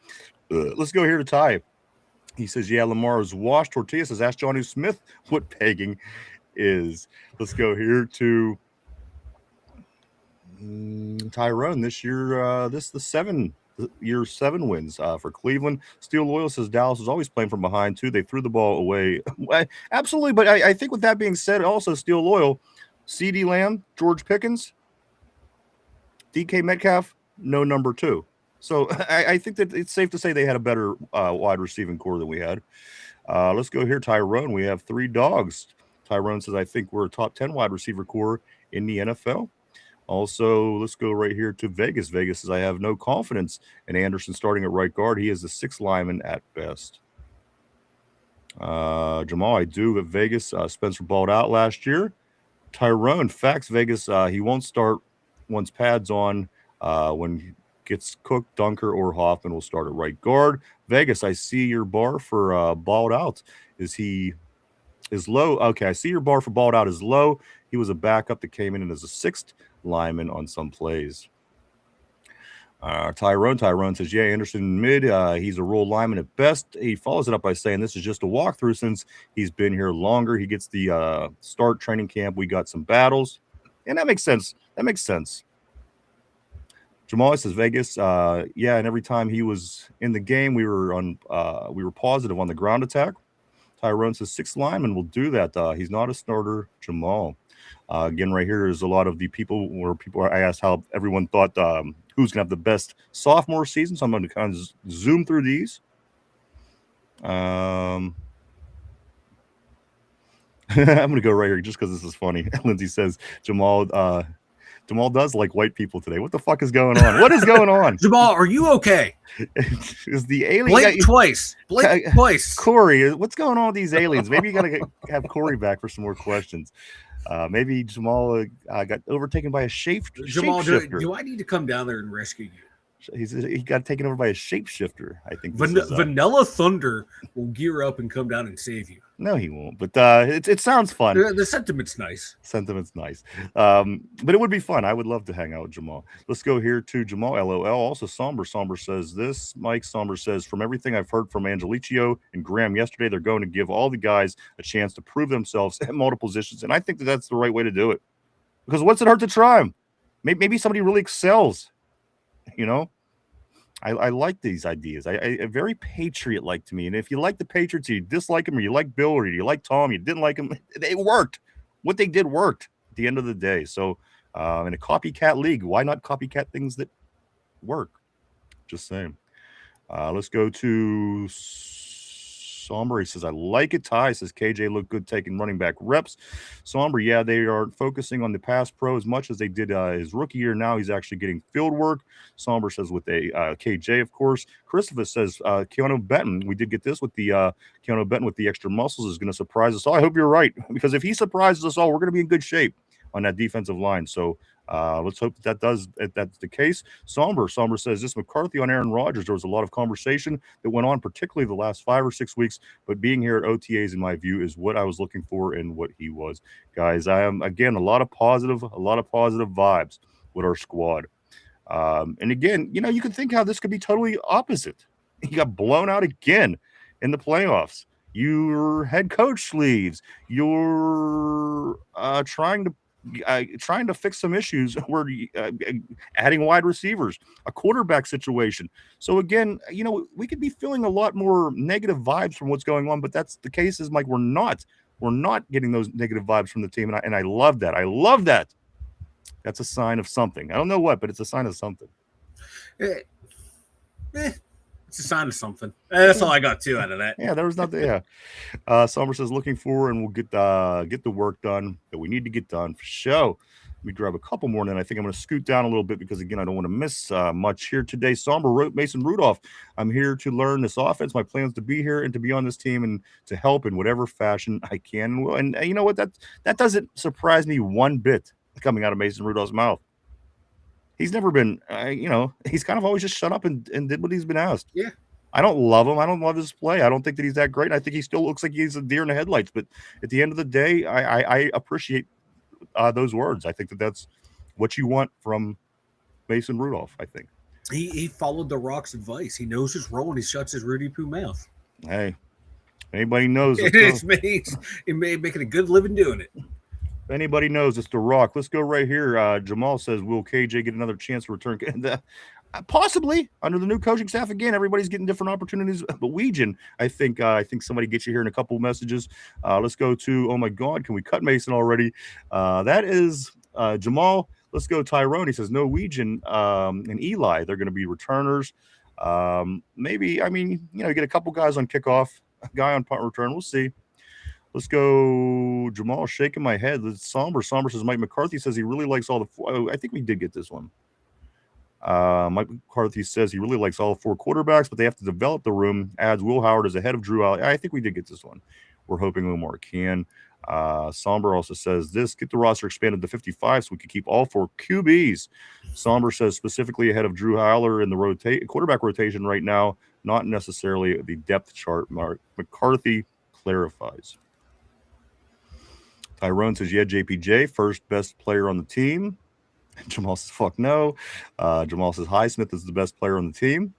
Let's go here to Ty. He says, yeah, Lamar is washed. Tortilla says, ask Johnny Smith what pegging is. Let's go here to Tyrone. This year, this is the 7 wins for Cleveland. Steel Loyal says Dallas is always playing from behind too. They threw the ball away. Absolutely, but I think with that being said, also Steel Loyal, CeeDee Lamb, George Pickens, DK Metcalf, no number 2. So I think that it's safe to say they had a better wide receiving core than we had. Let's go here, Tyrone. We have 3 dogs. Tyrone says, I think we're a top 10 wide receiver core in the NFL. Also, let's go right here to Vegas. Vegas says, I have no confidence in Anderson starting at right guard. He is a 6th lineman at best. Jamal, I do at Vegas. Spencer balled out last year. Tyrone, facts, Vegas, he won't start once pads on. When he gets cooked, Dunker or Hoffman will start at right guard. Vegas, I see your bar for balled out. Is low? Okay, I see your bar for balled out is low. He was a backup that came in as a 6th lineman on some plays. Tyrone says, yeah, Anderson mid. He's a role lineman at best. He follows it up by saying this is just a walkthrough since he's been here longer. He gets the start training camp. We got some battles. And that makes sense. Jamal says Vegas. Yeah, and every time he was in the game, we were positive on the ground attack. Tyrone says 6th lineman will do that. He's not a starter, Jamal. Again, right here is a lot of the people I asked how everyone thought who's going to have the best sophomore season. So I'm going to kind of zoom through these. I'm going to go right here just because this is funny. Lindsay says Jamal does like white people today. What the fuck is going on? What is going on? Jamal, are you okay? Is the alien Blink twice. Corey, what's going on with these aliens? Maybe you got to have Corey back for some more questions. Maybe Jamal got overtaken by a Jamal, shapeshifter. do I need to come down there and rescue you? He got taken over by a shapeshifter. I think this is, Vanilla Thunder will gear up and come down and save you. No, he won't. But it sounds fun. The sentiment's nice. Sentiment's nice. But it would be fun. I would love to hang out with Jamal. Let's go here to Jamal, LOL. Also, Somber says this. Mike Somber says, from everything I've heard from Angelicio and Graham yesterday, they're going to give all the guys a chance to prove themselves at multiple positions. And I think that that's the right way to do it. Because what's it hurt to try them? Maybe somebody really excels. You know? I like these ideas. I very Patriot-like to me. And if you like the Patriots, you dislike them, or you like Bill, or you like Tom, you didn't like them, it worked. What they did worked at the end of the day. So in a copycat league, why not copycat things that work? Just saying. Let's go to Somber. He says, I like it. Ty says, KJ looked good taking running back reps. Somber, yeah, they are focusing on the pass pro as much as they did his rookie year. Now he's actually getting field work. Somber says with a KJ, of course. Christopher says, Keanu Benton, we did get this with the Keanu Benton with the extra muscles is going to surprise us all. I hope you're right, because if he surprises us all, we're going to be in good shape on that defensive line. So let's hope that's the case. Somber says this McCarthy on Aaron Rodgers. There was a lot of conversation that went on, particularly the last 5 or 6 weeks. But being here at OTAs, in my view, is what I was looking for and what he was. Guys, I am again a lot of positive vibes with our squad. And again, you can think how this could be totally opposite. You got blown out again in the playoffs. Your head coach leaves. You're trying to fix some issues where adding wide receivers, a quarterback situation. So again, we could be feeling a lot more negative vibes from what's going on, but that's the case is Mike, we're not getting those negative vibes from the team. And I love that. I love that. That's a sign of something. I don't know what, but it's a sign of something. It's a sign of something. That's all I got too out of that. Yeah, there was nothing. Yeah. Summer says looking for, and we'll get the work done that we need to get done for show. Let me grab a couple more, and then I think I'm going to scoot down a little bit because again I don't want to miss much here today. Somber wrote Mason Rudolph. I'm here to learn this offense. My plans to be here and to be on this team and to help in whatever fashion I can. And you know what? That doesn't surprise me one bit coming out of Mason Rudolph's mouth. He's never been, he's kind of always just shut up and did what he's been asked. Yeah. I don't love him. I don't love his play. I don't think that he's that great. I think he still looks like he's a deer in the headlights. But at the end of the day, I appreciate those words. I think that that's what you want from Mason Rudolph, I think. He followed The Rock's advice. He knows his role and he shuts his Rudy Poo mouth. Hey, anybody knows. He's making a good living doing it. If anybody knows, it's The Rock. Let's go right here. Jamal says, will KJ get another chance to return? Possibly under the new coaching staff. Again, everybody's getting different opportunities. But Weejan, I think somebody gets you here in a couple messages. Let's go to, oh my God, can we cut Mason already? That is Jamal. Let's go Tyrone. He says, no, Weejan and Eli, they're going to be returners. Maybe, you get a couple guys on kickoff, a guy on punt return. We'll see. Let's go, Jamal, shaking my head. It's Somber. Somber says Mike McCarthy says he really likes all the I think we did get this one. Mike McCarthy says he really likes all 4 quarterbacks, but they have to develop the room. Adds Will Howard as ahead of Drew Alley. I think we did get this one. We're hoping Omar can. Somber also says this, get the roster expanded to 55 so we can keep all 4 QBs. Somber says specifically ahead of Drew Howler in the quarterback rotation right now, not necessarily the depth chart. McCarthy clarifies. Tyrone says, yeah, JPJ, first best player on the team. Jamal says, fuck no. Jamal says, Highsmith is the best player on the team.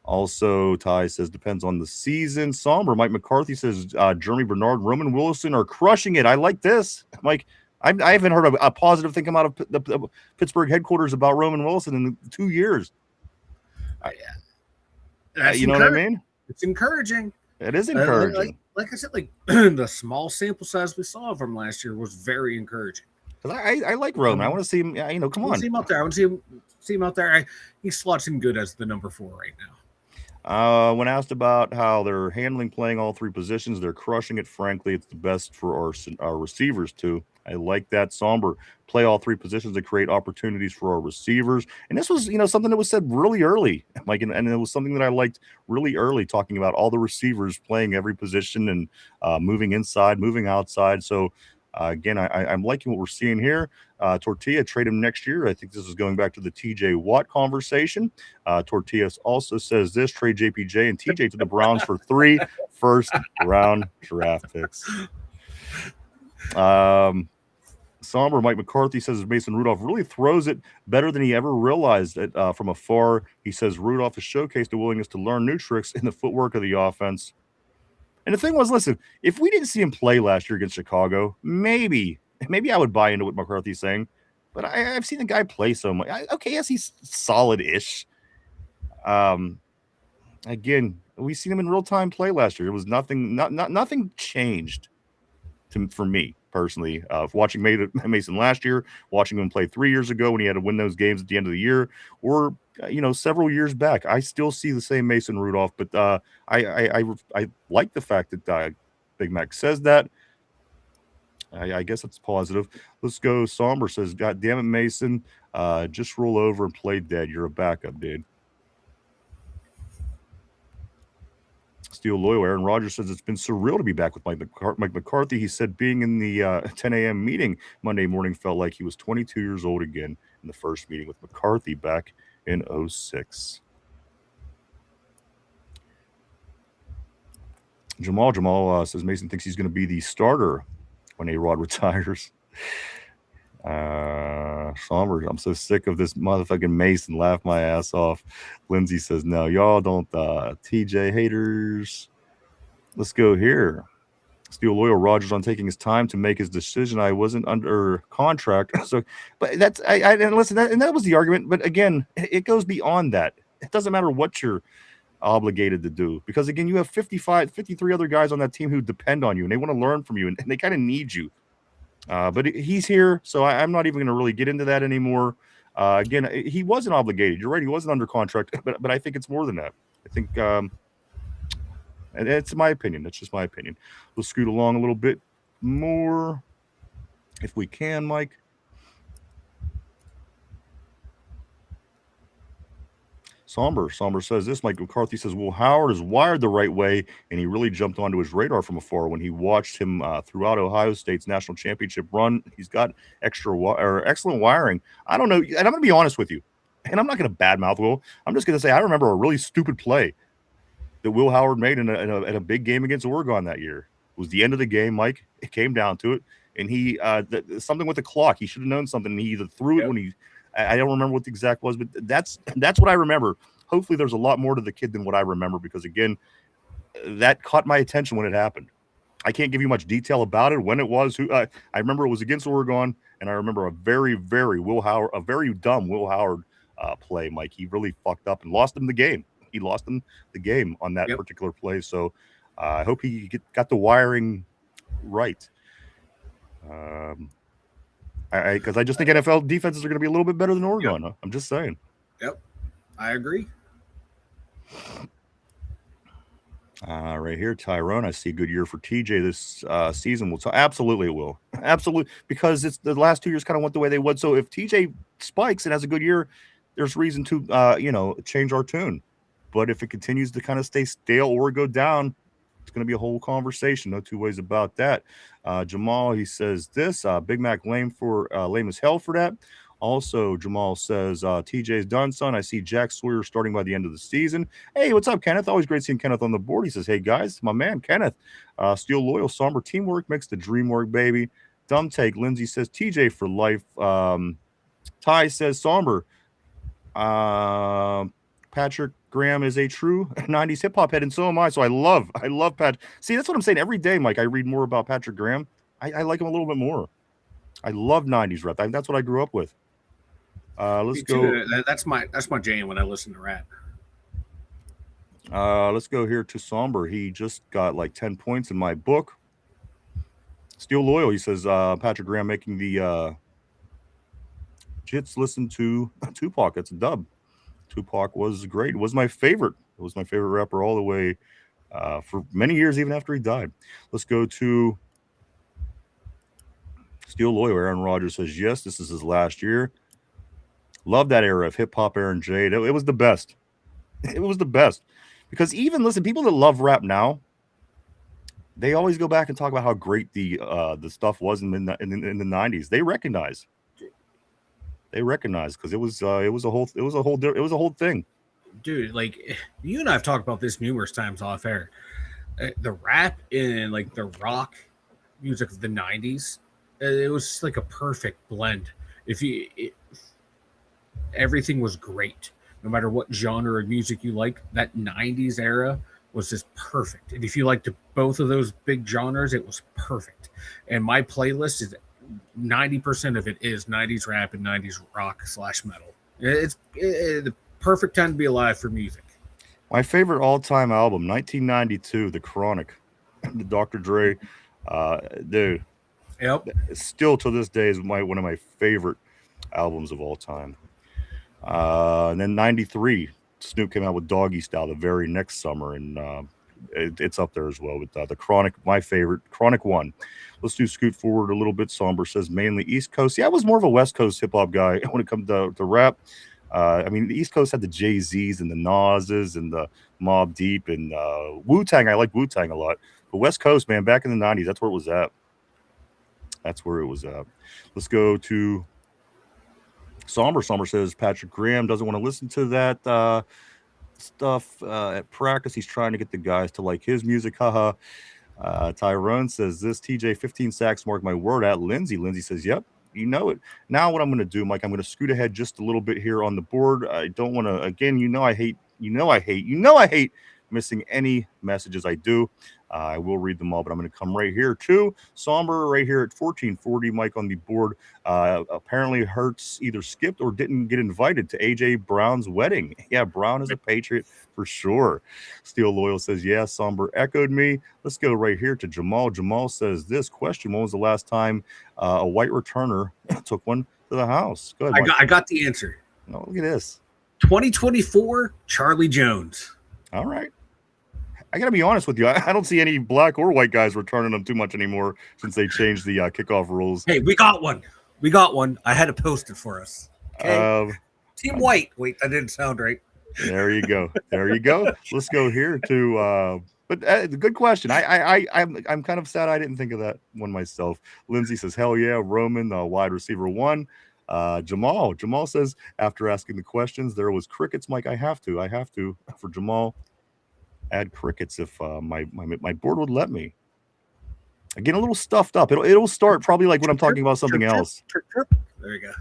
Also, Ty says, depends on the season. Somber, Mike McCarthy says, Jeremy Bernard, Roman Wilson are crushing it. I like this. Mike, I haven't heard a positive thing come out of the Pittsburgh headquarters about Roman Wilson in 2 years. You know what I mean? It's encouraging. It is encouraging. Like I said, the small sample size we saw of him last year was very encouraging. Because I like Roman. I want to see him. Come on. See him out there. I want to see him out there. He slots in good as the number 4 right now. When asked about how they're handling playing all 3 positions, they're crushing it. Frankly, it's the best for our receivers too. I like that. Somber, play all 3 positions to create opportunities for our receivers. And this was, something that was said really early, Mike, and it was something that I liked really early, talking about all the receivers playing every position and moving inside, moving outside. So Again, I'm liking what we're seeing here. Tortilla, trade him next year. I think this is going back to the TJ Watt conversation. Tortilla also says this, trade JPJ and TJ to the Browns for 3 first-round draft picks. Somber Mike McCarthy says Mason Rudolph really throws it better than he ever realized it from afar. He says Rudolph has showcased a willingness to learn new tricks in the footwork of the offense. And the thing was, listen, if we didn't see him play last year against Chicago, maybe I would buy into what McCarthy's saying. But I've seen the guy play so much. Okay, yes, he's solid-ish. Again, we've seen him in real time play last year. It was nothing changed for me personally. Watching Mason last year, watching him play 3 years ago when he had to win those games at the end of the year, or several years back, I still see the same Mason Rudolph. But I like the fact that Big Mac says that. I guess it's positive. Let's go. Somber says, "God damn it, Mason! Just roll over and play dead. You're a backup, dude." Steel Loyal, Aaron Rodgers says it's been surreal to be back with Mike McCarthy. He said being in the 10 a.m. meeting Monday morning felt like he was 22 years old again in the first meeting with McCarthy back in 2006. Jamal says Mason thinks he's going to be the starter when A-Rod retires. Somber, I'm so sick of this motherfucking Mason. Laugh my ass off. Lindsay says, no, y'all don't. TJ haters. Let's go here. Steel Loyal, Rodgers on taking his time to make his decision. I wasn't under contract. So, but that's, and listen, that was the argument. But again, it goes beyond that. It doesn't matter what you're obligated to do, because again, you have 53 other guys on that team who depend on you and they want to learn from you and they kind of need you. But he's here, so I'm not even going to really get into that anymore. Again, he wasn't obligated. You're right, he wasn't under contract, but I think it's more than that. I think, and it's my opinion. That's just my opinion. We'll scoot along a little bit more, if we can, Mike. Somber says this. Mike McCarthy says, Will Howard is wired the right way, and he really jumped onto his radar from afar when he watched him throughout Ohio State's national championship run. He's got excellent wiring. I don't know, and I'm going to be honest with you, and I'm not going to badmouth Will. I'm just going to say I remember a really stupid play that Will Howard made in a big game against Oregon that year. It was the end of the game, Mike. It came down to it, and he something with the clock. He should have known something. And he either threw it when he. I don't remember what the exact was, but that's what I remember. Hopefully there's a lot more to the kid than what I remember, because, again, that caught my attention when it happened. I can't give you much detail about it, when it was. I remember it was against Oregon, and I remember a very, very dumb Will Howard play, Mike. He really fucked up and lost him the game. He lost him the game on that particular play. So I hope he got the wiring right. Because I just think NFL defenses are going to be a little bit better than Oregon. Yep. I'm just saying. Yep, I agree. Right here, Tyrone. I see a good year for TJ this season. Absolutely, it will. Absolutely, because it's the last 2 years kind of went the way they would. So if TJ spikes and has a good year, there's reason to change our tune. But if it continues to kind of stay stale or go down, it's going to be a whole conversation. No two ways about that. Jamal, he says this. Big Mac lame as hell for that. Also, Jamal says, TJ's done, son. I see Jack Sawyer starting by the end of the season. Hey, what's up, Kenneth? Always great seeing Kenneth on the board. He says, hey, guys, my man, Kenneth. Steel Loyal, somber teamwork makes the dream work, baby. Dumb take. Lindsay says, TJ for life. Ty says, somber. Patrick Graham is a true 90s hip-hop head, and so am I. So I love Pat. See, that's what I'm saying. Every day, Mike, I read more about Patrick Graham. I like him a little bit more. I love 90s rap. That's what I grew up with. Let's go. That's my jam when I listen to rap. Let's go here to Somber. He just got like 10 points in my book. Steel Loyal, he says, Patrick Graham making the Jits listen to Tupac. That's a dub. Tupac was great. It was my favorite. It was my favorite rapper all the way for many years, even after he died. Let's go to Steel Loyal. Aaron Rodgers says, yes, this is his last year. Love that era of hip-hop, Aaron Jade. It was the best. It was the best. Because even, listen, people that love rap now, they always go back and talk about how great the stuff was in the 90s. They recognize because it was a whole thing. Dude, like you and I have talked about this numerous times off air. The rap and like the rock music of the 90s, it was like a perfect blend. Everything was great. No matter what genre of music you like, that 90s era was just perfect. And if you liked both of those big genres, it was perfect. And my playlist is 90% of it is 90s rap and 90s rock / metal. It's the perfect time to be alive for music. My favorite all-time album, 1992, The Chronic, the Dr. Dre, dude. Yep. Still to this day is one of my favorite albums of all time. And then 93, Snoop came out with Doggy Style the very next summer, and it's up there as well. But the Chronic, my favorite, Chronic 1. Let's scoot forward a little bit. Somber says mainly East Coast. Yeah, I was more of a West Coast hip-hop guy when it comes to rap. I mean, the East Coast had the Jay-Z's and the Nas's and the Mobb Deep and Wu-Tang. I like Wu-Tang a lot. But West Coast, man, back in the 90s, that's where it was at. Let's go to Somber. Somber says Patrick Graham doesn't want to listen to that stuff at practice. He's trying to get the guys to like his music. Haha. Tyrone says this TJ 15 sacks mark my word at Lindsay. Lindsay says, yep, you know it. Now what I'm going to do, Mike, I'm going to scoot ahead just a little bit here on the board. I don't want to, again, I hate missing any messages. I do. I will read them all, but I'm going to come right here to Somber right here at 1440. Mike on the board. Apparently Hurts either skipped or didn't get invited to AJ Brown's wedding. Yeah, Brown is a Patriot for sure. Steel Loyal says, yeah, Somber echoed me. Let's go right here to Jamal. Jamal says this question: when was the last time a white returner took one to the house? Go ahead, Mike. I got the answer. Oh, look at this. 2024, Charlie Jones. All right. I got to be honest with you. I don't see any black or white guys returning them too much anymore since they changed the kickoff rules. Hey, we got one. I had to post it for us. Okay? Team White. Wait, that didn't sound right. There you go. Let's go here to but the good question. I'm kind of sad I didn't think of that one myself. Lindsay says, hell yeah, Roman, wide receiver 1. Jamal says, after asking the questions, there was crickets. Mike, I have to for Jamal. Add crickets if my board would let me. Again, a little stuffed up. It'll start probably like when I'm talking about something else. There you go.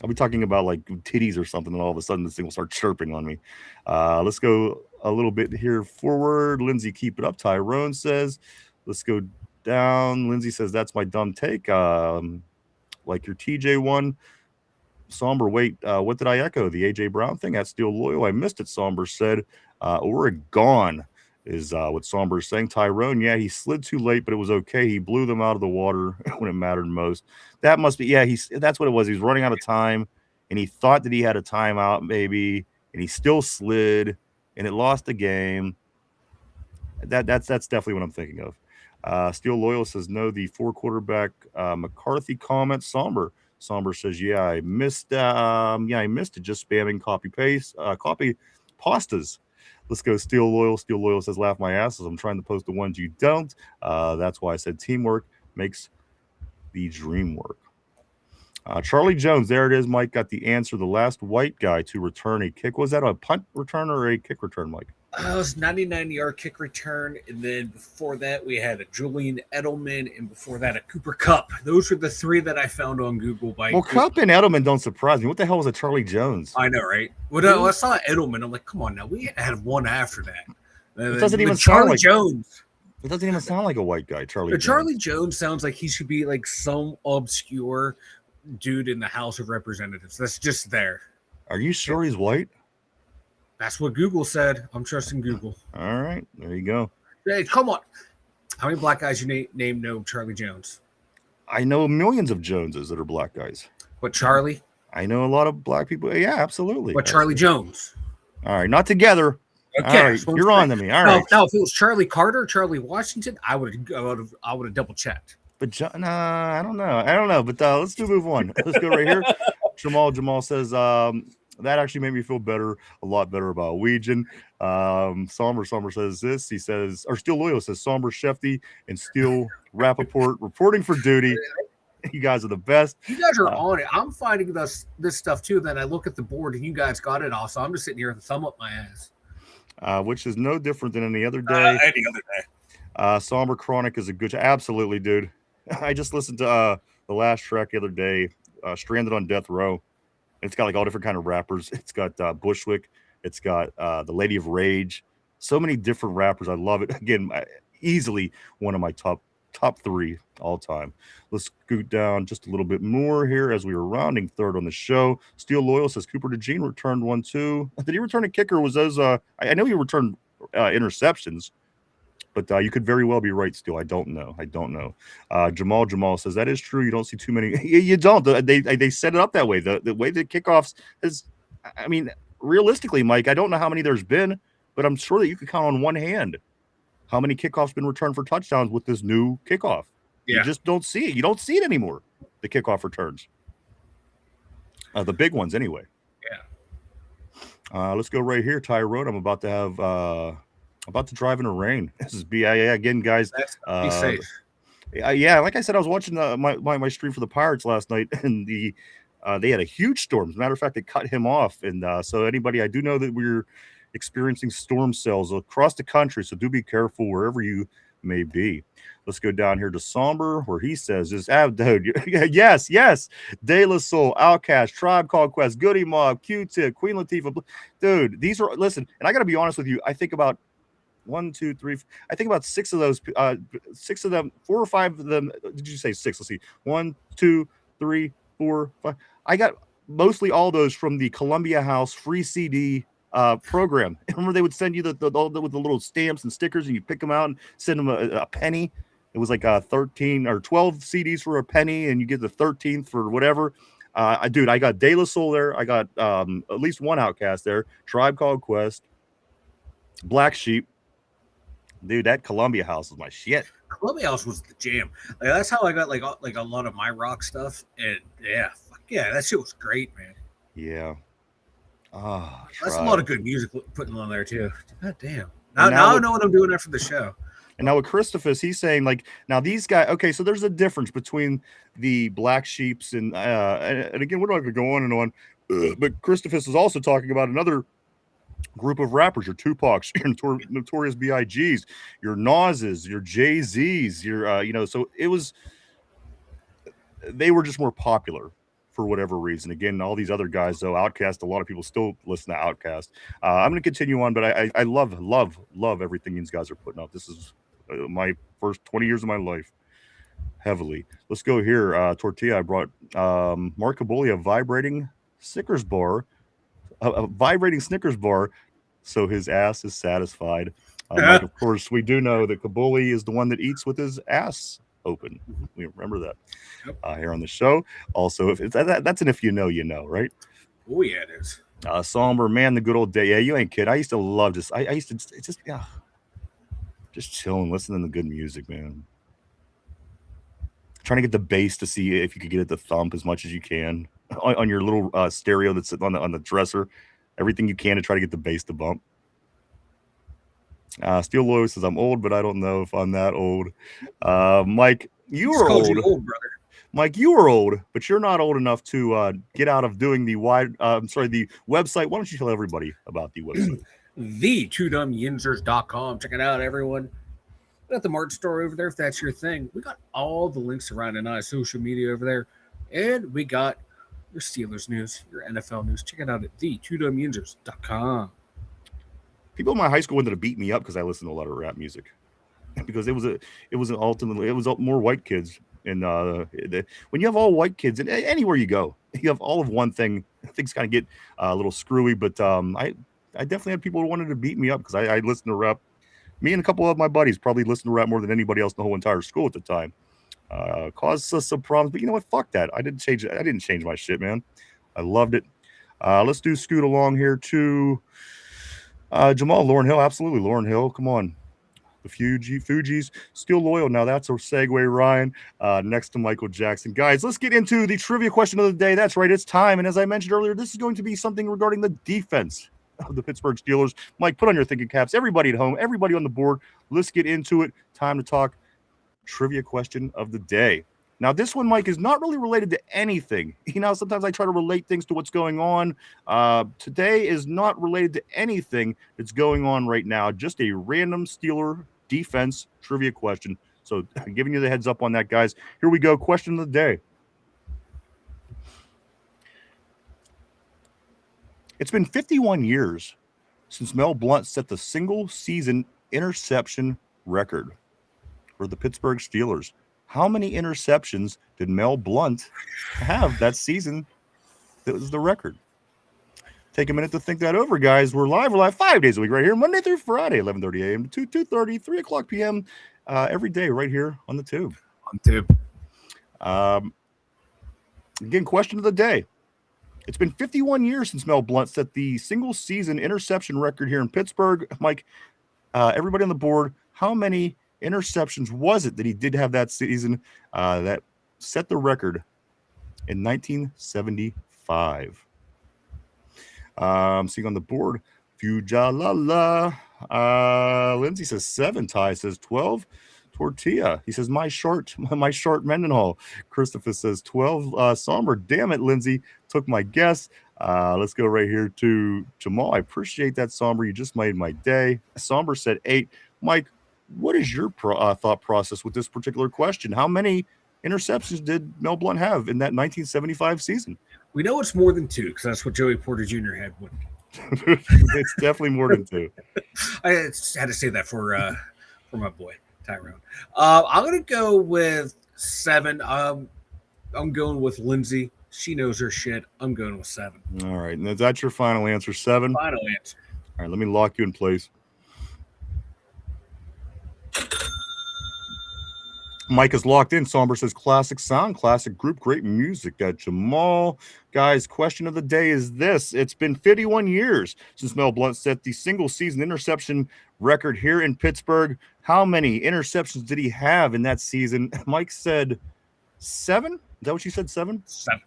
I'll be talking about like titties or something, and all of a sudden this thing will start chirping on me. Let's go a little bit here forward. Lindsay, keep it up. Tyrone says, let's go down. Lindsay says, that's my dumb take. Like your TJ one. Somber, wait, what did I echo? The AJ Brown thing at Steel Loyal. I missed it. Somber said, Oregon is what Somber is saying. Tyrone, yeah, he slid too late, but it was okay. He blew them out of the water when it mattered most. That must be, yeah, that's what it was. He was running out of time, and he thought that he had a timeout maybe, and he still slid, and it lost the game. That's definitely what I'm thinking of. Steel Loyal says, no, the 4-quarterback McCarthy comment. Somber says, yeah, I missed it. Just spamming copy pastas. Let's go Steel Loyal. Steel Loyal says, laugh my ass as I'm trying to post the ones you don't. That's why I said teamwork makes the dream work. Charlie Jones, there it is. Mike got the answer. The last white guy to return a kick. Was that a punt return or a kick return, Mike? It was 99-yard kick return, and then before that we had a Julian Edelman, and before that a Cooper Kupp. Those were the 3 that I found on Google. Well, Kupp and Edelman don't surprise me. What the hell was a Charlie Jones? I know, right? When I saw Edelman, I'm like, come on now, we had one after that. It doesn't even Charlie sound like Jones. It doesn't even sound like a white guy, Charlie Jones. Charlie Jones sounds like he should be like some obscure dude in the House of Representatives. That's just there. Are you sure he's white? That's what Google said. I'm trusting Google. All right. There you go. Hey, come on. How many black guys you name know Charlie Jones? I know millions of Joneses that are black guys. But Charlie? I know a lot of black people. Yeah, absolutely. But Charlie Jones? All right. Not together. Okay. All right. You're on to me. All right. Now, if it was Charlie Carter, Charlie Washington, I would have double checked. But I don't know. But let's move on. Let's go right here. Jamal says, That actually made me feel better, a lot better about Weegan. Somber says this. He says, or Steel Loyal says, Somber, Shefty, and Steel Rappaport reporting for duty. You guys are the best. You guys are on it. I'm finding this stuff too. Then I look at the board and you guys got it all. So I'm just sitting here with a thumb up my ass. Which is no different than any other day. Any other day. Somber Chronic is a good. Absolutely, dude. I just listened to the last track the other day, Stranded on Death Row. It's got like all different kind of rappers. It's got Bushwick. It's got the Lady of Rage. So many different rappers. I love it. Again, easily one of my top 3 all time. Let's scoot down just a little bit more here as we were rounding third on the show. Steel Loyal says Cooper DeJean returned 1-2. Did he return a kicker? Was those I know he returned interceptions, but you could very well be right. Still, I don't know. Jamal says that is true. You don't see too many. You don't. They set it up that way. The way the kickoffs is. I mean, realistically, Mike, I don't know how many there's been, but I'm sure that you could count on one hand how many kickoffs been returned for touchdowns with this new kickoff. Yeah. You just don't see it. You don't see it anymore. The kickoff returns. The big ones, anyway. Yeah. Let's go right here, Tyrone. I'm about to have. About to drive in the rain. This is BIA again, guys. Be safe. Yeah, like I said, I was watching my stream for the Pirates last night, and they had a huge storm. As a matter of fact, they cut him off, and so anybody, I do know that we're experiencing storm cells across the country, so do be careful wherever you may be. Let's go down here to Somber, where he says, dude, yes, De La Soul, Outcast, Tribe Called Quest, Goody Mob, Q-Tip, Queen Latifah. Dude, these are, listen, and I got to be honest with you, I think about 1, 2, 3. I think about 6 of those. 6 of them, 4 or 5 of them. Did you say 6? Let's see. 1, 2, 3, 4, 5. I got mostly all those from the Columbia House free CD program. Remember, they would send you with the little stamps and stickers, and you pick them out and send them a penny. It was like 13 or 12 CDs for a penny, and you get the 13th for whatever. Dude, I got De La Soul there. I got at least one Outcast there. Tribe Called Quest, Black Sheep. Dude, that Columbia House was my shit. Columbia House was the jam. Like, that's how I got like a lot of my rock stuff. And yeah, that shit was great, man. Yeah. That's a lot of good music putting on there too. God damn. Now I know what I'm doing after the show. And now with Christophus, he's saying like, now these guys. Okay, so there's a difference between the Black Sheeps and again, we're not going to go on and on. But Christophus is also talking about another group of rappers, your Tupacs, your Notorious B.I.G.s, your Nas's, your Jay-Z's, your so it was, they were just more popular for whatever reason. Again, all these other guys, though, Outkast, a lot of people still listen to Outkast. I'm going to continue on, but I love everything these guys are putting out. This is my first 20 years of my life, heavily. Let's go here. Tortilla, I brought Mark Caboli, a vibrating Snickers bar, so his ass is satisfied. Like, of course, we do know that Caboli is the one that eats with his ass open. We remember that here on the show. Also, if it's that's an if you know, right? Oh yeah, it is. Somber, man, the good old day. Yeah, you ain't kidding. I used to love this. I used to just chilling, listening to good music, man. Trying to get the bass to see if you could get it to thump as much as you can on your little stereo that's on the dresser. Everything you can to try to get the bass to bump. Steel Loyal says, I'm old, but I don't know if I'm that old. Mike, you are old. You old, brother. Mike, you are old, but you're not old enough to get out of doing the the website. Why don't you tell everybody about the website? The2dumbyinzers.com. Check it out, everyone. We got the merch store over there if that's your thing. We got all the links around in social media over there. And we got your Steelers news, your NFL news. Check it out at the2dumbyinzers.com. People in my high school wanted to beat me up because I listened to a lot of rap music, because it was more white kids, and when you have all white kids, and anywhere you go, you have all of one thing. Things kind of get a little screwy, but I definitely had people who wanted to beat me up because I listened to rap. Me and a couple of my buddies probably listened to rap more than anybody else in the whole entire school at the time. Caused us some problems, but you know what? Fuck that. I didn't change my shit, man. I loved it. Let's do scoot along here to Jamal, Lauren Hill. Absolutely, Lauren Hill. Come on. The Fugees, Steel Loyal. Now that's a segue, Ryan. Next to Michael Jackson. Guys, let's get into the trivia question of the day. That's right, it's time. And as I mentioned earlier, this is going to be something regarding the defense of the Pittsburgh Steelers. Mike, put on your thinking caps. Everybody at home, everybody on the board, let's get into it. Time to talk trivia question of the day. Now, this one, Mike, is not really related to anything. Sometimes I try to relate things to what's going on. Today is not related to anything that's going on right now. Just a random Steeler defense trivia question. So I'm giving you the heads up on that, guys. Here we go. Question of the day. It's been 51 years since Mel Blount set the single-season interception record for the Pittsburgh Steelers. How many interceptions did Mel Blount have that season? That was the record. Take a minute to think that over, guys. We're live 5 days a week right here, Monday through Friday, 11:30 a.m. to 2:30, 3 o'clock p.m. Every day right here on the Tube. Again, question of the day. It's been 51 years since Mel Blount set the single-season interception record here in Pittsburgh. Mike, everybody on the board, how many interceptions was it that he did have that season that set the record in 1975? Seeing on the board, Fujalala. Lindsay says 7. Ty says 12. Tortilla, he says my short Mendenhall. Christopher says 12. Somber, damn it, Lindsay took my guess. Let's go right here to Jamal. I appreciate that, Somber. You just made my day. Somber said 8. Mike, what is your thought process with this particular question? How many interceptions did Mel Blount have in that 1975 season? We know it's more than 2 because that's what Joey Porter Jr. had. It's definitely more than 2. I just had to say that for my boy Tyrone. I'm gonna go with 7. I'm going with Lindsay. She knows her shit. I'm going with 7. All right, and is that your final answer? 7. Final answer. All right, let me lock you in place. Mike is locked in. Somber says classic sound, classic group, great music. Jamal, guys, question of the day is this. It's been 51 years since Mel Blount set the single-season interception record here in Pittsburgh. How many interceptions did he have in that season? Mike said 7. Is that what you said, 7? 7.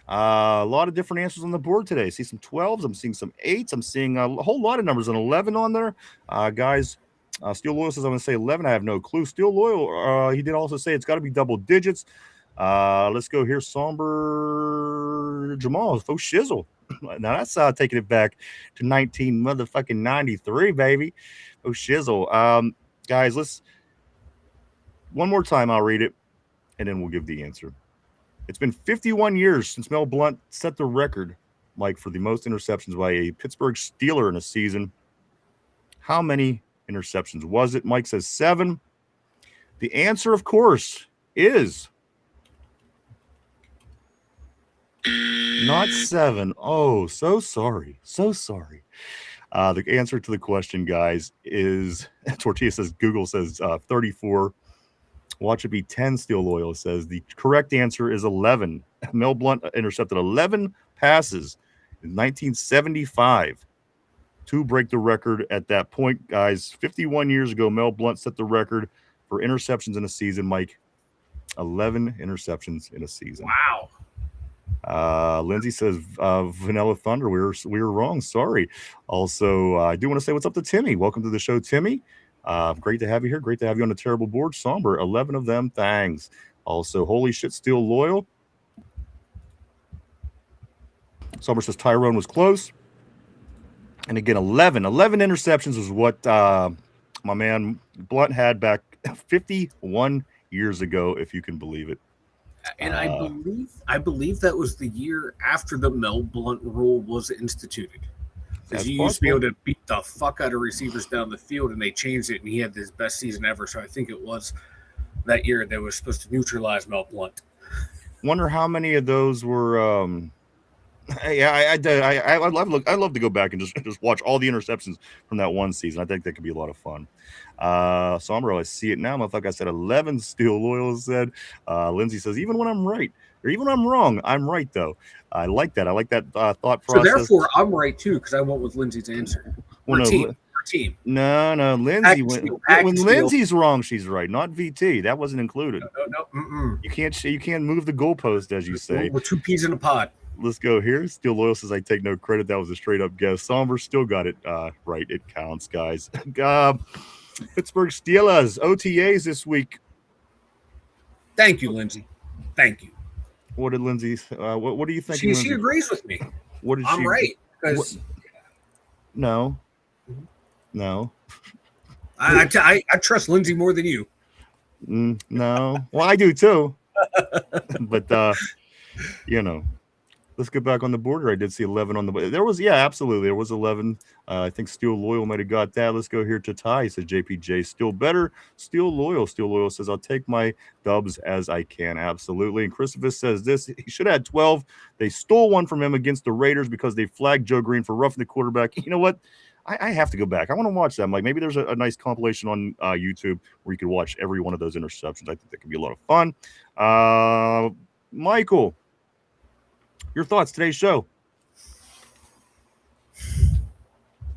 A lot of different answers on the board today. I see some 12s. I'm seeing some 8s. I'm seeing a whole lot of numbers, an 11 on there. Guys, Steel Loyal says I'm going to say 11. I have no clue. Steel Loyal, he did also say it's got to be double digits. Let's go here. Somber Jamal, faux shizzle. Now that's taking it back to 1993, baby. Faux shizzle. Guys, let's one more time. I'll read it, and then we'll give the answer. It's been 51 years since Mel Blount set the record, Mike, for the most interceptions by a Pittsburgh Steeler in a season. How many interceptions was it? Mike says 7. The answer, of course, is not 7. Oh, so sorry. So sorry. The answer to the question, guys, is Tortilla says, Google says 34. Watch it be 10. Steel Loyal says the correct answer is 11. Mel Blount intercepted 11 passes in 1975 to break the record at that point, guys. 51 years ago, Mel Blount set the record for interceptions in a season, Mike. 11 interceptions in a season. Wow. Lindsay says Vanilla Thunder. We were wrong. Sorry. Also, I do want to say what's up to Timmy. Welcome to the show, Timmy. Great to have you here. Great to have you on the terrible board. Somber, 11 of them. Thanks. Also, holy shit, Steel Loyal. Somber says Tyrone was close. And again, 11 interceptions is what my man Blount had back 51 years ago, if you can believe it. And I believe that was the year after the Mel Blount rule was instituted. Because you used to be able to beat the fuck out of receivers down the field, and they changed it, and he had his best season ever. So I think it was that year that was supposed to neutralize Mel Blount. Wonder how many of those were. Yeah, I'd love to go back and just watch all the interceptions from that one season. I think that could be a lot of fun. Somber, I see it now. Motherfucker, I said 11. Steel Loyal said. Lindsay says, even when I'm right, or even when I'm wrong, I'm right, though. I like that. I like that thought process. So therefore, I'm right, too, because I went with Lindsay's answer. Well, no, team. No, Lindsay. When Steel. Lindsay's wrong, she's right. Not VT. That wasn't included. No. You can't move the goalpost, as you say. We're two peas in a pod. Let's go here. Steel Loyal says I take no credit. That was a straight up guess. Somber still got it right. It counts, guys. Pittsburgh Steelers OTAs this week. Thank you, Lindsay. Thank you. What did Lindsay? What do you think? She agrees with me. What did I'm she? right. Because No. I trust Lindsay more than you. No. Well, I do too. But let's get back on the border. I did see 11 on the. There was, absolutely. There was 11. I think Steel Loyal might have got that. Let's go here to Ty. Says JPJ still better. Steel Loyal. Steel Loyal says I'll take my dubs as I can. Absolutely. And Christopher says this. He should have had 12. They stole one from him against the Raiders because they flagged Joe Green for roughing the quarterback. You know what? I have to go back. I want to watch them. Like maybe there's a nice compilation on YouTube where you could watch every one of those interceptions. I think that could be a lot of fun. Michael, your thoughts today's show?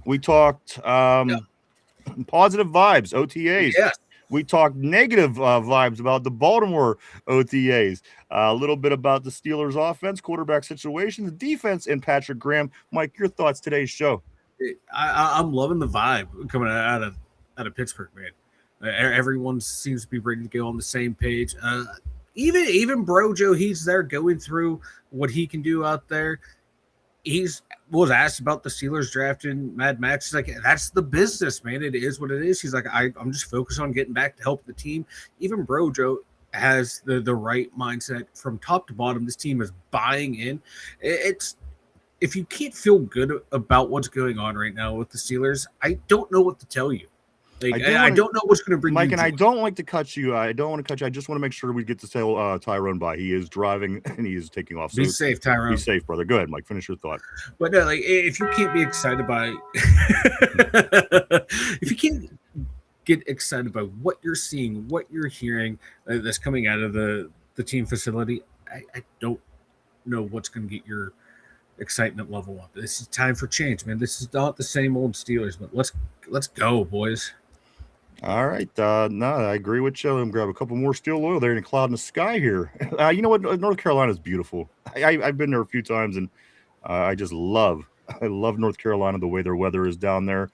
We talked positive vibes, OTAs. Yes. We talked negative vibes about the Baltimore OTAs. A little bit about the Steelers offense, quarterback situation, the defense, and Patrick Graham. Mike, your thoughts today's show? I'm loving the vibe coming out of Pittsburgh, man. Everyone seems to be ready to go on the same page. Even Brojo, he's there going through what he can do out there. Was asked about the Steelers drafting Mad Max. He's like, that's the business, man. It is what it is. He's like, I'm just focused on getting back to help the team. Even Brojo has the right mindset from top to bottom. This team is buying in. If you can't feel good about what's going on right now with the Steelers, I don't know what to tell you. I don't know what's going to bring Mike, you and I don't like to cut you. I don't want to cut you. I just want to make sure we get to tell Tyrone by. He is driving and he is taking off. So be safe, Tyrone. Be safe, brother. Go ahead, Mike. Finish your thought. But no, like if you can't be excited by, if you can't get excited by what you're seeing, what you're hearing that's coming out of the team facility, I don't know what's going to get your excitement level up. This is time for change, man. This is not the same old Steelers, but let's go, boys. All right. No, I agree with you. I'm grab a couple more Steel Loyal there in a cloud in the sky here. You know what? North Carolina is beautiful. I've been there a few times, and I love North Carolina, the way their weather is down there.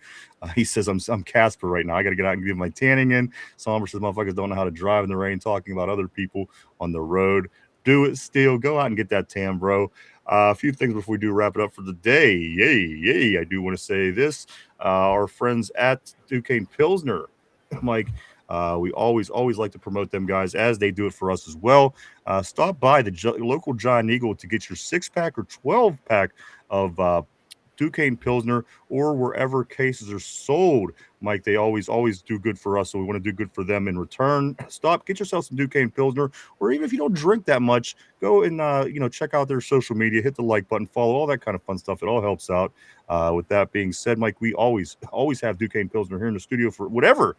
He says, I'm Casper right now. I got to get out and get my tanning in. Somber says, motherfuckers don't know how to drive in the rain, talking about other people on the road. Do it, Steel. Go out and get that tan, bro. A few things before we do wrap it up for the day. Yay. I do want to say this. Our friends at Duquesne Pilsner, Mike, we always like to promote them guys as they do it for us as well. Stop by the local Giant Eagle to get your 6-pack or 12-pack of Duquesne Pilsner or wherever cases are sold. Mike, they always do good for us, so we want to do good for them in return. Get yourself some Duquesne Pilsner, or even if you don't drink that much, go and check out their social media, hit the like button, follow, all that kind of fun stuff. It all helps out. With that being said, Mike, we always have Duquesne Pilsner here in the studio for whatever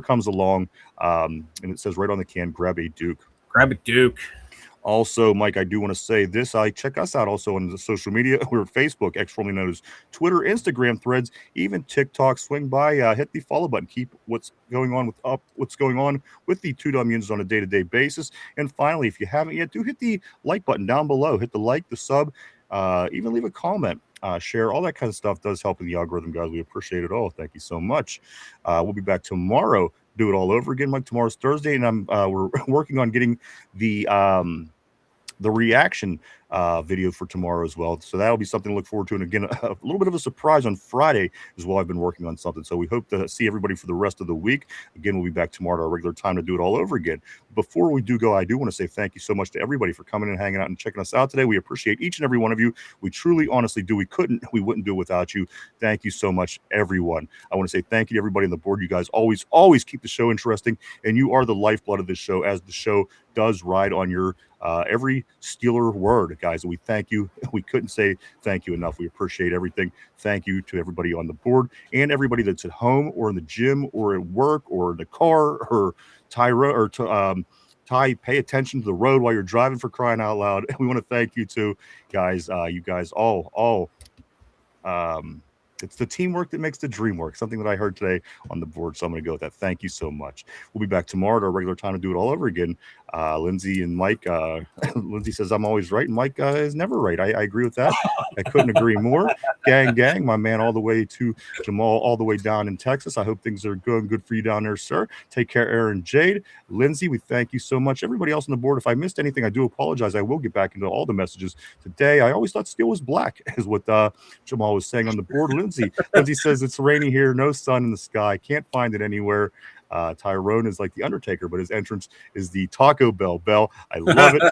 comes along. And it says right on the can, grab a Duke. Grab a Duke. Also, Mike, I do want to say this. Check us out also on the social media. We're Facebook, formerly known as Twitter, Instagram, Threads, even TikTok. Swing by, hit the follow button. Keep what's going on with the Two Dumb Yinzers on a day-to-day basis. And finally, if you haven't yet, do hit the like button down below. Hit the like, the sub, even leave a comment. Share, all that kind of stuff does help in the algorithm, guys. We appreciate it all. Thank you so much. We'll be back tomorrow. Do it all over again. Like tomorrow's Thursday, and we're working on getting the reaction video for tomorrow as well. So that'll be something to look forward to. And again, a little bit of a surprise on Friday as well. I've been working on something. So we hope to see everybody for the rest of the week. Again, we'll be back tomorrow at our regular time to do it all over again. Before we do go, I do want to say thank you so much to everybody for coming and hanging out and checking us out today. We appreciate each and every one of you. We truly, honestly do. We wouldn't do it without you. Thank you so much, everyone. I want to say thank you to everybody on the board. You guys always keep the show interesting, and you are the lifeblood of this show, as the show does ride on your every Steeler word, guys. We thank you. We couldn't say thank you enough. We appreciate everything. Thank you to everybody on the board and everybody that's at home or in the gym or at work or in the car, or Tyra or Ty, pay attention to the road while you're driving, for crying out loud. We want to thank you too, guys. You guys all It's the teamwork that makes the dream work. Something that I heard today on the board. So I'm going to go with that. Thank you so much. We'll be back tomorrow at our regular time to do it all over again. Lindsay and Mike. Lindsay says I'm always right, and Mike is never right. I agree with that. I couldn't agree more. Gang, my man, all the way to Jamal, all the way down in Texas. I hope things are good for you down there, sir. Take care, Aaron, Jade, Lindsay. We thank you so much. Everybody else on the board. If I missed anything, I do apologize. I will get back into all the messages today. I always thought steel was black, is what Jamal was saying on the board. Lindsay says it's rainy here, no sun in the sky, can't find it anywhere. Tyrone is like the Undertaker, but his entrance is the Taco Bell bell. I love it.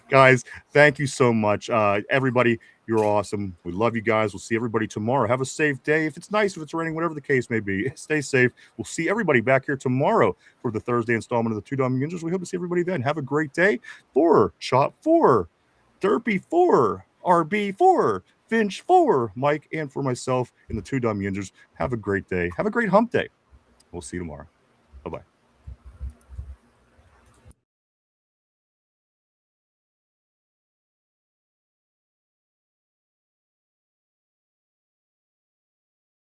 Guys, thank you so much. Everybody, you're awesome. We love you guys. We'll see everybody tomorrow. Have a safe day. If it's nice, if it's raining, whatever the case may be, stay safe. We'll see everybody back here tomorrow for the Thursday installment of the Two Dumb Yinzers. We hope to see everybody then. Have a great day. 4, Chop 4, Derpy 4, RB 4, Finch 4, Mike, and for myself and the Two Dumb Yinzers. Have a great day. Have a great hump day. We'll see you tomorrow. Bye-bye.